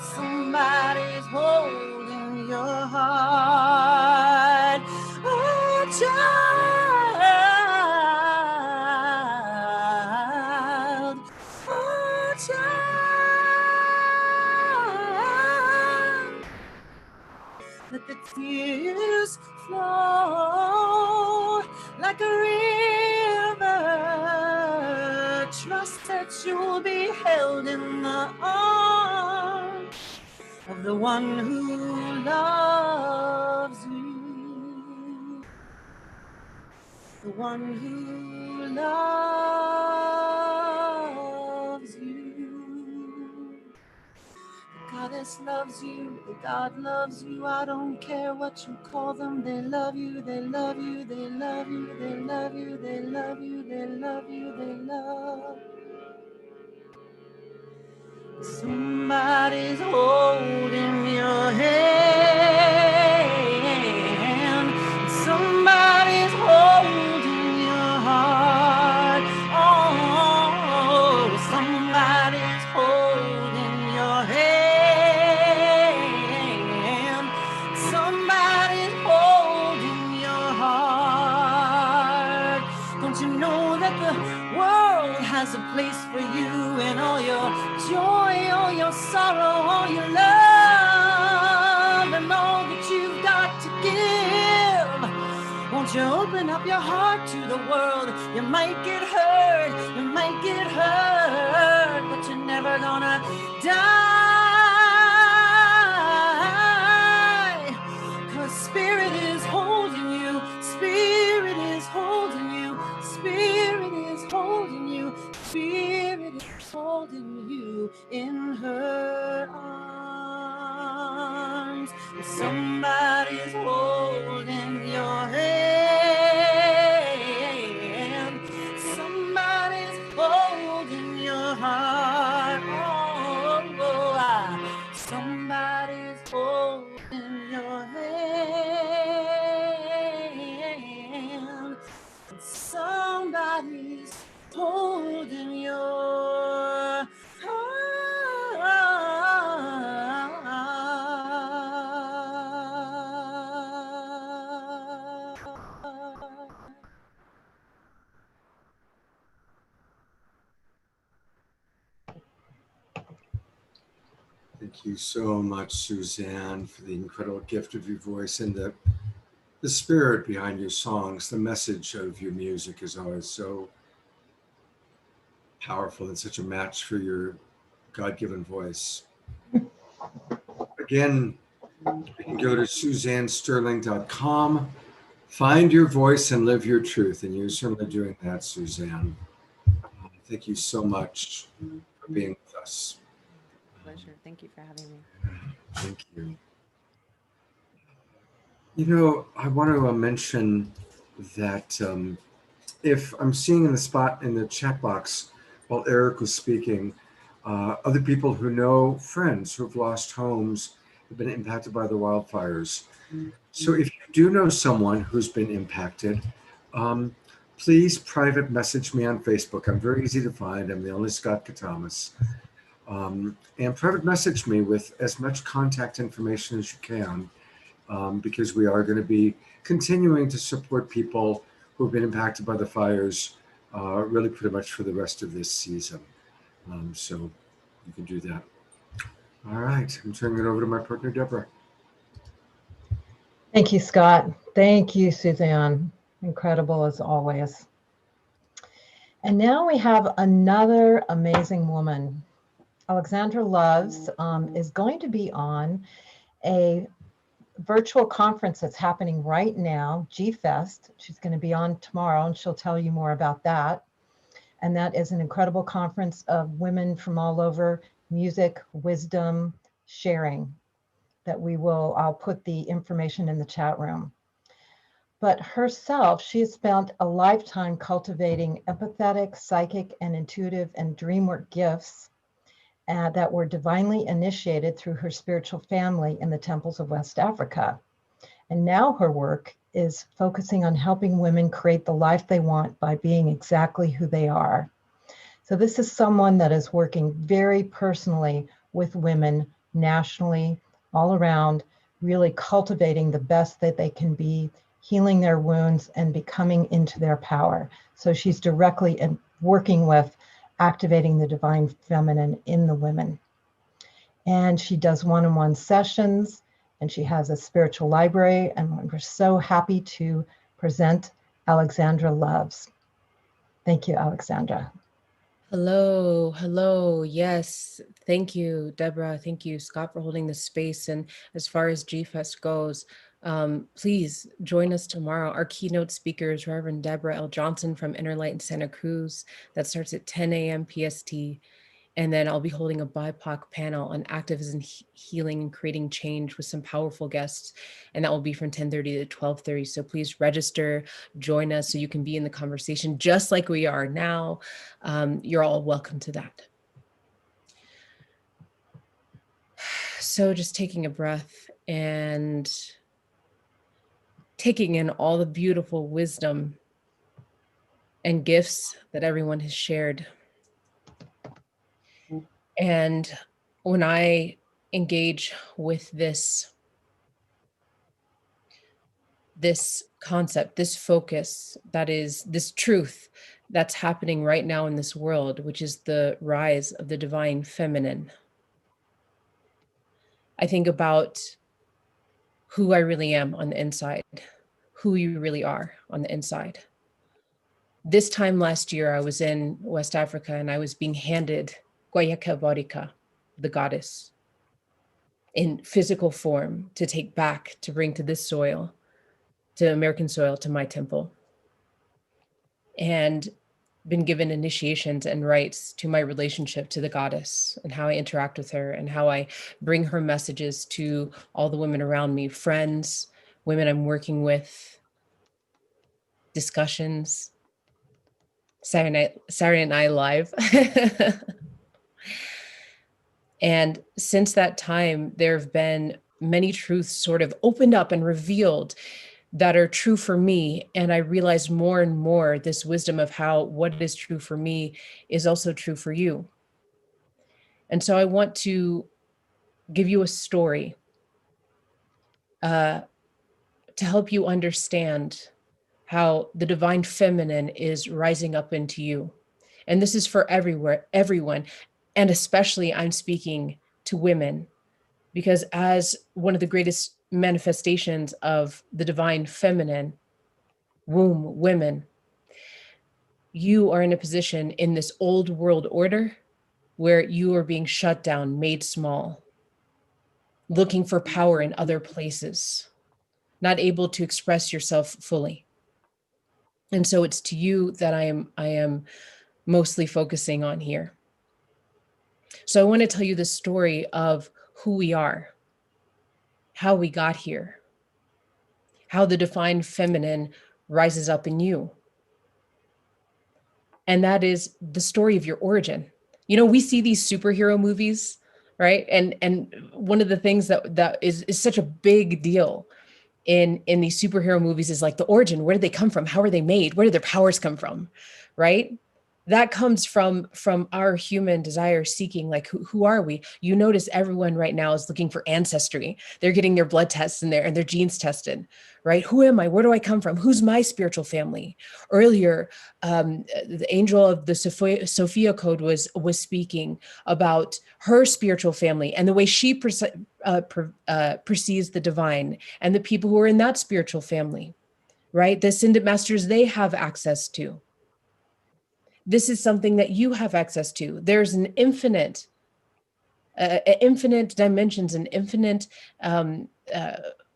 Somebody's holding your heart. Oh, child. Oh, child. Let the tears flow like a river. Trust that you'll be held in the arms of the one who loves you. The one who loves you. The goddess loves you, the God loves you. I don't care what you call them. They love you, they love you, they love you, they love you, they love you, they love you, they love. Somebody's holding your hand. Somebody's holding your heart. Oh, somebody's holding your hand. Somebody's holding your heart. Don't you know that the world has a place for you, and all your joy, all your sorrow, all your love, and all that you've got to give? Won't you open up your heart to the world? You might get hurt, you might get hurt, but you're never gonna die. 'Cause Spirit is holding you, Spirit is holding you, Spirit is holding you, Spirit is holding you in her arms. Somebody's holding your hand. Somebody's holding your heart. Somebody's holding your hand. Somebody's holding your Thank you so much, Suzanne, for the incredible gift of your voice and the spirit behind your songs. The message of your music is always so powerful and such a match for your God-given voice. Again, you can go to SuzanneSterling.com, find your voice and live your truth. And you're certainly doing that, Suzanne. Thank you so much for being with us. Pleasure. Thank you for having me. Thank you. You know, I want to mention that if I'm seeing in the spot in the chat box while Eric was speaking, other people who know friends who have lost homes, have been impacted by the wildfires. So if you do know someone who's been impacted, please private message me on Facebook. I'm very easy to find. I'm the only Scott Catamas. And private message me with as much contact information as you can, because we are going to be continuing to support people who have been impacted by the fires, really pretty much for the rest of this season. So you can do that. All right, I'm turning it over to my partner, Debra. Thank you, Scott. Thank you, Suzanne. Incredible as always. And now we have another amazing woman. Alexandra Loves is going to be on a virtual conference that's happening right now, G-Fest. She's going to be on tomorrow, and she'll tell you more about that. And that is an incredible conference of women from all over, music, wisdom, sharing, that I'll put the information in the chat room. But herself, she has spent a lifetime cultivating empathetic, psychic, and intuitive and dream work gifts that were divinely initiated through her spiritual family in the temples of West Africa. And now her work is focusing on helping women create the life they want by being exactly who they are. So this is someone that is working very personally with women nationally, all around, really cultivating the best that they can be, healing their wounds and becoming into their power. So she's directly working with activating the divine feminine in the women. And she does one-on-one sessions, and she has a spiritual library, and we're so happy to present Alexandra Loves. Thank you, Alexandra. Hello, hello. Yes, thank you, Debra. Thank you, Scott, for holding this space. And as far as G-Fest goes, please join us tomorrow. Our keynote speaker is Reverend Debra L. Johnson from Inner Light in Santa Cruz. That starts at 10 a.m. PST. And then I'll be holding a BIPOC panel on activism, healing, and creating change with some powerful guests. And that will be from 10:30 to 12:30. So please register, join us so you can be in the conversation just like we are now. You're all welcome to that. So just taking a breath and taking in all the beautiful wisdom and gifts that everyone has shared. And when I engage with this concept, this focus, that is this truth that's happening right now in this world, which is the rise of the divine feminine, I think about who I really am on the inside, who you really are on the inside. This time last year, I was in West Africa and I was being handed Kiaia Ra, the goddess, in physical form to take back, to bring to this soil, to American soil, to my temple. And been given initiations and rites to my relationship to the goddess and how I interact with her and how I bring her messages to all the women around me, friends, women I'm working with, discussions, Saturday Night Live. And since that time, there have been many truths sort of opened up and revealed that are true for me. And I realize more and more this wisdom of how what is true for me is also true for you. And so I want to give you a story to help you understand how the divine feminine is rising up into you. And this is for everyone. And especially I'm speaking to women, because as one of the greatest manifestations of the divine feminine, womb women, you are in a position in this old world order where you are being shut down, made small, looking for power in other places, not able to express yourself fully. And so it's to you that I am mostly focusing on here. So I want to tell you the story of who we are, how we got here, how the divine feminine rises up in you. And that is the story of your origin. You know, we see these superhero movies, right? And one of the things that is such a big deal in these superhero movies is like the origin. Where did they come from? How are they made? Where did their powers come from, right? That comes from our human desire seeking, like, who are we? You notice everyone right now is looking for ancestry. They're getting their blood tests and their genes tested, right? Who am I? Where do I come from? Who's my spiritual family? Earlier, the angel of the Sophia Code was speaking about her spiritual family and the way she perceives the divine and the people who are in that spiritual family, right? The ascended masters they have access to. This is something that you have access to. There's an infinite dimensions and infinite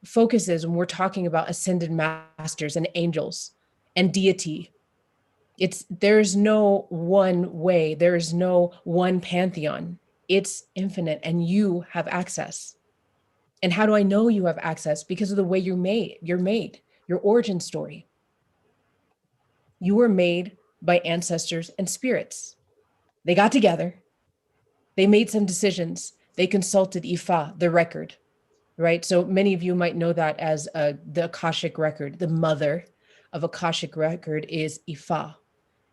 focuses when we're talking about ascended masters and angels and deity. There's no one way. There is no one pantheon. It's infinite, and you have access. And how do I know you have access? Because of the way you're made, your origin story. You were made by ancestors and spirits. They got together. They made some decisions. They consulted Ifa, the record, right? So many of you might know that as the Akashic record. The mother of Akashic record is Ifa.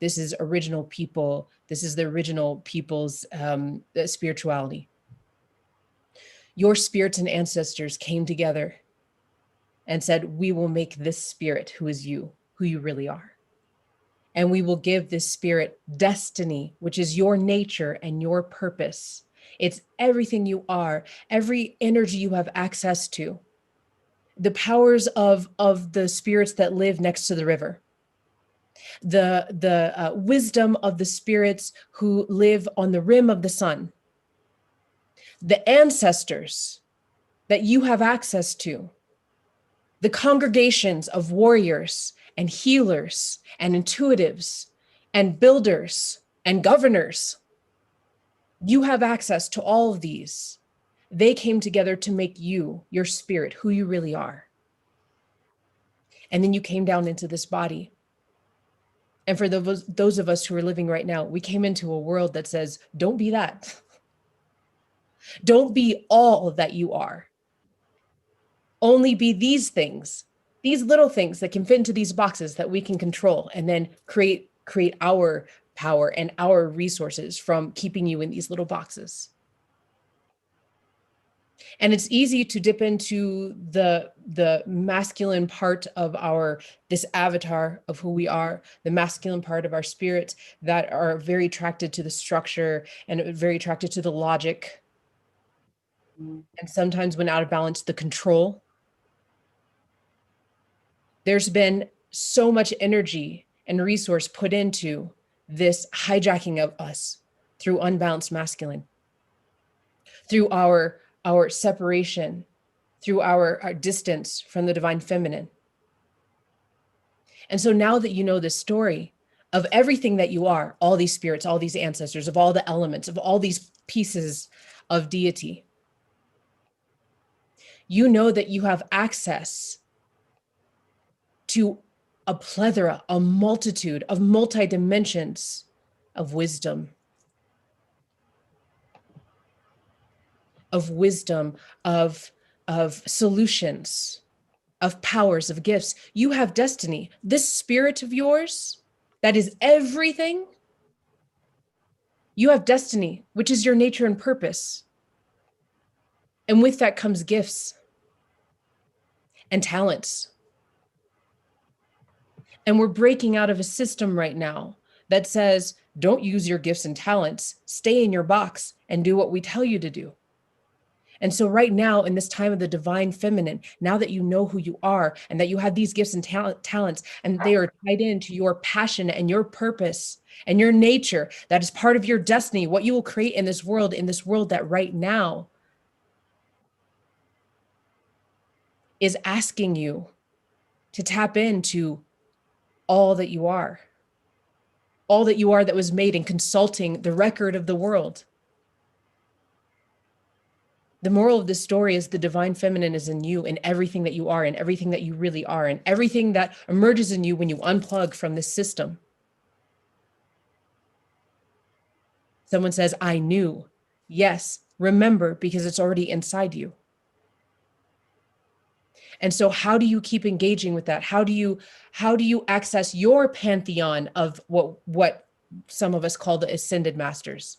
This is original people. This is the original people's spirituality. Your spirits and ancestors came together and said, we will make this spirit who is you, who you really are. And we will give this spirit destiny, which is your nature and your purpose. It's everything you are, every energy you have access to. The powers of the spirits that live next to the river. The wisdom of the spirits who live on the rim of the sun. The ancestors that you have access to. The congregations of warriors and healers and intuitives and builders and governors. You have access to all of these. They came together to make you, your spirit, who you really are. And then you came down into this body. And for those of us who are living right now, we came into a world that says, don't be that. Don't be all that you are. Only be these things. These little things that can fit into these boxes that we can control and then create our power and our resources from keeping you in these little boxes. And it's easy to dip into the masculine part of this avatar of who we are, the masculine part of our spirits that are very attracted to the structure and very attracted to the logic. And sometimes when out of balance, the control. There's been so much energy and resource put into this hijacking of us through unbalanced masculine, through our separation, through our distance from the divine feminine. And so now that you know this story of everything that you are, all these spirits, all these ancestors, of all the elements, of all these pieces of deity, you know that you have access to a plethora, a multitude of multi-dimensions of wisdom, of solutions, of powers, of gifts. You have destiny. This spirit of yours, that is everything, you have destiny, which is your nature and purpose. And with that comes gifts and talents. And we're breaking out of a system right now that says, don't use your gifts and talents, stay in your box and do what we tell you to do. And so right now, in this time of the divine feminine, now that you know who you are and that you have these gifts and talents, and they are tied into your passion and your purpose and your nature, that is part of your destiny, what you will create in this world that right now is asking you to tap into all that you are that was made in consulting the record of the world. The moral of this story is the divine feminine is in you, in everything that you are, and everything that you really are, and everything that emerges in you when you unplug from this system. Someone says, I knew. Yes, remember, because it's already inside you. And so how do you keep engaging with that? How do you access your pantheon of what some of us call the ascended masters?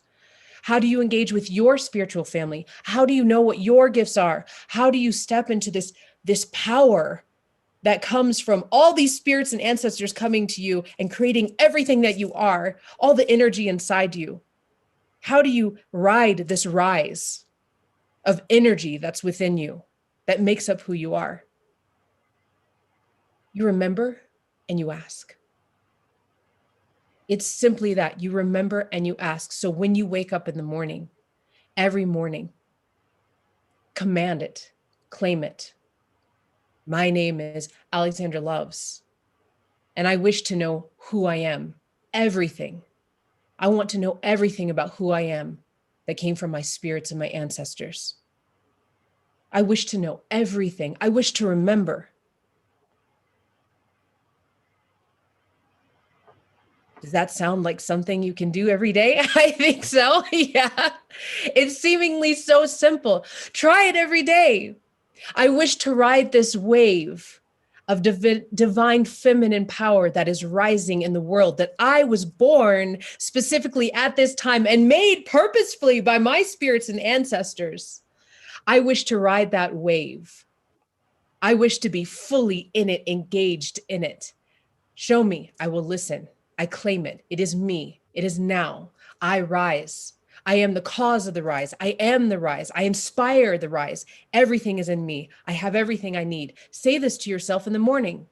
How do you engage with your spiritual family? How do you know what your gifts are? How do you step into this power that comes from all these spirits and ancestors coming to you and creating everything that you are, all the energy inside you? How do you ride this rise of energy that's within you that makes up who you are? You remember and you ask. It's simply that you remember and you ask. So when you wake up in the morning, every morning, command it, claim it. My name is Alexandra Loves, and I wish to know who I am, everything. I want to know everything about who I am that came from my spirits and my ancestors. I wish to know everything. I wish to remember. Does that sound like something you can do every day? I think so. Yeah. It's seemingly so simple. Try it every day. I wish to ride this wave of divine feminine power that is rising in the world, that I was born specifically at this time and made purposefully by my spirits and ancestors. I wish to ride that wave. I wish to be fully in it, engaged in it. Show me, I will listen. I claim it. It is me. It is now. I rise. I am the cause of the rise. I am the rise. I inspire the rise. Everything is in me. I have everything I need. Say this to yourself in the morning.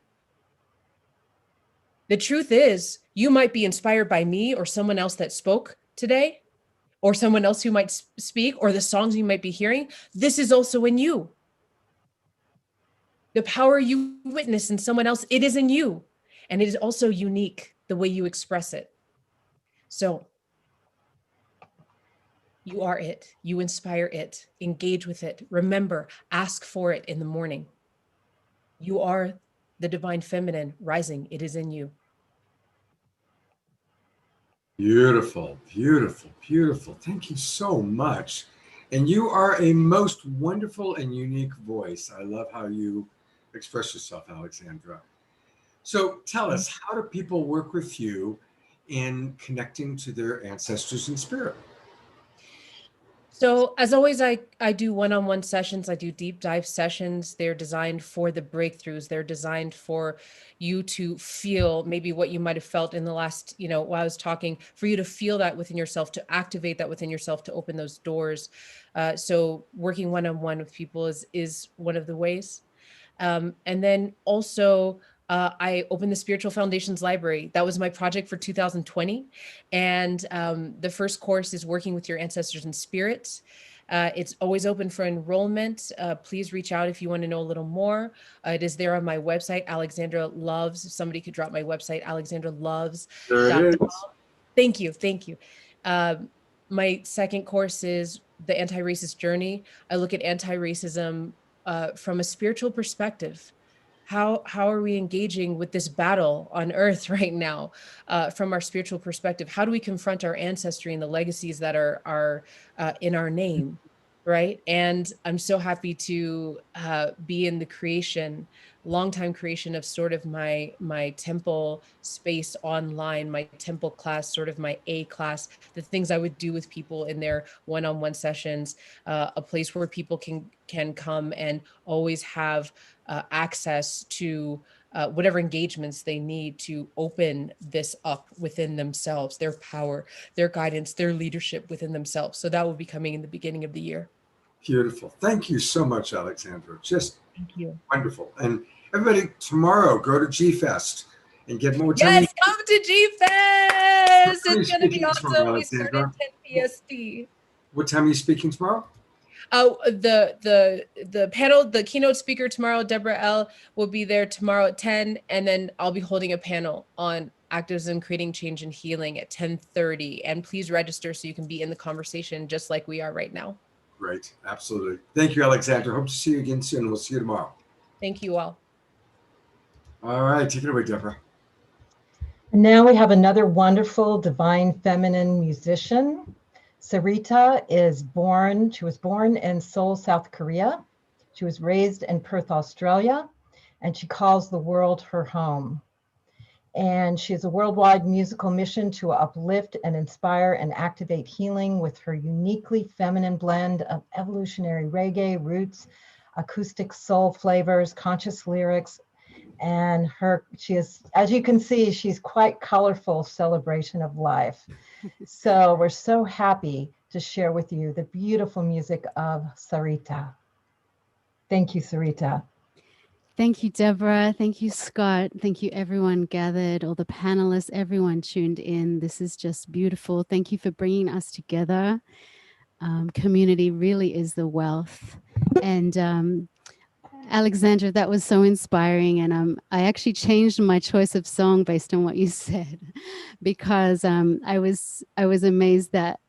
The truth is, you might be inspired by me or someone else that spoke today, or someone else who might speak, or the songs you might be hearing. This is also in you. The power you witness in someone else, it is in you. And it is also unique the way you express it. So you are it, you inspire it, engage with it. Remember, ask for it in the morning. You are the divine feminine rising, it is in you. Beautiful, beautiful, beautiful. Thank you so much. And you are a most wonderful and unique voice. I love how you express yourself, Alexandra. So tell us, how do people work with you in connecting to their ancestors in spirit? So as always, I do one-on-one sessions. I do deep dive sessions. They're designed for the breakthroughs. They're designed for you to feel maybe what you might have felt in the last, while I was talking, for you to feel that within yourself, to activate that within yourself, to open those doors. So working one-on-one with people is one of the ways. And then also, I opened the Spiritual Foundations Library. That was my project for 2020. And the first course is Working with Your Ancestors in Spirit. It's always open for enrollment. Please reach out if you want to know a little more. It is there on my website, Alexandra Loves. If somebody could drop my website, alexandraloves.com. There it is. Thank you. Thank you. My second course is The Anti-Racist Journey. I look at anti-racism from a spiritual perspective. How are we engaging with this battle on earth right now from our spiritual perspective? How do we confront our ancestry and the legacies that are in our name, right? And I'm so happy to be in the longtime creation of sort of my temple space online, my temple class, sort of my A class, the things I would do with people in their one-on-one sessions, a place where people can come and always have access to whatever engagements they need to open this up within themselves, their power, their guidance, their leadership within themselves. So that will be coming in the beginning of the year. Beautiful. Thank you so much, Alexandra. Just Thank you. Wonderful. And everybody, tomorrow, go to G-Fest and get more. Yes, come to G-Fest. It's going to be awesome. Tomorrow, We start at 10 PST. What time are you speaking tomorrow? The panel, the keynote speaker tomorrow, Debra L, will be there tomorrow at 10, and then I'll be holding a panel on activism, creating change and healing at 10:30. And please register so you can be in the conversation just like we are right now. Great, absolutely. Thank you, Alexandra. Hope to see you again soon. We'll see you tomorrow. Thank you all. All right, take it away, Debra. And now we have another wonderful divine feminine musician. Sarita she was born in Seoul, South Korea. She was raised in Perth, Australia, and she calls the world her home. And she has a worldwide musical mission to uplift and inspire and activate healing with her uniquely feminine blend of evolutionary reggae roots, acoustic soul flavors, conscious lyrics, and she is, as you can see, she's quite colorful celebration of life. So we're so happy to share with you the beautiful music of Sarita. Thank you, Sarita. Thank you, Debra. Thank you, Scott. Thank you, everyone gathered, all the panelists, everyone tuned in. This is just beautiful. Thank you for bringing us together. Community really is the wealth. And Alexandra, that was so inspiring. And I actually changed my choice of song based on what you said, because I was amazed that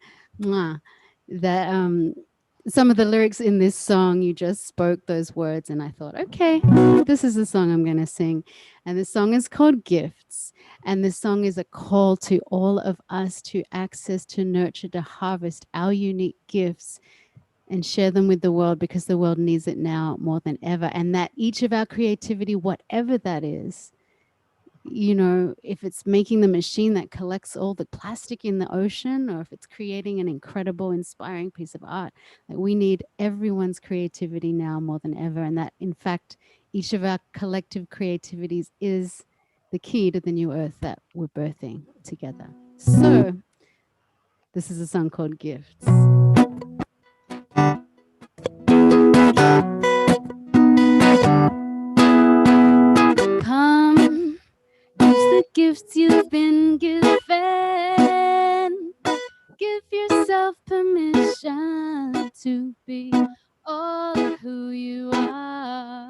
some of the lyrics in this song, you just spoke those words, and I thought, okay, this is the song I'm going to sing. And the song is called Gifts. And the song is a call to all of us to access, to nurture, to harvest our unique gifts and share them with the world, because the world needs it now more than ever. And that each of our creativity, whatever that is, you know, if it's making the machine that collects all the plastic in the ocean, or if it's creating an incredible, inspiring piece of art, like, we need everyone's creativity now more than ever. And that, in fact, each of our collective creativities is the key to the new earth that we're birthing together. So this is a song called Gifts. Come, use the gifts you've been given. Give yourself permission to be all who you are.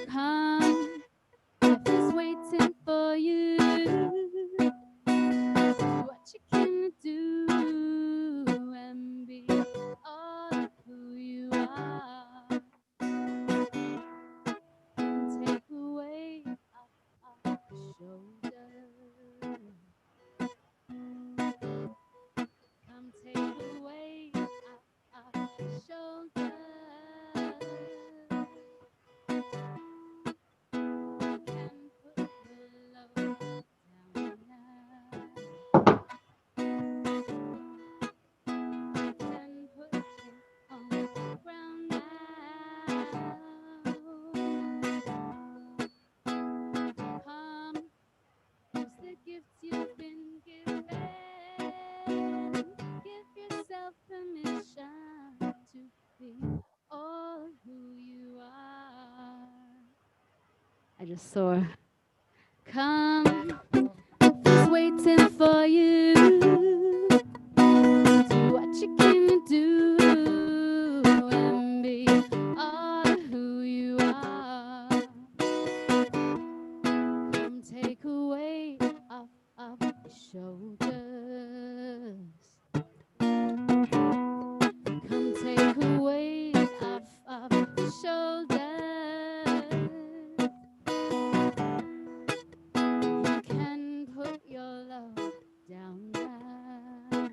Come, life is waiting for you. Do what you can do and be all who you are. Take away our shoulders. Come take away our shoulders. You can put the load down now. You can put it on the ground now. Come, use the gifts you've been given. Give yourself permission to be all who you are. I just saw. Come, just waiting for you. Do what you can do and be all who you are. Come take a weight off of your shoulders. Come take a weight off of your shoulders. You can put your love down now.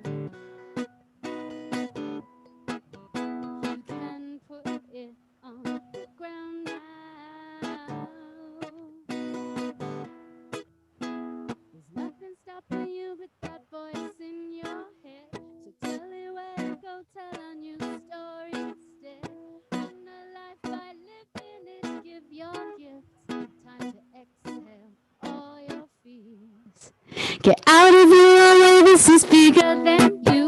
You can put it on the ground now. There's nothing stopping you but that voice in your head. So tell it where to go, tell a new story instead. In a life by living it, give your gifts time to exhale all your fears. Get out of your way, this is bigger than you.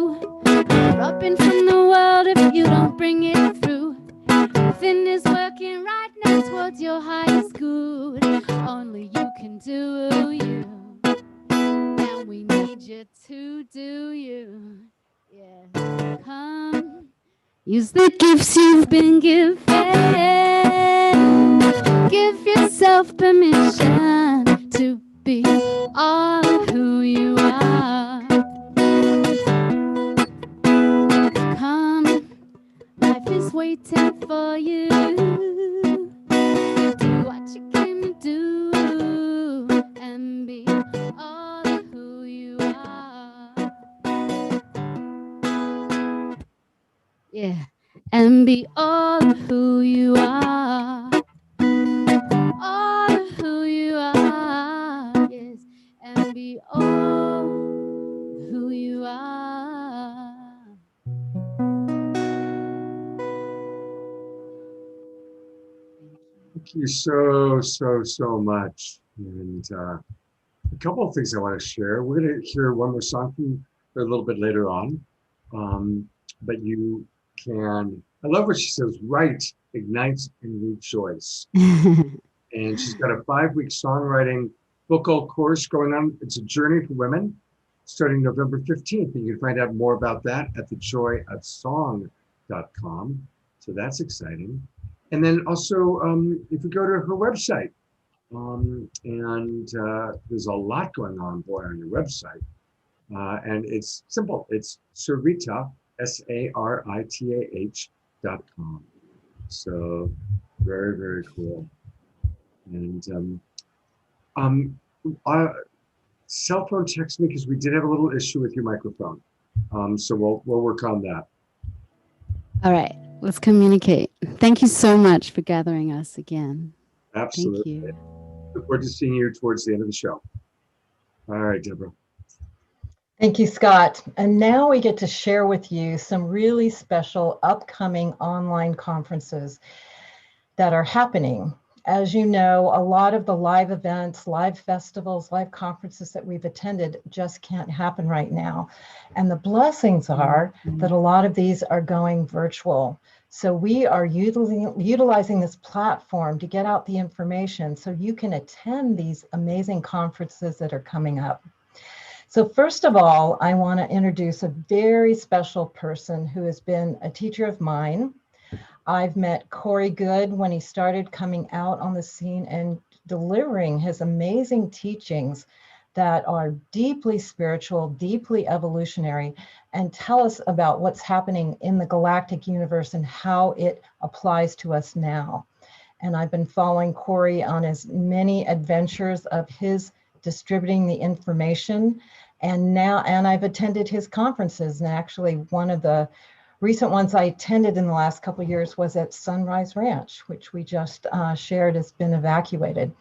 Erupting from the world if you don't bring it through. Nothing is working right now towards your highest good. Only you can do you. And we need you to do you. Yeah. Come, use the gifts you've been given. Give yourself permission to be all who you are. Come, life is waiting for you. Do what you can do and be all who you are. Yeah, and be all who you are. All can be all who you are. Thank you so much. And a couple of things I want to share. We're going to hear one more song from her a little bit later on. But you can, I love what she says, write, ignite, and rejoice. And she's got a 5-week songwriting vocal course going on. It's a journey for women starting November 15th. And you can find out more about that at thejoyofsong.com. So that's exciting. And then also, if you go to her website, there's a lot going on, boy, on your website. And it's simple. It's Sarita, SARITAH.com. So very, very cool. And cell phone text me because we did have a little issue with your microphone. So we'll work on that. All right, let's communicate. Thank you so much for gathering us again. Absolutely. Thank you. Look forward to seeing you towards the end of the show. All right, Debra. Thank you, Scott. And now we get to share with you some really special upcoming online conferences that are happening. As you know, a lot of the live events, live festivals, live conferences that we've attended just can't happen right now. And the blessings are that a lot of these are going virtual. So we are utilizing this platform to get out the information so you can attend these amazing conferences that are coming up. So first of all, I want to introduce a very special person who has been a teacher of mine. I've met Corey Good when he started coming out on the scene and delivering his amazing teachings that are deeply spiritual, deeply evolutionary, and tell us about what's happening in the galactic universe and how it applies to us now. And I've been following Corey on his many adventures of his distributing the information. And I've attended his conferences. And actually one of the recent ones I attended in the last couple of years was at Sunrise Ranch, which we just shared has been evacuated.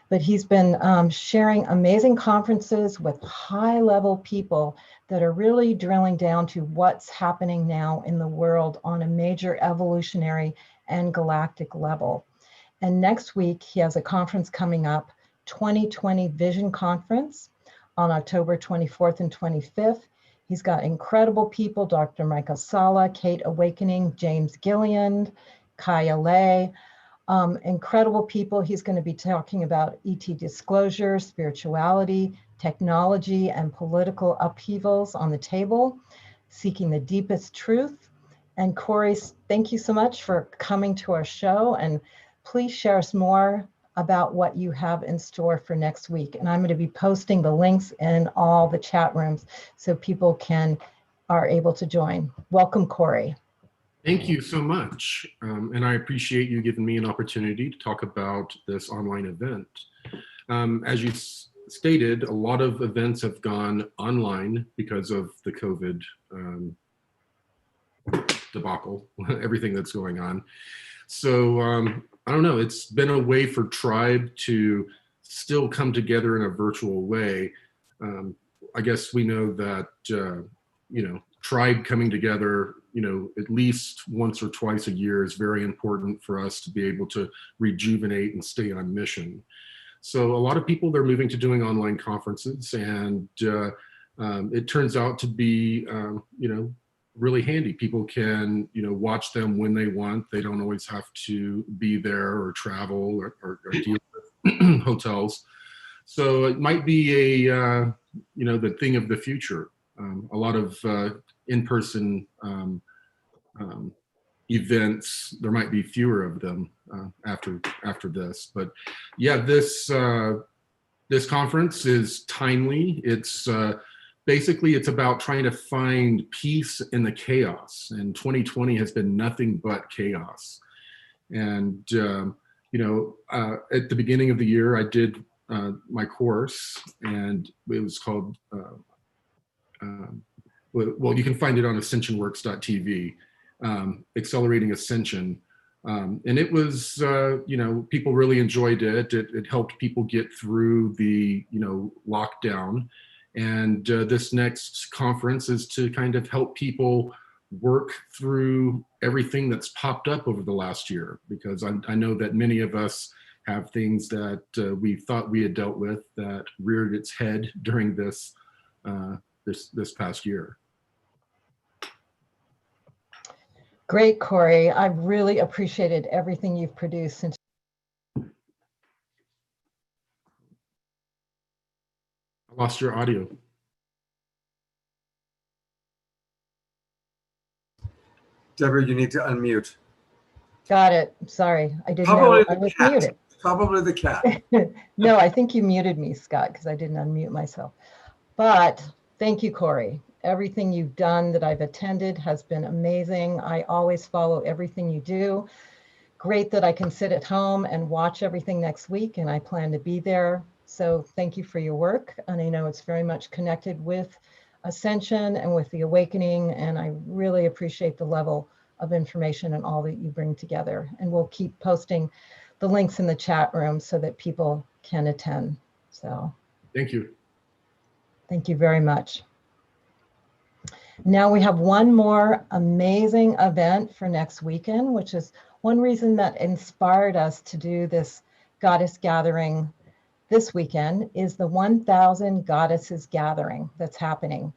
But he's been sharing amazing conferences with high-level people that are really drilling down to what's happening now in the world on a major evolutionary and galactic level. And next week, he has a conference coming up, 2020 Vision Conference on October 24th and 25th. He's got incredible people, Dr. Michael Sala, Kate Awakening, James Gilliand, Kiaia Ra, incredible people. He's going to be talking about ET disclosure, spirituality, technology, and political upheavals on the table, seeking the deepest truth. And Corey, thank you so much for coming to our show. And please share us more about what you have in store for next week. And I'm going to be posting the links in all the chat rooms so people are able to join. Welcome, Corey. Thank you so much. And I appreciate you giving me an opportunity to talk about this online event. As you stated, a lot of events have gone online because of the COVID debacle, everything that's going on. So I don't know, it's been a way for Tribe to still come together in a virtual way. I guess we know that, Tribe coming together, at least once or twice a year is very important for us to be able to rejuvenate and stay on mission. So a lot of people, they're moving to doing online conferences, and it turns out to be, really handy. People can, watch them when they want. They don't always have to be there or travel or deal with hotels. So it might be a, the thing of the future. A lot of in-person events, there might be fewer of them after this. But yeah, this conference is timely. It's basically, it's about trying to find peace in the chaos. And 2020 has been nothing but chaos. And, at the beginning of the year, I did my course, and it was called, well, you can find it on ascensionworks.tv, Accelerating Ascension. And it was, people really enjoyed it. It helped people get through the, lockdown. And this next conference is to kind of help people work through everything that's popped up over the last year, because I know that many of us have things that we thought we had dealt with that reared its head during this past year. Great, Corey. I've really appreciated everything you've produced since. I lost your audio. Debra, you need to unmute. Got it. Sorry, I didn't Probably know the I was cat. muted. Probably the cat. No, I think you muted me, Scott, because I didn't unmute myself. But thank you, Corey. Everything you've done that I've attended has been amazing. I always follow everything you do. Great that I can sit at home and watch everything next week, and I plan to be there. So thank you for your work. And I know it's very much connected with Ascension and with the Awakening, and I really appreciate the level of information and all that you bring together. And we'll keep posting the links in the chat room so that people can attend. So thank you. Thank you very much. Now we have one more amazing event for next weekend, which is one reason that inspired us to do this goddess gathering this weekend is the 1000 Goddesses Gathering that's happening.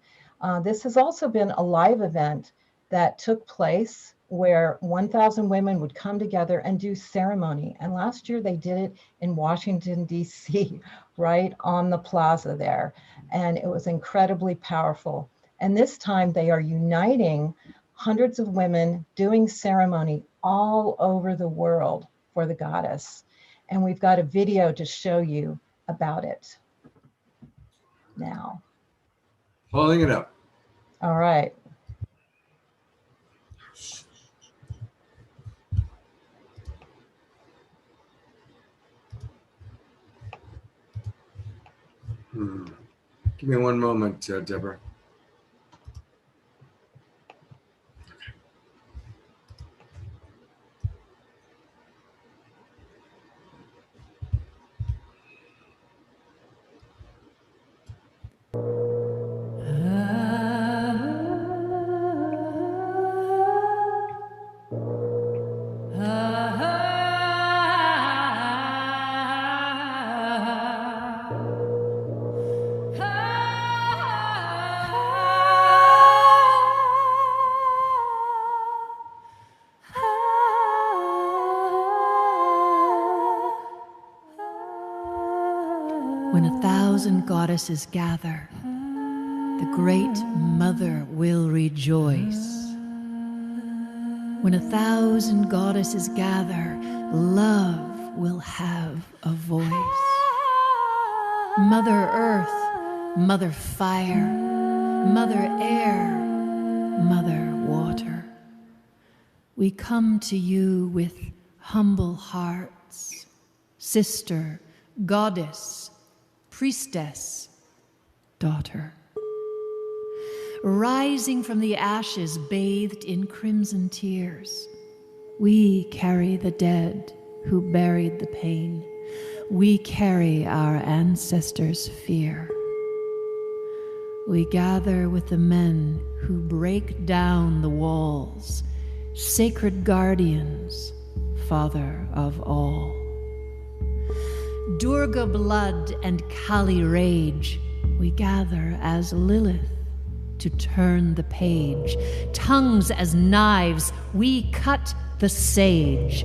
This has also been a live event that took place where 1,000 women would come together and do ceremony. And last year they did it in Washington, D.C., right on the plaza there. And it was incredibly powerful. And this time they are uniting hundreds of women doing ceremony all over the world for the goddess. And we've got a video to show you about it now. Holding it up. All right. Give me one moment, Debra. When 1,000 goddesses gather, the great mother will rejoice. When 1,000 goddesses gather, love will have a voice. Mother Earth, Mother Fire, Mother Air, Mother Water, we come to you with humble hearts, sister, goddess, priestess, daughter. Rising from the ashes bathed in crimson tears, we carry the dead who buried the pain. We carry our ancestors' fear. We gather with the men who break down the walls, sacred guardians, Father of all. Durga blood and Kali rage, we gather as Lilith to turn the page. Tongues as knives, we cut the sage.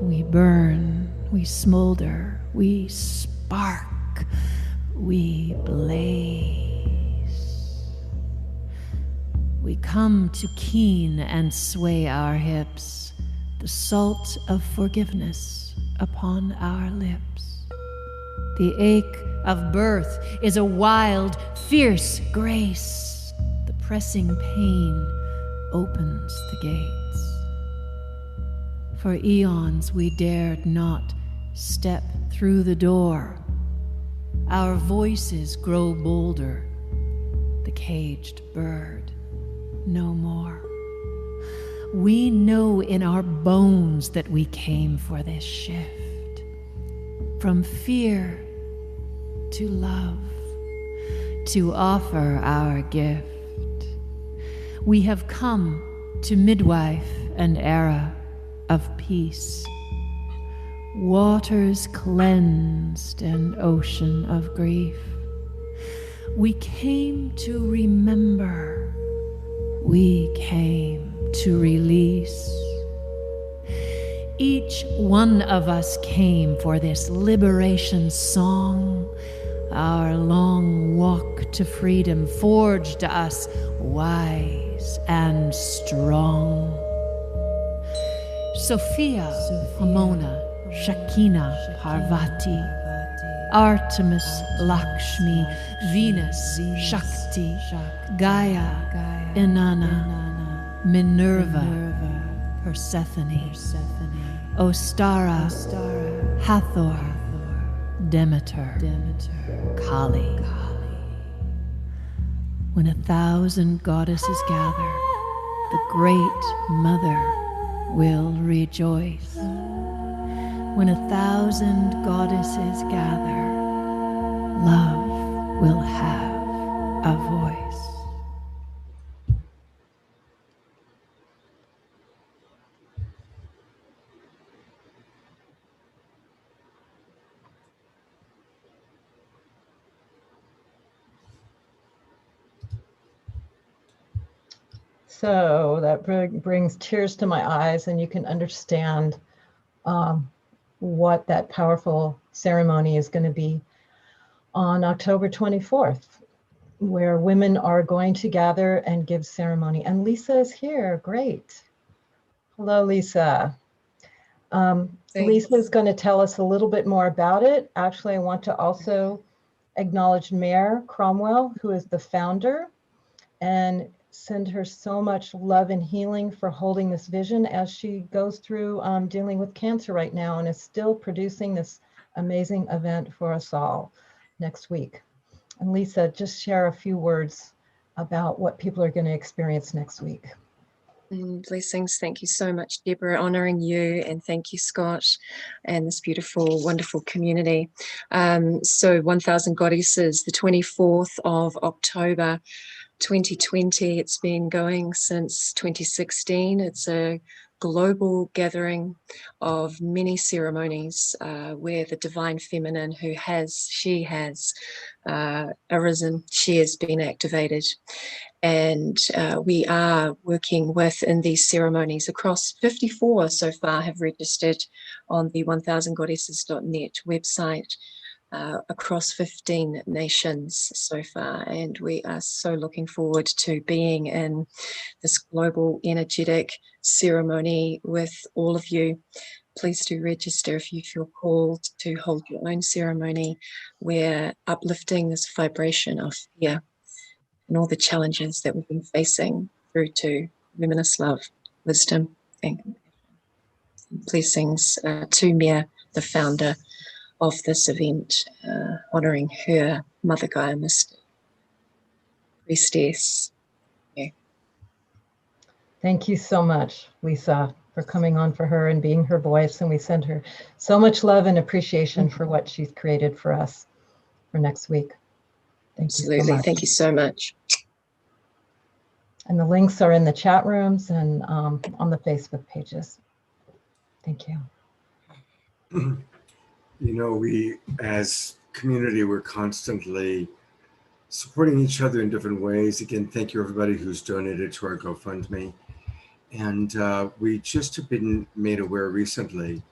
We burn, we smolder, we spark, we blaze. We come to keen and sway our hips, the salt of forgiveness upon our lips. The ache of birth is a wild, fierce grace. The pressing pain opens the gates. For eons we dared not step through the door. Our voices grow bolder. The caged bird no more. We know in our bones that we came for this shift. From fear to love, to offer our gift. We have come to midwife an era of peace. Waters cleansed an ocean of grief. We came to remember. We came to release. Each one of us came for this liberation song. Our long walk to freedom forged us wise and strong. Sophia, Pomona, Shakina, Parvati, Artemis, Lakshmi, Venus, Shakti, Gaia, Inanna, Minerva, Persephone, Ostara, Hathor, Demeter, Kali. When 1,000 goddesses gather, the great mother will rejoice. When 1,000 goddesses gather, love will have a voice. So that brings tears to my eyes, and you can understand what that powerful ceremony is going to be on October 24th, where women are going to gather and give ceremony. And Lisa is here. Great. Hello, Lisa. Lisa is going to tell us a little bit more about it. Actually, I want to also acknowledge Mayor Cromwell, who is the founder, and send her so much love and healing for holding this vision as she goes through dealing with cancer right now and is still producing this amazing event for us all next week. And Lisa, just share a few words about what people are going to experience next week. Blessings. Thank you so much, Debra, honoring you, and thank you, Scott, and this beautiful, wonderful community. So 1,000 Goddesses, the 24th of October, 2020. It's been going since 2016. It's a global gathering of many ceremonies where the divine feminine she has arisen, she has been activated. And we are working in these ceremonies across 54 so far have registered on the 1000goddesses.net website. Across 15 nations so far, and we are so looking forward to being in this global energetic ceremony with all of you. Please do register if you feel called to hold your own ceremony. We're uplifting this vibration of fear and all the challenges that we've been facing through to luminous love, wisdom, and compassion. Blessings to Mia, the founder of this event, honouring her Mother Gaia Mystic, Priestess. Yeah. Thank you so much, Lisa, for coming on for her and being her voice. And we send her so much love and appreciation for what she's created for us for next week. Thank you so much. Thank you so much. And the links are in the chat rooms and on the Facebook pages. Thank you. You know, we as community, we're constantly supporting each other in different ways. Again, thank you everybody who's donated to our GoFundMe. And we just have been made aware recently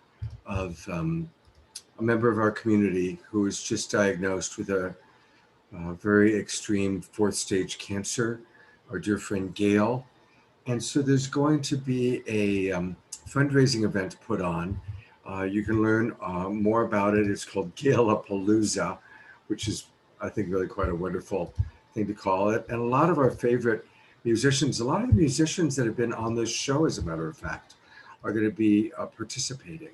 of a member of our community who was just diagnosed with a very extreme 4th stage cancer, our dear friend Gail. And so there's going to be a fundraising event put on. You can learn more about it. It's called Gailapalooza, which is, I think, really quite a wonderful thing to call it. And a lot of our favorite musicians, a lot of the musicians that have been on this show, as a matter of fact, are going to be participating.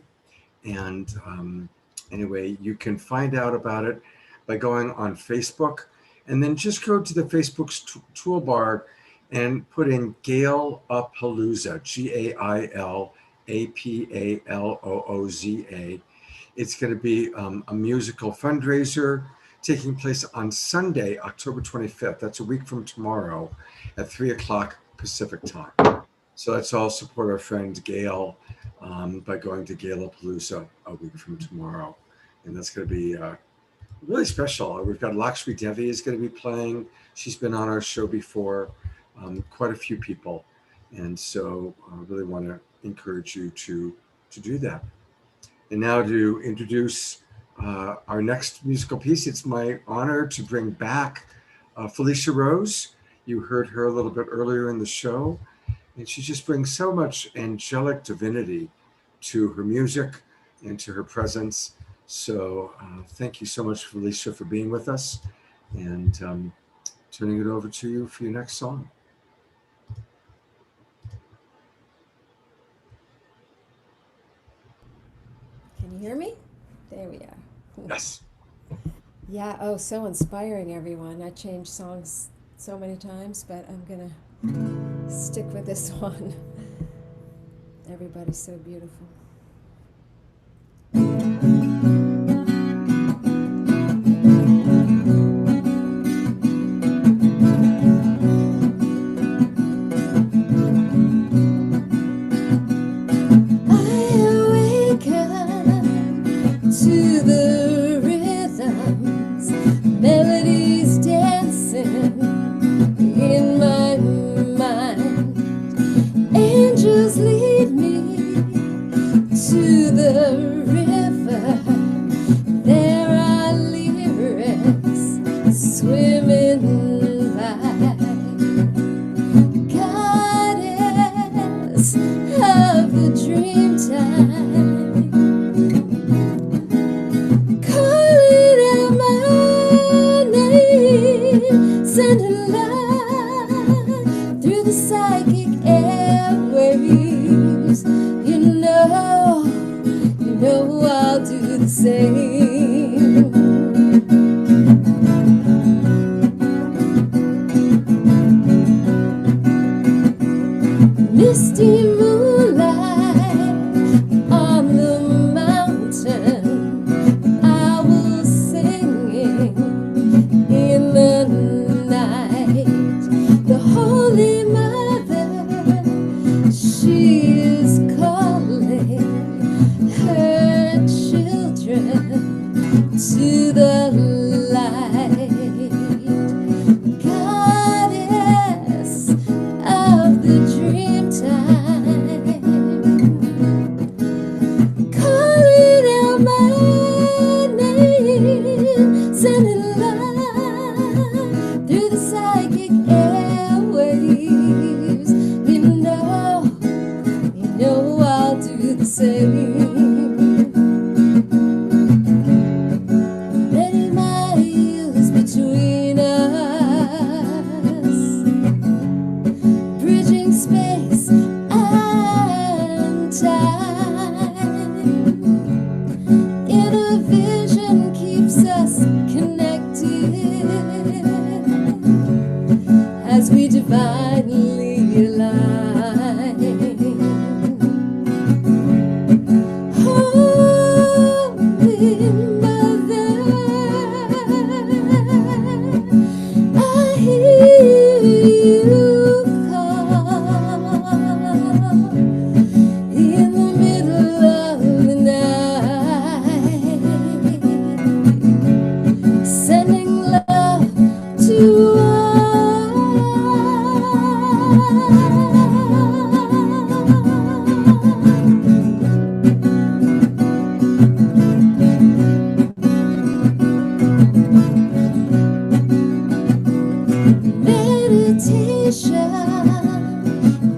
And anyway, you can find out about it by going on Facebook, and then just go to the Facebook's toolbar and put in Gailapalooza, GAILAPALOOZA. It's going to be a musical fundraiser taking place on Sunday, October 25th. That's a week from tomorrow at 3 o'clock Pacific time. So let's all support our friend Gail by going to Gailapalooza a week from tomorrow. And that's going to be really special. We've got Lakshmi Devi is going to be playing. She's been on our show before, quite a few people. And so I really want to encourage you to do that. And now to introduce our next musical piece, it's my honor to bring back Felicia Rose. You heard her a little bit earlier in the show, and she just brings so much angelic divinity to her music and to her presence. So thank you so much, Felicia, for being with us, and turning it over to you for your next song. Can you hear me? There we are. Yes. Yeah, oh, so inspiring, everyone. I changed songs so many times, but I'm gonna stick with this one. Everybody's so beautiful. To the rhythms, melodies dancing in my mind. Angels lead me to the river. There are lyrics swimming by. Goddess of the dreamtime. Sending love through the psychic airwaves. You know I'll do the same. Misty moonlight on the mountain, owls singing in the the Holy Mother, she is calling her children to the light. Goddess of the dreamtime, calling out my name, sending love through the psychic airwaves. You know I'll do the same. Many miles between us, bridging space and time. Inner vision keeps us connected as we divinely align. Holy Mother, I hear you call in the middle of the night, sending love to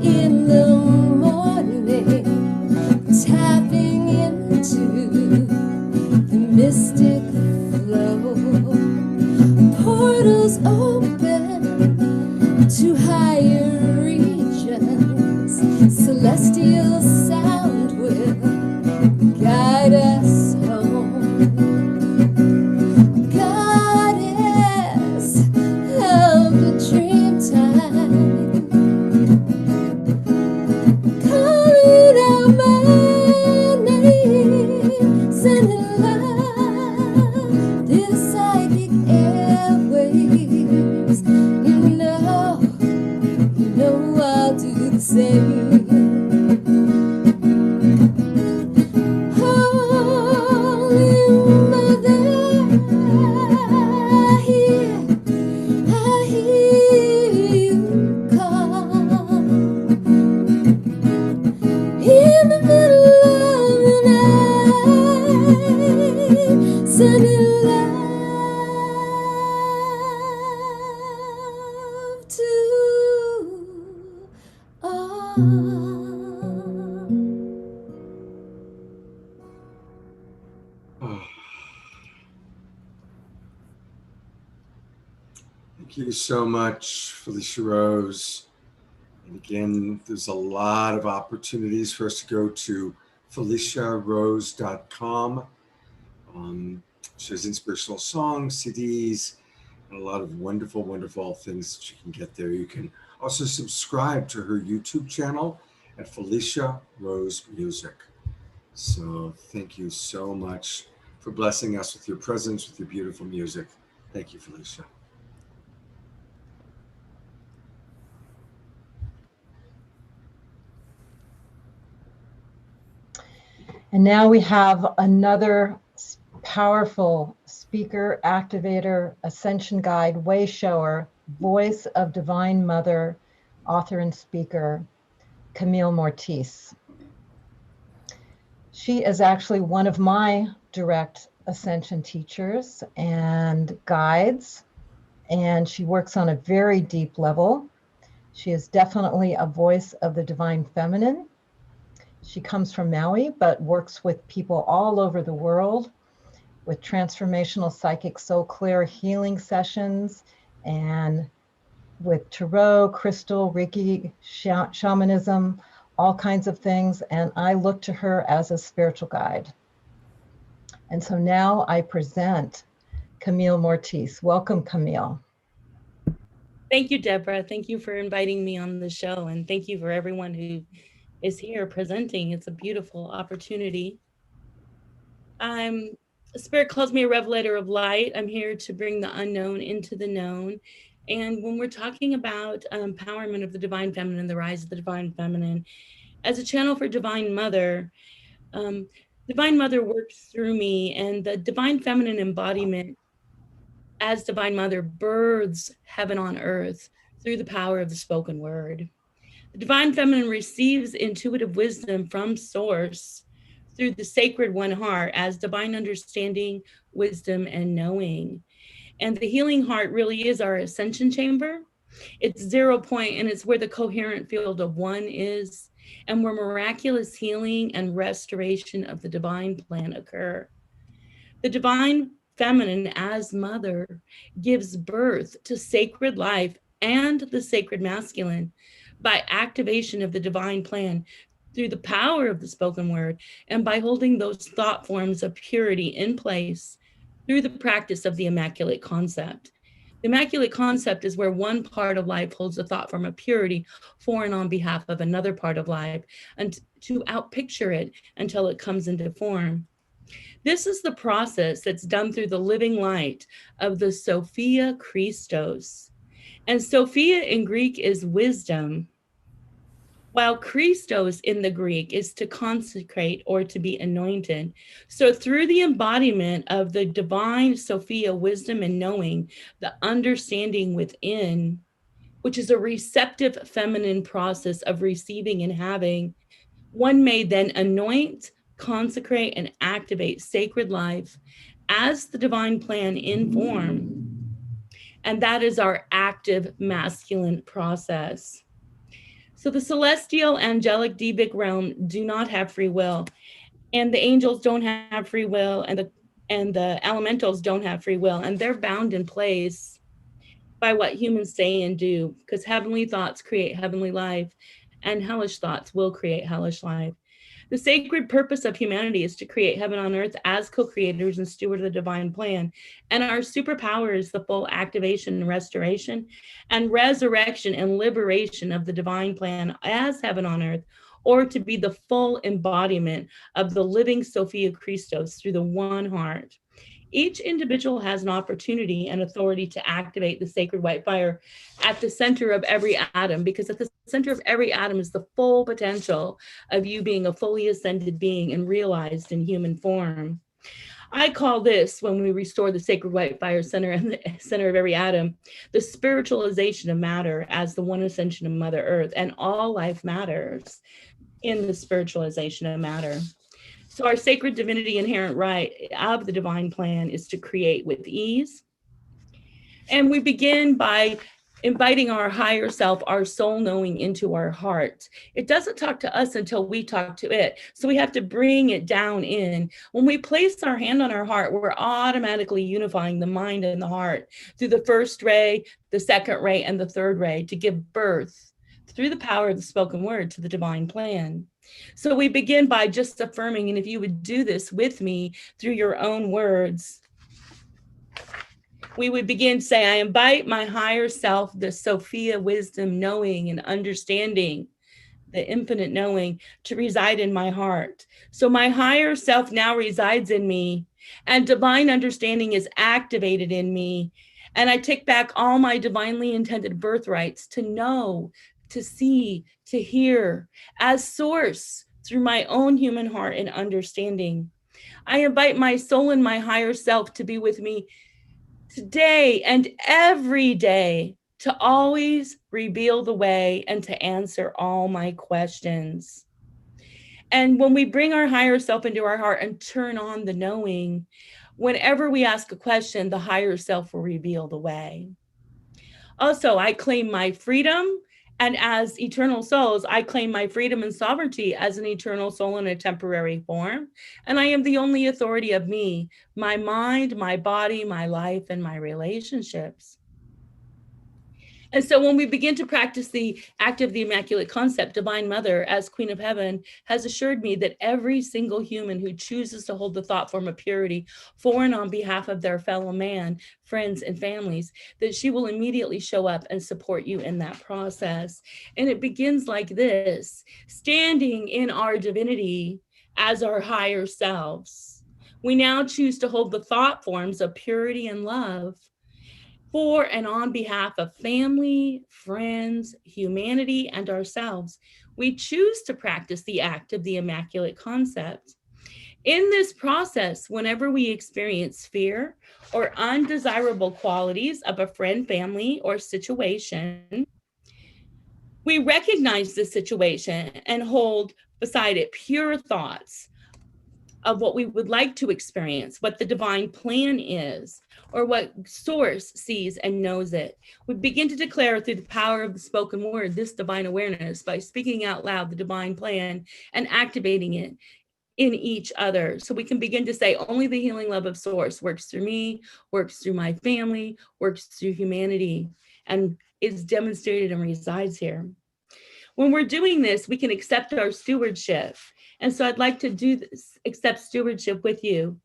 in the morning, tapping into the mystic flow. Portals open to higher regions. Celestial sound will guide us home. Goddess of the dreamtime, sing. Holy Mother, I hear you call. In the middle of the night, sending love to all. Thank you so much, Felicia Rose. And again, there's a lot of opportunities for us to go to FeliciaRose.com. She has inspirational songs, CDs, and a lot of wonderful, wonderful things that you can get there. You can also subscribe to her YouTube channel at Felicia Rose Music. So thank you so much for blessing us with your presence, with your beautiful music. Thank you, Felicia. And now we have another powerful speaker, activator, ascension guide, way shower, voice of Divine Mother, author and speaker, Camille Mortis. She is actually one of my direct ascension teachers and guides, and she works on a very deep level. She is definitely a voice of the Divine Feminine. She comes from Maui, but works with people all over the world with transformational psychic soul clear healing sessions and with tarot, crystal, Reiki, shamanism, all kinds of things. And I look to her as a spiritual guide. And so now I present Camille Mortis. Welcome, Camille. Thank you, Debra. Thank you for inviting me on the show. And thank you for everyone who is here presenting. It's a beautiful opportunity. Spirit calls me a revelator of light. I'm here to bring the unknown into the known. And when we're talking about empowerment of the Divine Feminine, the rise of the Divine Feminine, as a channel for Divine Mother, Divine Mother works through me, and the Divine Feminine embodiment as Divine Mother births heaven on earth through the power of the spoken word. The Divine Feminine receives intuitive wisdom from Source through the sacred one heart as divine understanding, wisdom, and knowing. And the healing heart really is our ascension chamber. It's 0 point, and it's where the coherent field of one is, and where miraculous healing and restoration of the divine plan occur. The Divine Feminine as mother gives birth to sacred life and the sacred masculine by activation of the divine plan through the power of the spoken word, and by holding those thought forms of purity in place through the practice of the Immaculate Concept. The Immaculate Concept is where one part of life holds a thought form of purity for and on behalf of another part of life, and to outpicture it until it comes into form. This is the process that's done through the living light of the Sophia Christos. And Sophia in Greek is wisdom, while Christos in the Greek is to consecrate or to be anointed. So through the embodiment of the divine Sophia wisdom and knowing, the understanding within, which is a receptive feminine process of receiving and having, one may then anoint, consecrate, and activate sacred life as the divine plan in form. And that is our active masculine process. So the celestial angelic devic realm do not have free will, and the angels don't have free will, and the elementals don't have free will, and they're bound in place by what humans say and do, because heavenly thoughts create heavenly life, and hellish thoughts will create hellish life. The sacred purpose of humanity is to create heaven on earth as co-creators and steward of the divine plan. And our superpower is the full activation and restoration and resurrection and liberation of the divine plan as heaven on earth, or to be the full embodiment of the living Sophia Christos through the one heart. Each individual has an opportunity and authority to activate the sacred white fire at the center of every atom, because at the center of every atom is the full potential of you being a fully ascended being and realized in human form. I call this, when we restore the sacred white fire center and the center of every atom, the spiritualization of matter as the one ascension of Mother Earth, and all life matters in the spiritualization of matter. So our sacred divinity inherent right of the divine plan is to create with ease. And we begin by inviting our higher self, our soul knowing, into our heart. It doesn't talk to us until we talk to it. So we have to bring it down in. When we place our hand on our heart, we're automatically unifying the mind and the heart through the first ray, the second ray, and the third ray to give birth through the power of the spoken word to the divine plan. So we begin by just affirming, and if you would do this with me through your own words, we would begin to say, I invite my higher self, the Sophia wisdom, knowing and understanding, the infinite knowing, to reside in my heart. So my higher self now resides in me, and divine understanding is activated in me. And I take back all my divinely intended birthrights to know, to see, to hear, as source through my own human heart and understanding. I invite my soul and my higher self to be with me today and every day, to always reveal the way and to answer all my questions. And when we bring our higher self into our heart and turn on the knowing, whenever we ask a question, the higher self will reveal the way. Also, I claim my freedom, and as eternal souls, I claim my freedom and sovereignty as an eternal soul in a temporary form. And I am the only authority of me, my mind, my body, my life, and my relationships. And so when we begin to practice the act of the Immaculate Concept, Divine Mother, as Queen of Heaven, has assured me that every single human who chooses to hold the thought form of purity for and on behalf of their fellow man, friends, and families, that she will immediately show up and support you in that process. And it begins like this: standing in our divinity as our higher selves. We now choose to hold the thought forms of purity and love for and on behalf of family, friends, humanity, and ourselves. We choose to practice the act of the Immaculate Concept. In this process, whenever we experience fear or undesirable qualities of a friend, family, or situation, we recognize the situation and hold beside it pure thoughts of what we would like to experience, what the divine plan is, or what source sees and knows it. We begin to declare through the power of the spoken word this divine awareness by speaking out loud the divine plan and activating it in each other. So we can begin to say, only the healing love of source works through me, works through my family, works through humanity, and is demonstrated and resides here. When we're doing this, we can accept our stewardship. And so I'd like to do this, accept stewardship with you.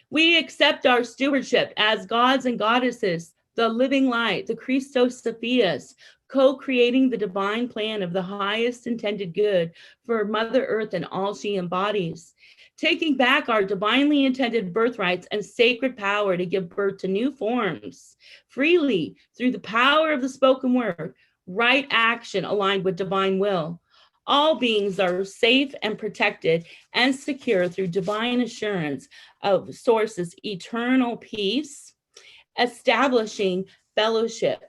We accept our stewardship as gods and goddesses, the living light, the Christos Sophias, co-creating the divine plan of the highest intended good for Mother Earth and all she embodies, taking back our divinely intended birthrights and sacred power to give birth to new forms freely through the power of the spoken word, right action aligned with divine will. All beings are safe and protected and secure through divine assurance of Source's eternal peace, establishing fellowship,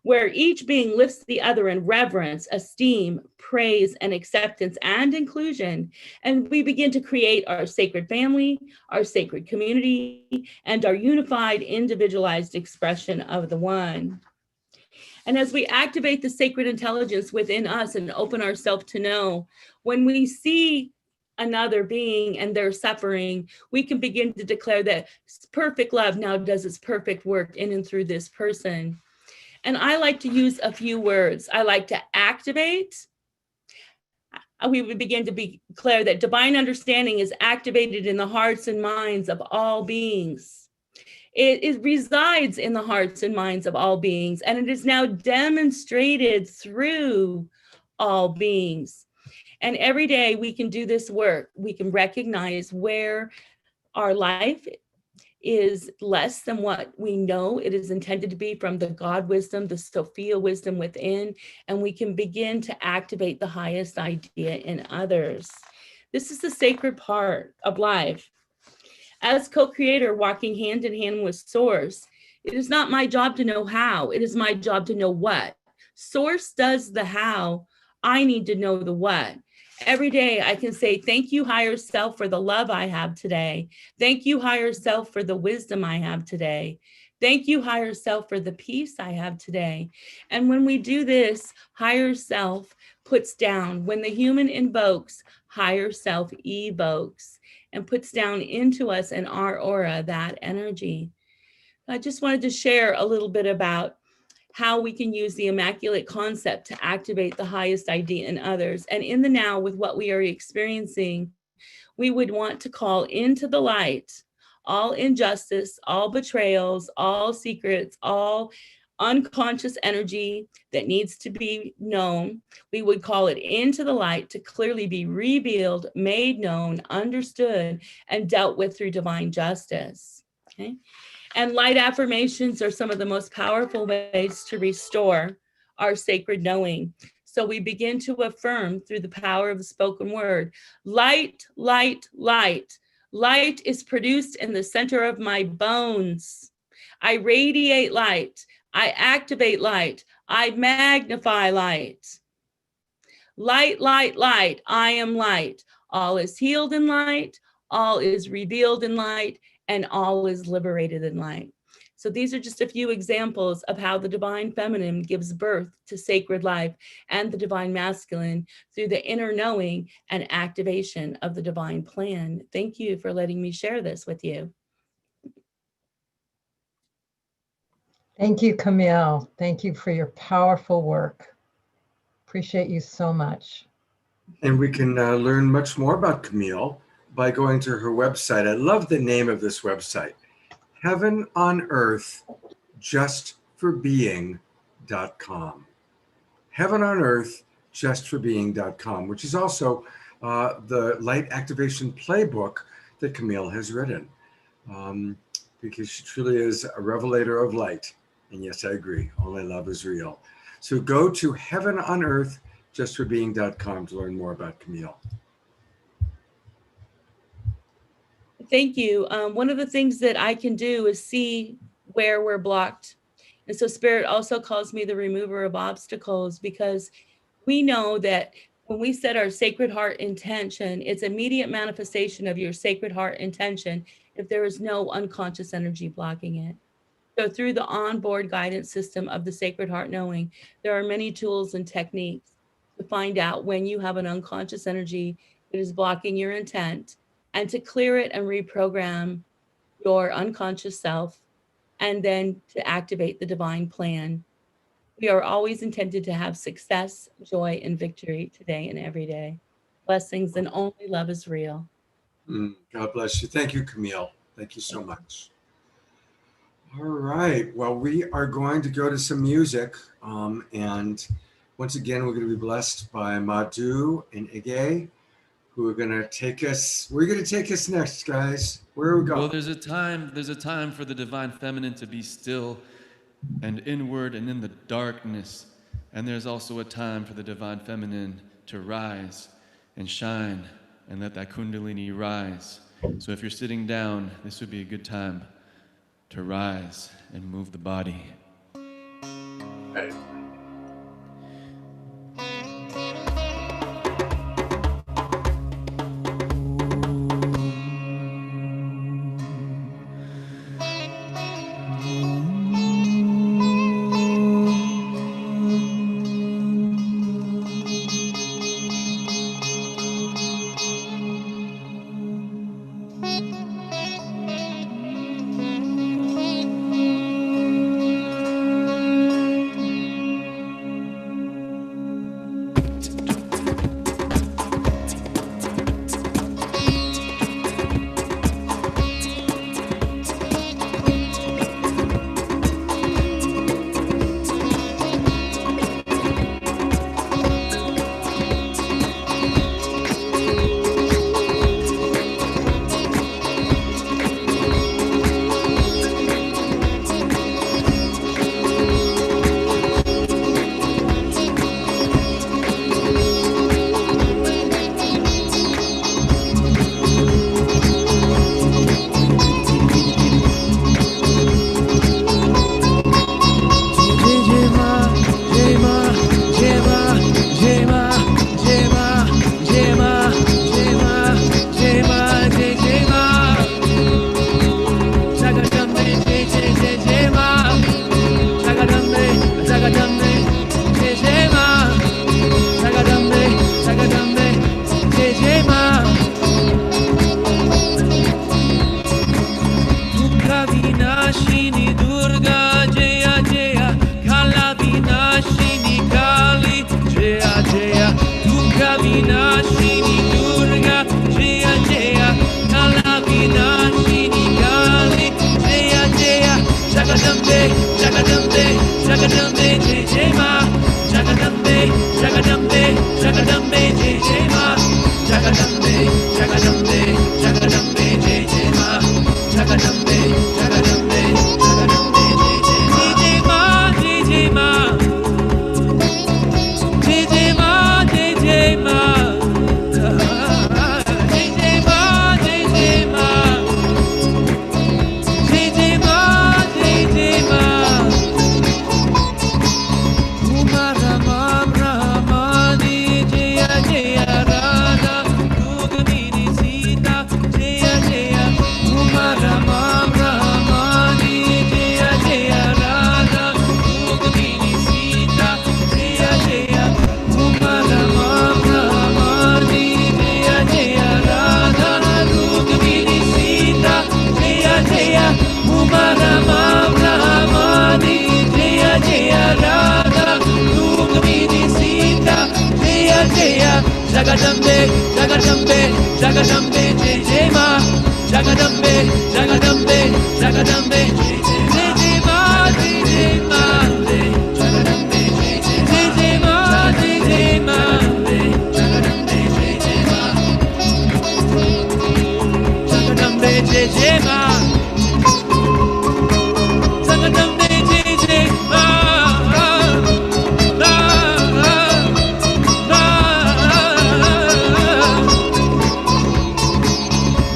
where each being lifts the other in reverence, esteem, praise, and acceptance and inclusion. And we begin to create our sacred family, our sacred community, and our unified, individualized expression of the one. And as we activate the sacred intelligence within us and open ourselves to know, when we see another being and their suffering, we can begin to declare that perfect love now does its perfect work in and through this person. And I like to use a few words. I like to activate. We would begin to declare that divine understanding is activated in the hearts and minds of all beings. It resides in the hearts and minds of all beings, and it is now demonstrated through all beings. And every day we can do this work. We can recognize where our life is less than what we know it is intended to be from the God wisdom, the Sophia wisdom within, and we can begin to activate the highest idea in others. This is the sacred part of life. As co-creator, walking hand in hand with Source, it is not my job to know how, it is my job to know what. Source does the how, I need to know the what. Every day I can say, thank you, higher self, for the love I have today. Thank you, higher self, for the wisdom I have today. Thank you, higher self, for the peace I have today. And when we do this, higher self puts down. When the human invokes, higher self evokes and puts down into us and our aura that energy. I just wanted to share a little bit about how we can use the Immaculate Concept to activate the highest idea in others. And in the now, with what we are experiencing, we would want to call into the light all injustice, all betrayals, all secrets, all unconscious energy that needs to be known. We would call it into the light to clearly be revealed, made known, understood, and dealt with through divine justice. Okay. And light affirmations are some of the most powerful ways to restore our sacred knowing. So we begin to affirm through the power of the spoken word, light, light, light. Light is produced in the center of my bones. I radiate light. I activate light. I magnify light. Light, light, light. I am light. All is healed in light. All is revealed in light. And all is liberated in light. So these are just a few examples of how the divine feminine gives birth to sacred life and the divine masculine through the inner knowing and activation of the divine plan. Thank you for letting me share this with you. Thank you, Camille. Thank you for your powerful work. Appreciate you so much. And we can learn much more about Camille by going to her website. I love the name of this website, Heaven on Earth, justforbeing.com. Heaven on Earth, justforbeing.com, which is also the light activation playbook that Camille has written, because she truly is a revelator of light. And yes, I agree, only love is real. So go to Heaven on Earth, justforbeing.com to learn more about Camille. Thank you. One of the things that I can do is see where we're blocked. And so Spirit also calls me the remover of obstacles, because we know that when we set our sacred heart intention, it's immediate manifestation of your sacred heart intention if there is no unconscious energy blocking it. So through the onboard guidance system of the Sacred Heart Knowing, there are many tools and techniques to find out when you have an unconscious energy that is blocking your intent, and to clear it and reprogram your unconscious self, and then to activate the divine plan. We are always intended to have success, joy, and victory today and every day. Blessings, and only love is real. God bless you. Thank you, Camille. Thank you so much. All right. Well, we are going to go to some music. And once again, we're going to be blessed by Madhu and Ige, who are going to take us. We're going to take us next, guys. Where are we going? Well, there's a time for the divine feminine to be still and inward and in the darkness. And there's also a time for the divine feminine to rise and shine and let that kundalini rise. So if you're sitting down, this would be a good time to rise and move the body. Right. Jagadambe, Jagadambe, Jagadambe, Jai Jai Ma. Jagadambe, Jagadambe, Jagadambe, Jai Jai Ma. Jagadambe, Jagadambe, Jagadambe, Jai Jai Ma. Jagadambe, Jagadambe, Jagadambe, Jai Jai Ma. Jai Jai Ma, Jai Jai Ma, Jai Jai Ma, Jai Jai Ma, Jai Jai Ma, Jai Jai Ma, Jai Jai Ma. Uma Rama Ramani Jaya Jaya Radha Rukmini Sita Jaya Jaya. Uma Rama Ramani Jaya Jaya Radha Rukmini Sita Jaya Jaya. Uma Rama Ramani Jaya Jaya Radha Rukmini Sita Jaya Jaya. Uma Rama Ramani Jaya Jaya Radha Rukmini Sita Jaya Jaya. Jagadambe, Jagadambe, Jagadambe, Jai Jai Ma. Jagadambe, Jagadambe, Jagadambe, Jai Jai Ma, Jai Jai Ma. Jagadambe, Jai Jai Ma, Jai Jai Ma. Jagadambe, Jai Jai Ma. Jagadambe, Jai Jai Ma. Jagadambe, Jai Jai Ma.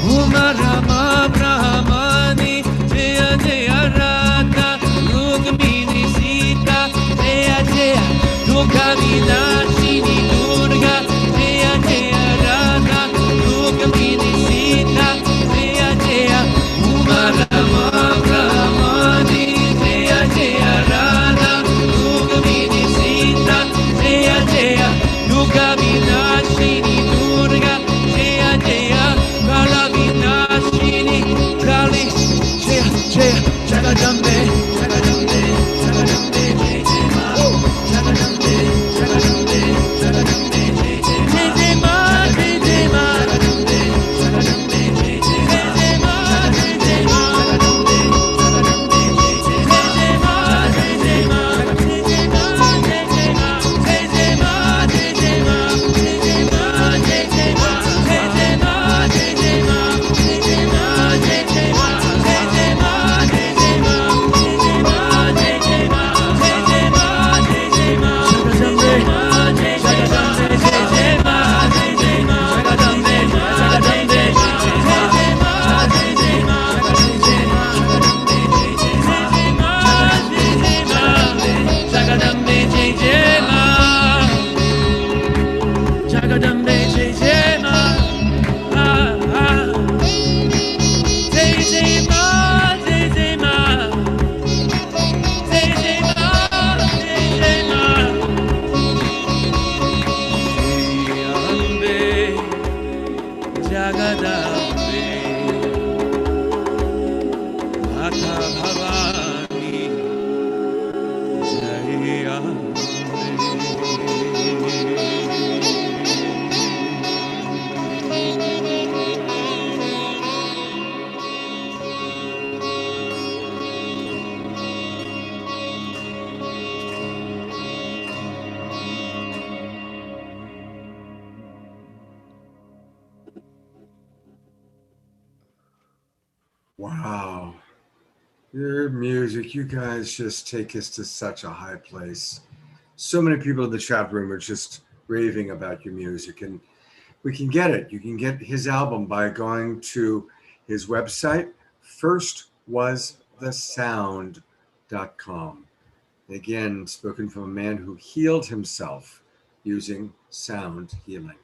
Uma Rama Brahmani Jaya Jaya Radha Rukmini Sita Jaya Jaya. Dukkha Vinashini Durga Jaya Jaya Radha Rukmini Sita Jaya Jaya. Uma Rama Brahmani Jaya Jaya Radha Rukmini Sita Jaya Jaya. Dukkha Vinashini Durga Jaya Jaya. Kala Vinashini Kali Jaya Jaya. Jagadambe, Jagadambe, Jagadambe, Jai Jai Ma. Jagadambe, Jagadambe, Jagadambe, Jai Jai Ma. Jai Jai Ma, Jai Jai Ma. Jagadambe, Jagadambe, Jai Jai Ma. Jai Jai Ma, Jagadambe, Jagadambe, Jai Jai Ma. Jai Jai Ma, Jai Jai Ma. Jai Jai Ma, Jai Jai Ma. Jai Jai Ma, Jai Jai Ma. Jai Jai Ma, Jai Jai Ma. Jai Jai Ma, Jai Jai Ma. Jai Jai Ma, Jai Jai Ma. Jai Jai Ma, Jai Jai Ma. Jai Jai Ma, Jai Jai Ma. Jai Jai Ma, Jagadambe, Jagadambe, Jai Jai Ma. Jai Jai Ma, Jagadambe, Jagadambe, Jai Jai Ma. Jai Jai Ma, Jai Jai Ma. Jagadambe, Jai Jai Ma. Jagadambe, Jai Jai Ma. Jai Jai Ma, Jai Jai Ma. Jai Jai Ma, Jai Jai Ma. Ambe, Jagadambe, Mata Bhavani, Jai Ambe. Wow. Your music, you guys just take us to such a high place. So many people in the chat room are just raving about your music, and we can get it. You can get his album by going to his website, firstwasthesound.com. Again, spoken from a man who healed himself using sound healing.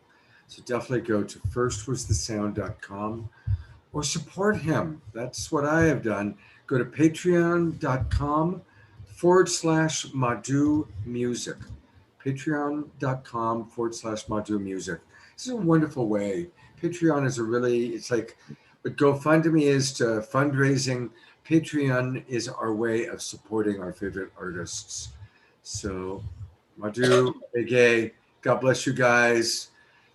So definitely go to firstwasthesound.com or support him. That's what I have done. Go to patreon.com/Madhu Music. Patreon.com/Madhu Music. This is a wonderful way. Patreon is it's like what GoFundMe is to fundraising. Patreon is our way of supporting our favorite artists. So, Madhu, Ege, God bless you guys.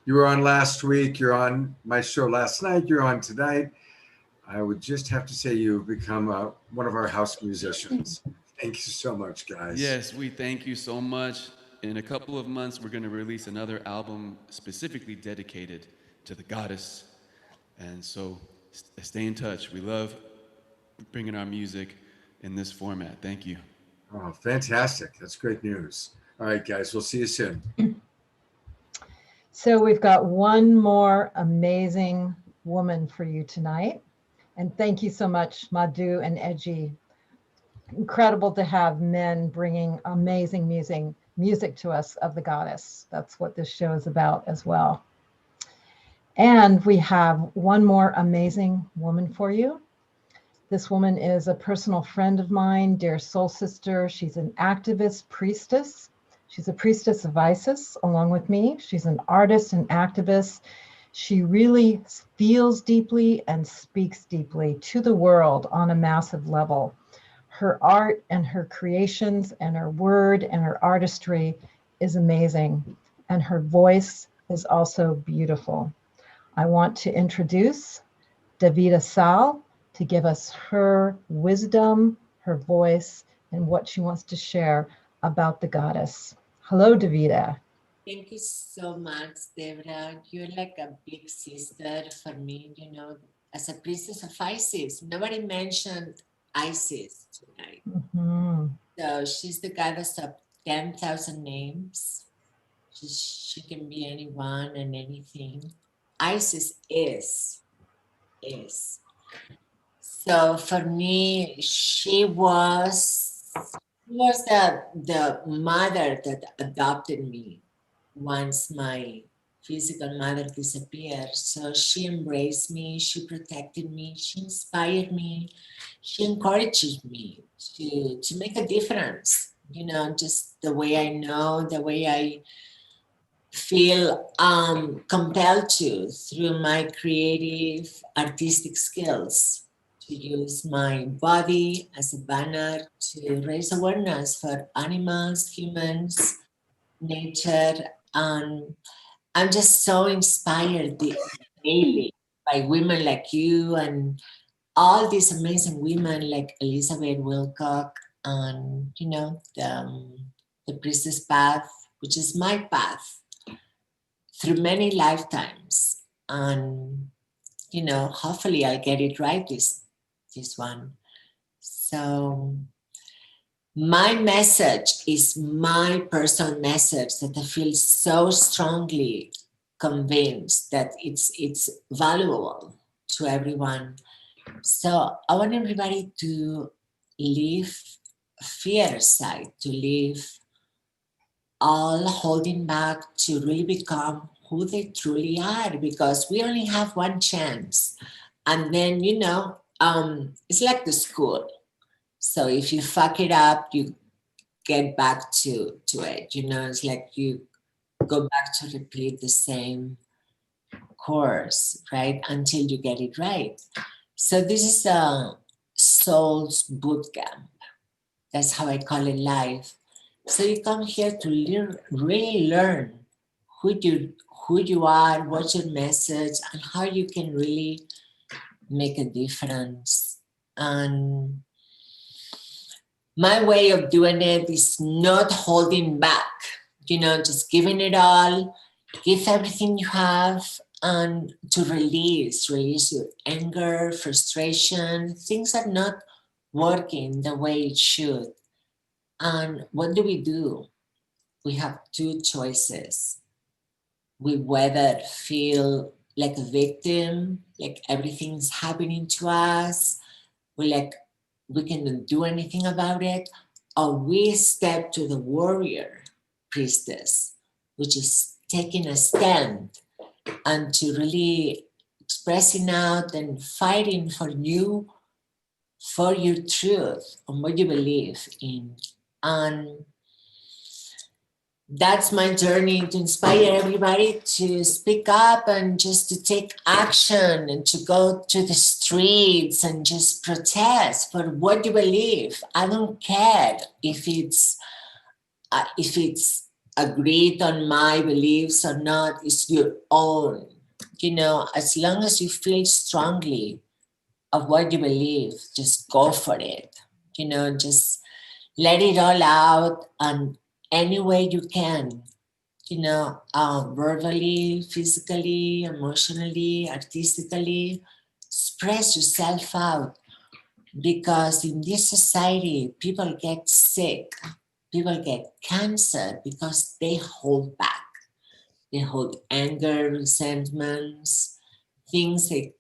You were on last week. You're on my show last night. You're on tonight. I would just have to say you've become one of our house musicians. Thank you so much, guys. Yes, we thank you so much. In a couple of months, we're going to release another album specifically dedicated to the goddess. And so stay in touch. We love bringing our music in this format. Thank you. Oh, fantastic. That's great news. All right, guys, we'll see you soon. So we've got one more amazing woman for you tonight. And thank you so much, Madhu and Edgy. Incredible to have men bringing amazing music to us of the goddess. That's what this show is about as well. And we have one more amazing woman for you. This woman is a personal friend of mine, dear soul sister. She's an activist priestess. She's a priestess of Isis along with me. She's an artist and activist. She really feels deeply and speaks deeply to the world on a massive level. Her art and her creations and her word and her artistry is amazing. And her voice is also beautiful. I want to introduce Davida Sal to give us her wisdom, her voice, and what she wants to share about the goddess. Hello, Davida. Thank you so much, Debra. You're like a big sister for me, you know, as a priestess of Isis. Nobody mentioned Isis tonight. So she's the goddess of 10,000 names. She can be anyone and anything. Isis is. So for me, she was the mother that adopted me once my physical mother disappeared. So she embraced me, she protected me, she inspired me, she encouraged me to make a difference. You know, just the way I know, the way I feel compelled to through my creative artistic skills, to use my body as a banner to raise awareness for animals, humans, nature. I'm just so inspired daily by women like you and all these amazing women like Elizabeth Wilcock and, you know, the Priestess path, which is my path through many lifetimes. And, you know, hopefully I'll get it right this one. So my message is my personal message that I feel so strongly convinced that it's valuable to everyone. So I want everybody to leave fear aside, to leave all holding back, to really become who they truly are, because we only have one chance. And then, you know, it's like the school. So if you fuck it up, you get back to it. You know, it's like you go back to repeat the same course, right? Until you get it right. So this is a soul's boot camp. That's how I call it life. So you come here to really learn who you are, what's your message, and how you can really make a difference. And my way of doing it is not holding back, you know, just giving it all, give everything you have, and to release your anger, frustration. Things are not working the way it should. And what do? We have two choices. We whether feel like a victim, like everything's happening to us, we cannot do anything about it, or we step to the warrior priestess, which is taking a stand and to really expressing out and fighting for your truth and what you believe in. And that's my journey, to inspire everybody to speak up and just to take action and to go to the streets and just protest for what you believe. I don't care if it's agreed on my beliefs or not. It's your own. You know, as long as you feel strongly of what you believe, just go for it. Just let it all out and any way you can, verbally, physically, emotionally, artistically, express yourself out. Because in this society, people get sick, people get cancer because they hold back. They hold anger, resentments, things they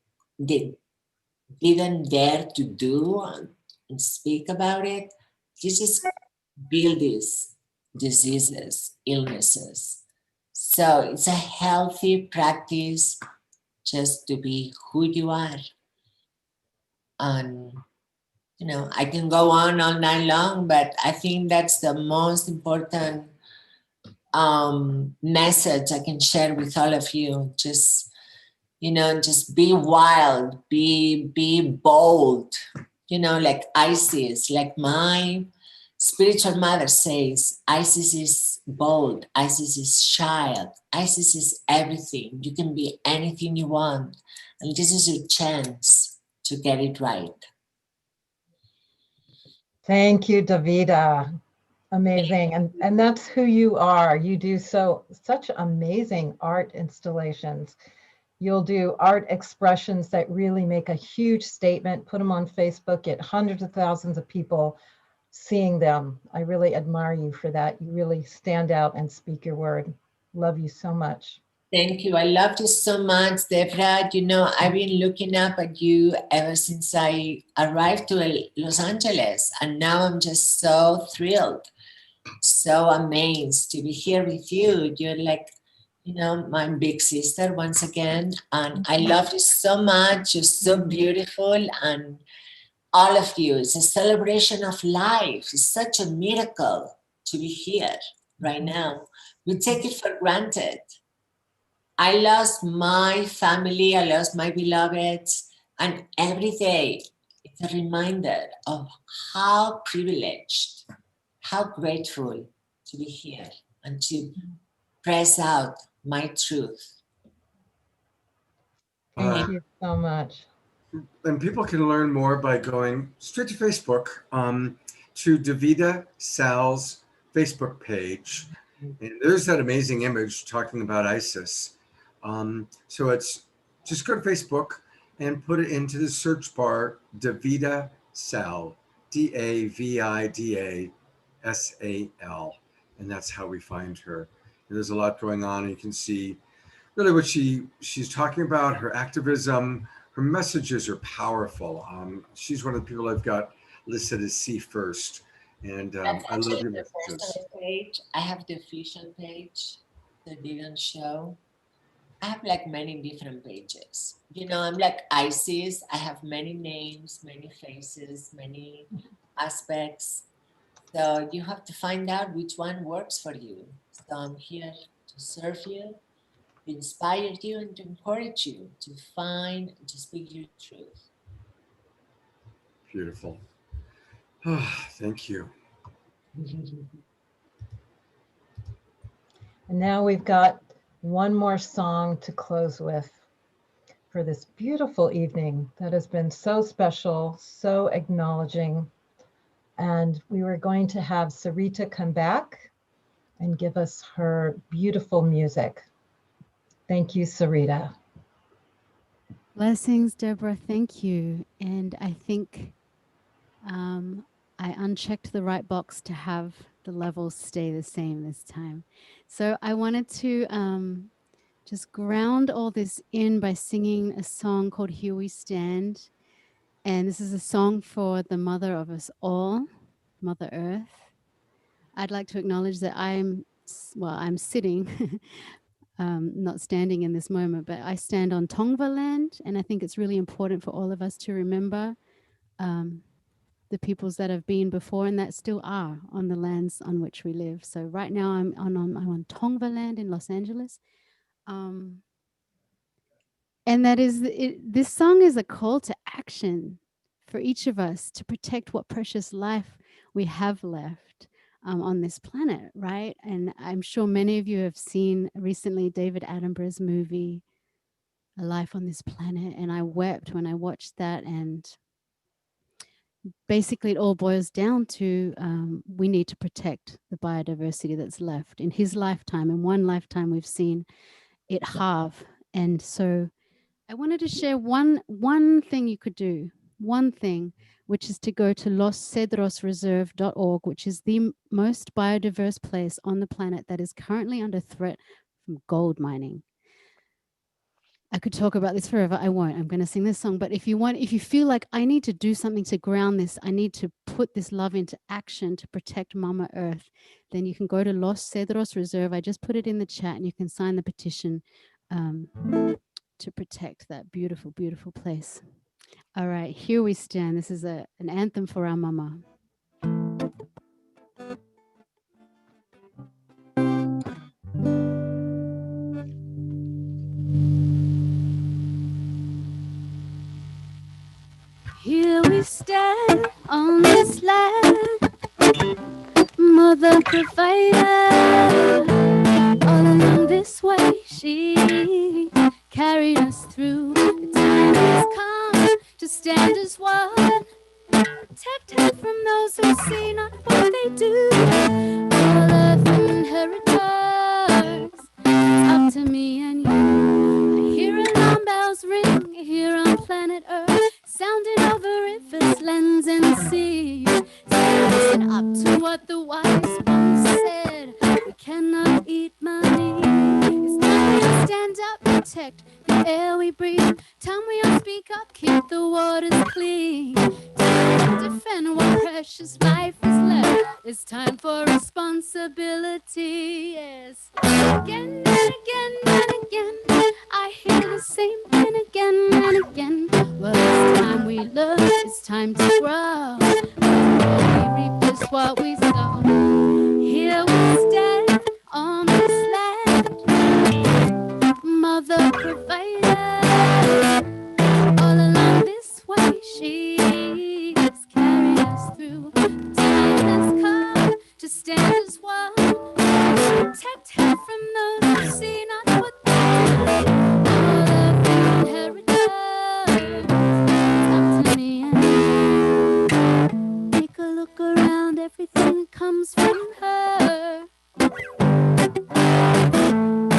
didn't dare to do and speak about it. You just build these diseases, illnesses. So it's a healthy practice just to be who you are. And, I can go on all night long, but I think that's the most important message I can share with all of you. Just be wild, be bold, like Isis, like my spiritual mother says, Isis is bold, Isis is child, Isis is everything. You can be anything you want. And this is your chance to get it right. Thank you, Davida. Amazing. And that's who you are. You do such amazing art installations. You'll do art expressions that really make a huge statement, put them on Facebook, get hundreds of thousands of people seeing them. I really admire you for that. You really stand out and speak your word. Love you so much. Thank you. I love you so much, Debra. I've been looking up at you ever since I arrived to Los Angeles, and now I'm just so thrilled, so amazed to be here with you. You're like, my big sister once again, and I love you so much. You're so beautiful, and all of you, it's a celebration of life. It's such a miracle to be here right now. We take it for granted. I lost my family, I lost my beloveds, and every day it's a reminder of how privileged, how grateful to be here and to press out my truth. Thank you so much. And people can learn more by going straight to Facebook, to Davida Sal's Facebook page. And there's that amazing image talking about ISIS. So it's just go to Facebook and put it into the search bar, Davida Sal, Davida Sal. And that's how we find her. And there's a lot going on. And you can see really what she's talking about, her activism. Her messages are powerful. She's one of the people I've got listed as See First. And I love your messages. Page. I have the official page that didn't show. I have like many different pages. I'm like Isis. I have many names, many faces, many aspects. So you have to find out which one works for you. So I'm here to serve you, to inspire you, and to encourage you to find, to speak your truth. Beautiful. Thank you. And now we've got one more song to close with for this beautiful evening that has been so special, so acknowledging. And we were going to have Sarita come back and give us her beautiful music. Thank you, Sarita. Blessings, Debra. Thank you. And I think I unchecked the right box to have the levels stay the same this time. So I wanted to just ground all this in by singing a song called Here We Stand. And this is a song for the mother of us all, Mother Earth. I'd like to acknowledge that I'm sitting, not standing in this moment, but I stand on Tongva land. And I think it's really important for all of us to remember the peoples that have been before and that still are on the lands on which we live. So right now I'm on Tongva land in Los Angeles. And that is, this song is a call to action for each of us to protect what precious life we have left on this planet, right? And I'm sure many of you have seen recently David Attenborough's movie, a life on this planet. And I wept when I watched that. And basically, it all boils down to we need to protect the biodiversity that's left. In his lifetime, in one lifetime, we've seen it halve. And so I wanted to share one thing you could do, one thing, which is to go to loscedrosreserve.org, which is the most biodiverse place on the planet that is currently under threat from gold mining. I could talk about this forever. I won't. I'm going to sing this song. But if you feel like I need to do something to ground this, I need to put this love into action to protect Mama Earth, then you can go to Los Cedros Reserve. I just put it in the chat and you can sign the petition to protect that beautiful, beautiful place. All right, here we stand. This is an anthem for our mama. Here we stand on this land, Mother Provider. All along this way, she carried us through. The time has come to stand as one, protect her from those who see not what they do. All earth inheritors, it's up to me and you. I hear alarm bells ring here on planet Earth, sounding over rivers, lands, and seas. Listen up to what the wise ones said. We cannot eat money. It's time to stand up, protect the air we breathe. Time we all speak up, keep the waters clean. Time to defend what precious life is left. It's time for responsibility. Yes. Again and again and again, I hear the same thing again and again. Well, it's time we learn, it's time to grow. What we reap is what we sow. Here we stand on this land, Mother Provider. All along this way, she's carried us through. The time has come to stand as one, protect her from those who see not what they do. All of the inheritors, it's up to me and you. Take a look around, everything comes from her.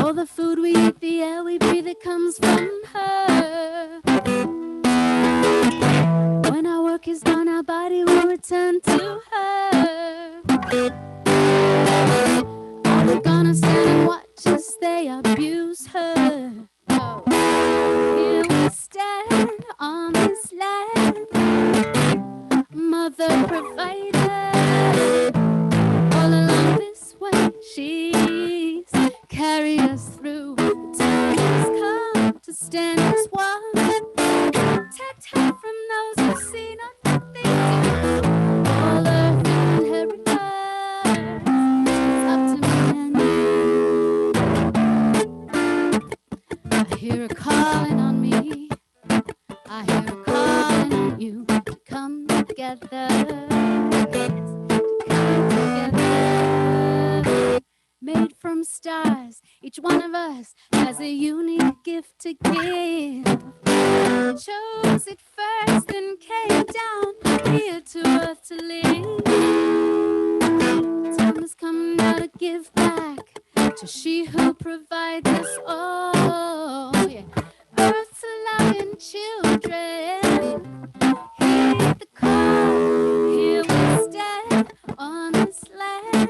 All the food we eat, the air we breathe, it comes from her. When our work is done, our body will return to her. Are we gonna stand and watch as they abuse her? No. Here we stand on this land, Mother Provider. All along this way, she's carried us through. The time has come to stand as one, protect her from those who see not what they do. All earth inheritors, it's up to me and you. I hear a calling on me, I hear a calling on you to come together, to come together. Made from stars, each one of us has a unique gift to give. Chose it first, then came down here to earth to live. Time has come now to give back to she who provides us all. Yeah. Earth's allowing children. Hear the call. Here we stand on this land,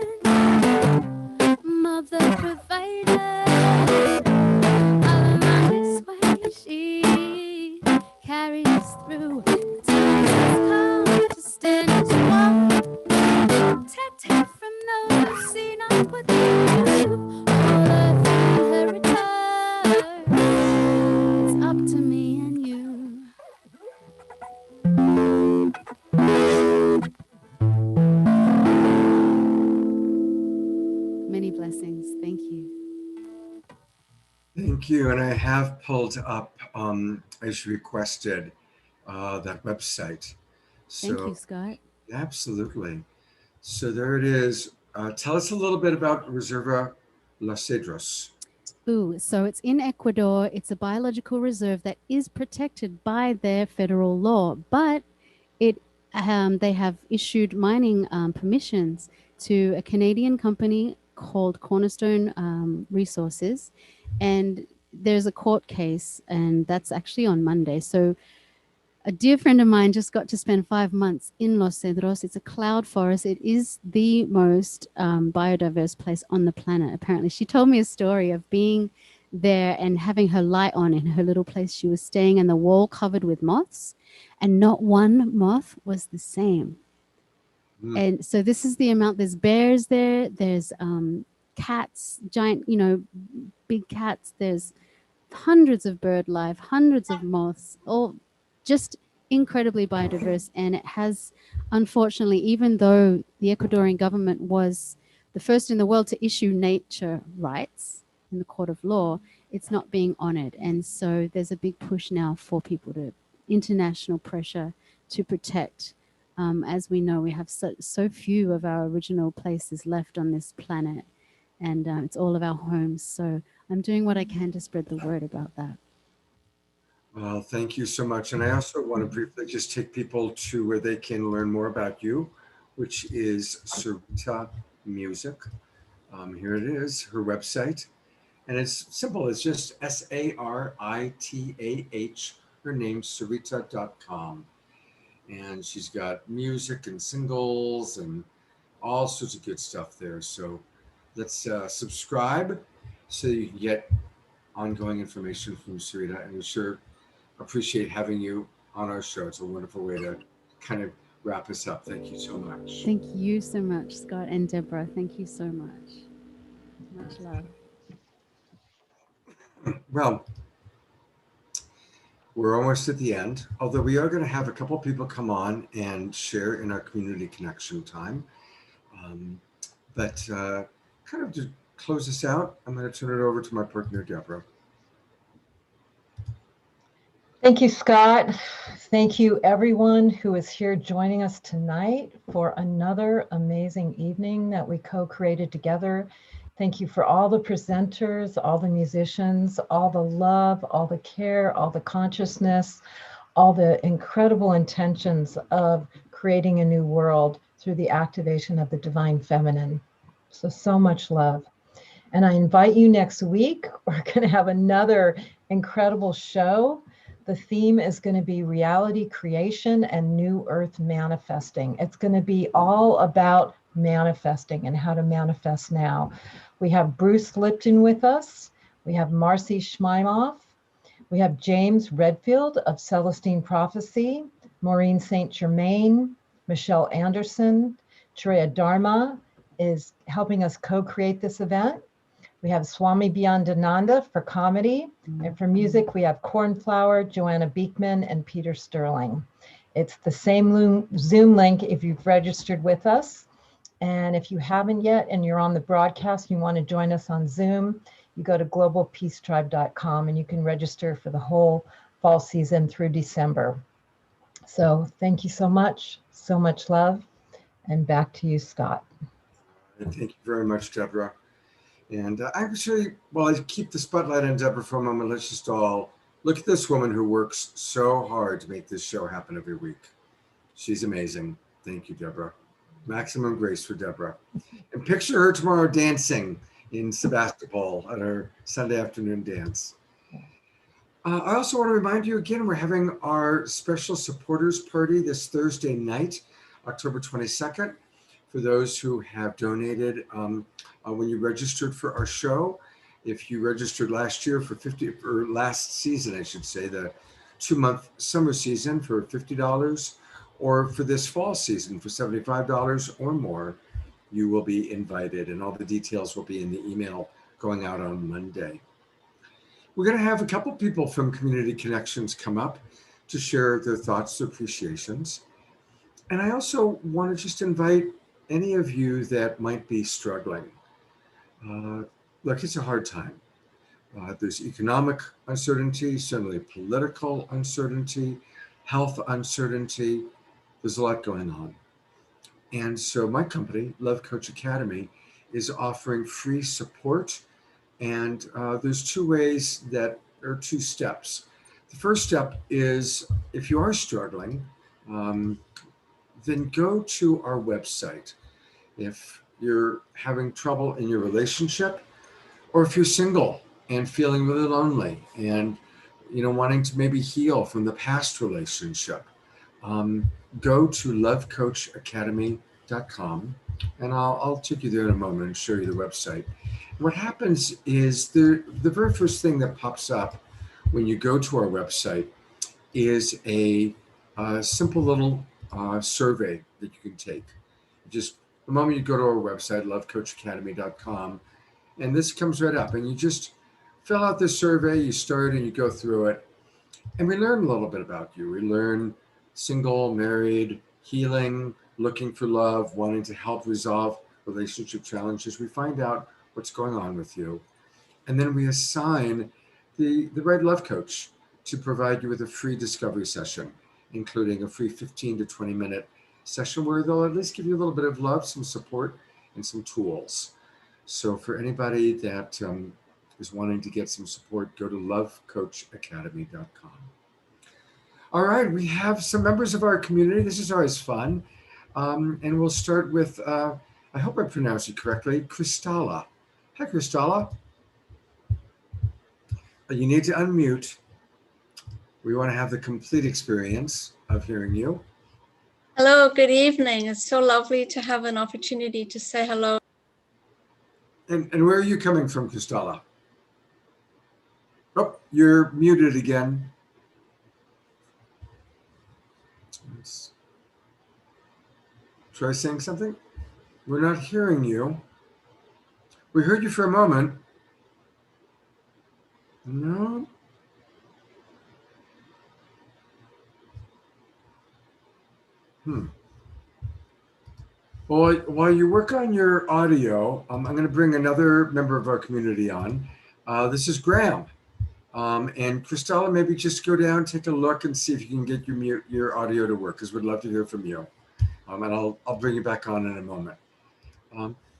Mother Provider. All along this way, she carried us through. The time has come to stand as one, protect her from those who see not what they do. All earth inheritors, it's up to me and you. Many blessings. Thank you. Thank you. And I have pulled up, as you requested, that website. So, Thank you, Scott. absolutely. So there it is. Tell us a little bit about Reserva Los Cedros. So it's in Ecuador. It's a biological reserve that is protected by their federal law, but they have issued mining permissions to a Canadian company called Cornerstone Resources, and there's a court case, and that's actually on Monday. So a dear friend of mine just got to spend 5 months in Los Cedros. It's a cloud forest. It is the most biodiverse place on the planet, apparently. She told me a story of being there and having her light on in her little place she was staying, and the wall covered with moths, and not one moth was the same. And so this is the amount. There's bears there. There's cats, giant, big cats. There's hundreds of bird life, hundreds of moths, all just incredibly biodiverse. And it has, unfortunately, even though the Ecuadorian government was the first in the world to issue nature rights in the court of law, it's not being honored. And so there's a big push now for people to, international pressure to protect. As we know, we have so few of our original places left on this planet, and it's all of our homes. So I'm doing what I can to spread the word about that. Well, thank you so much. And I also want to briefly just take people to where they can learn more about you, which is Sarita Music. Here it is, her website. And it's simple. It's just SARITAH. Her name's Sarita.com. And she's got music and singles and all sorts of good stuff there. So let's subscribe so you can get ongoing information from Sarita. And we sure appreciate having you on our show. It's a wonderful way to kind of wrap us up. Thank you so much. Thank you so much, Scott and Debra. Thank you so much. Much love. Well, we're almost at the end, although we are going to have a couple people come on and share in our community connection time. But kind of to close this out, I'm going to turn it over to my partner, Debra. Thank you, Scott. Thank you, everyone who is here joining us tonight for another amazing evening that we co-created together. Thank you for all the presenters, all the musicians, all the love, all the care, all the consciousness, all the incredible intentions of creating a new world through the activation of the divine feminine. So much love. And I invite you next week. We're going to have another incredible show. The theme is going to be reality creation and new earth manifesting. It's going to be all about manifesting and how to manifest now. We have Bruce Lipton with us. We have Marcy Schmeimoff. We have James Redfield of Celestine Prophecy, Maureen St. Germain, Michelle Anderson, Treya Dharma is helping us co-create this event. We have Swami Byandananda for comedy, and for music, we have Cornflower, Joanna Beekman, and Peter Sterling. It's the same Zoom link if you've registered with us. And if you haven't yet and you're on the broadcast and you want to join us on Zoom, you go to globalpeacetribe.com and you can register for the whole fall season through December. So thank you so much love. And back to you, Scott. Thank you very much, Debra. And actually, while I keep the spotlight on Debra for a moment, let's just all look at this woman who works so hard to make this show happen every week. She's amazing. Thank you, Debra. Maximum grace for Debra. And picture her tomorrow dancing in Sebastopol at our Sunday afternoon dance. I also want to remind you again, we're having our special supporters party this Thursday night, October 22nd. For those who have donated when you registered for our show. If you registered last year or last season, I should say, the 2-month summer season for $50, or for this fall season for $75 or more, you will be invited, and all the details will be in the email going out on Monday. We're going to have a couple people from Community Connections come up to share their thoughts, their appreciations. And I also want to just invite any of you that might be struggling. Look, it's a hard time. There's economic uncertainty, certainly political uncertainty, health uncertainty. There's a lot going on. And so my company, Love Coach Academy, is offering free support And there's two ways that, or two steps. The first step is if you are struggling, then go to our website. If you're having trouble in your relationship, or if you're single and feeling really lonely and wanting to maybe heal from the past relationship, go to lovecoachacademy.com, and I'll take you there in a moment and show you the website. What happens is the very first thing that pops up when you go to our website is a simple little survey that you can take. Just the moment you go to our website, lovecoachacademy.com, and this comes right up, and you just fill out this survey, you start and you go through it, and we learn a little bit about you. We learn single, married, healing, looking for love, wanting to help resolve relationship challenges. We find out what's going on with you, and then we assign the right love coach to provide you with a free discovery session, including a free 15 to 20 minute session where they'll at least give you a little bit of love, some support, and some tools. So for anybody that is wanting to get some support, go to lovecoachacademy.com. All right, we have some members of our community. This is always fun. And we'll start with, I hope I pronounced it correctly, Kristalla. Hi, Kristalla. You need to unmute. We want to have the complete experience of hearing you. Hello, good evening. It's so lovely to have an opportunity to say hello. And where are you coming from, Kristalla? Oh, you're muted again. Let's try saying something. We're not hearing you. We heard you for a moment. No. Well, while you work on your audio, I'm going to bring another member of our community on. This is Graham. And Kristalla, maybe just go down, take a look, and see if you can get your audio to work, because we'd love to hear from you. And I'll bring you back on in a moment.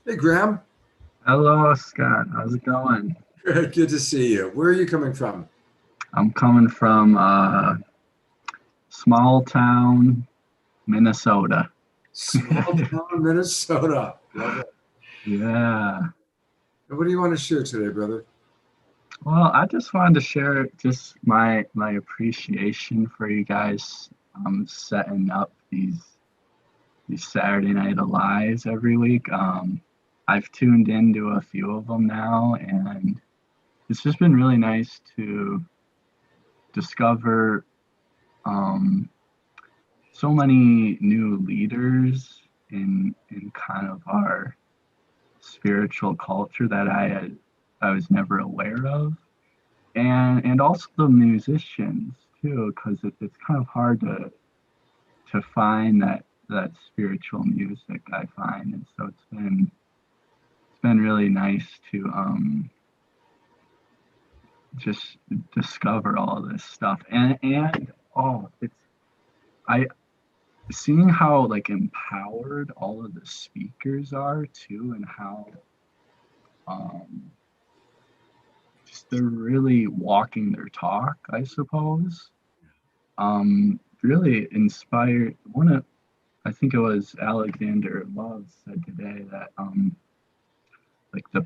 Hey, Graham. Hello, Scott. How's it going? Good to see you. Where are you coming from? I'm coming from small town, Minnesota. Small town, Minnesota. Love it. Yeah. And what do you want to share today, brother? Well, I just wanted to share just my appreciation for you guys setting up these Saturday Night Alives every week. I've tuned into a few of them now, and it's just been really nice to discover so many new leaders in kind of our spiritual culture that I was never aware of, and also the musicians too, because it's kind of hard to find that spiritual music, I find, and so it's been really nice to just discover all this stuff, and seeing how like empowered all of the speakers are too, and how just they're really walking their talk, I suppose. Really inspired. I think it was Alexander Love said today that like the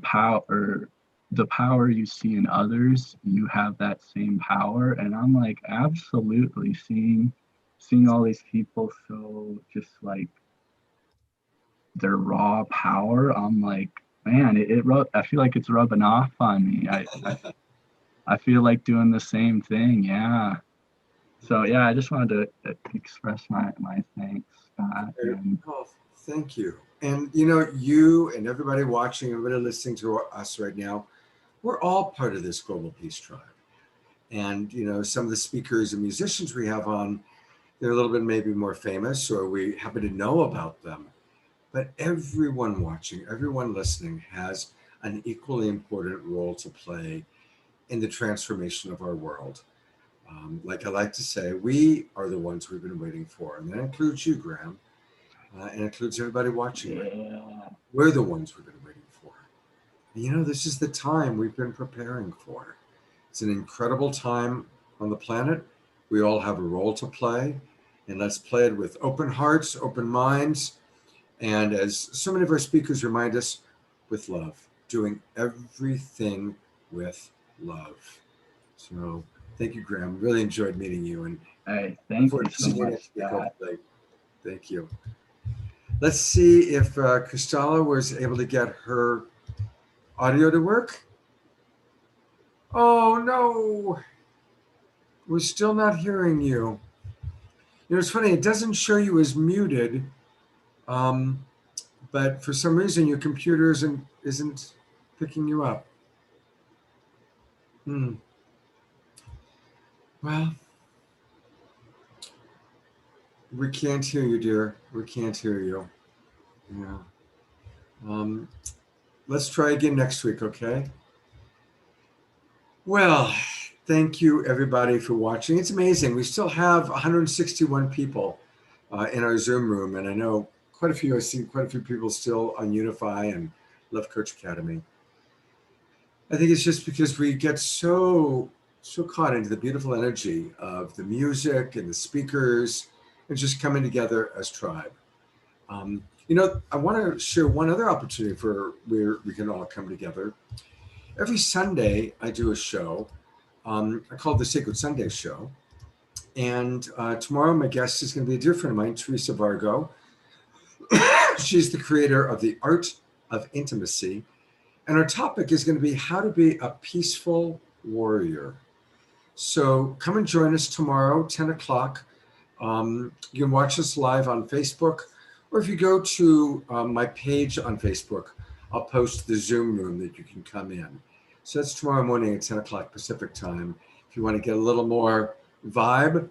power you see in others, you have that same power. And I'm like, absolutely, seeing all these people so just like their raw power, I'm like, man, I feel like it's rubbing off on me. I feel like doing the same thing. Yeah. So yeah, I just wanted to express my thanks, Scott. Oh, thank you. And you and everybody watching, everybody listening to us right now, we're all part of this Global Peace Tribe. And some of the speakers and musicians we have on, they're a little bit maybe more famous, or we happen to know about them. But everyone watching, everyone listening has an equally important role to play in the transformation of our world. Like I like to say, we are the ones we've been waiting for. And that includes you, Graham, and includes everybody watching. Right now. We're the ones we've been waiting for. You know, this is the time we've been preparing for. It's an incredible time on the planet. We all have a role to play, and let's play it with open hearts, open minds, and as so many of our speakers remind us, with love, doing everything with love. So thank you, Graham. Really enjoyed meeting you, and Hey, thank forward you to so seeing you much, next week, Scott. hopefully. Thank you. Let's see if Cristala was able to get her audio to work. Oh no, we're still not hearing you. You know, it's funny, it doesn't show you as muted, but for some reason your computer isn't picking you up. Well, we can't hear you, dear. We can't hear you. Yeah. Let's try again next week, okay? Well, thank you everybody for watching. It's amazing. We still have 161 people in our Zoom room, and I know I see quite a few people still on Unify and Love Coach Academy. I think it's just because we get so caught into the beautiful energy of the music and the speakers and just coming together as tribe. You know, I want to share one other opportunity for where we can all come together. Every Sunday, I do a show. I call it the Sacred Sunday Show. And tomorrow, my guest is going to be a dear friend of mine, Teresa Vargo. She's the creator of The Art of Intimacy. And our topic is going to be how to be a peaceful warrior. So come and join us tomorrow, 10 o'clock. You can watch us live on Facebook, or if you go to my page on Facebook, I'll post the Zoom room that you can come in. So that's tomorrow morning at 10 o'clock Pacific time. If you want to get a little more vibe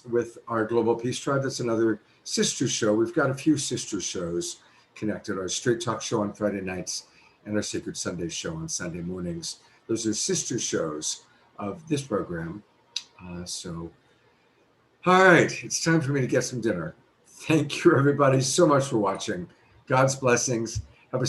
with our Global Peace Tribe, that's another sister show. We've got a few sister shows connected. Our Straight Talk show on Friday nights and our Sacred Sunday show on Sunday mornings. Those are sister shows of this program. All right, it's time for me to get some dinner. Thank you everybody so much for watching. God's blessings.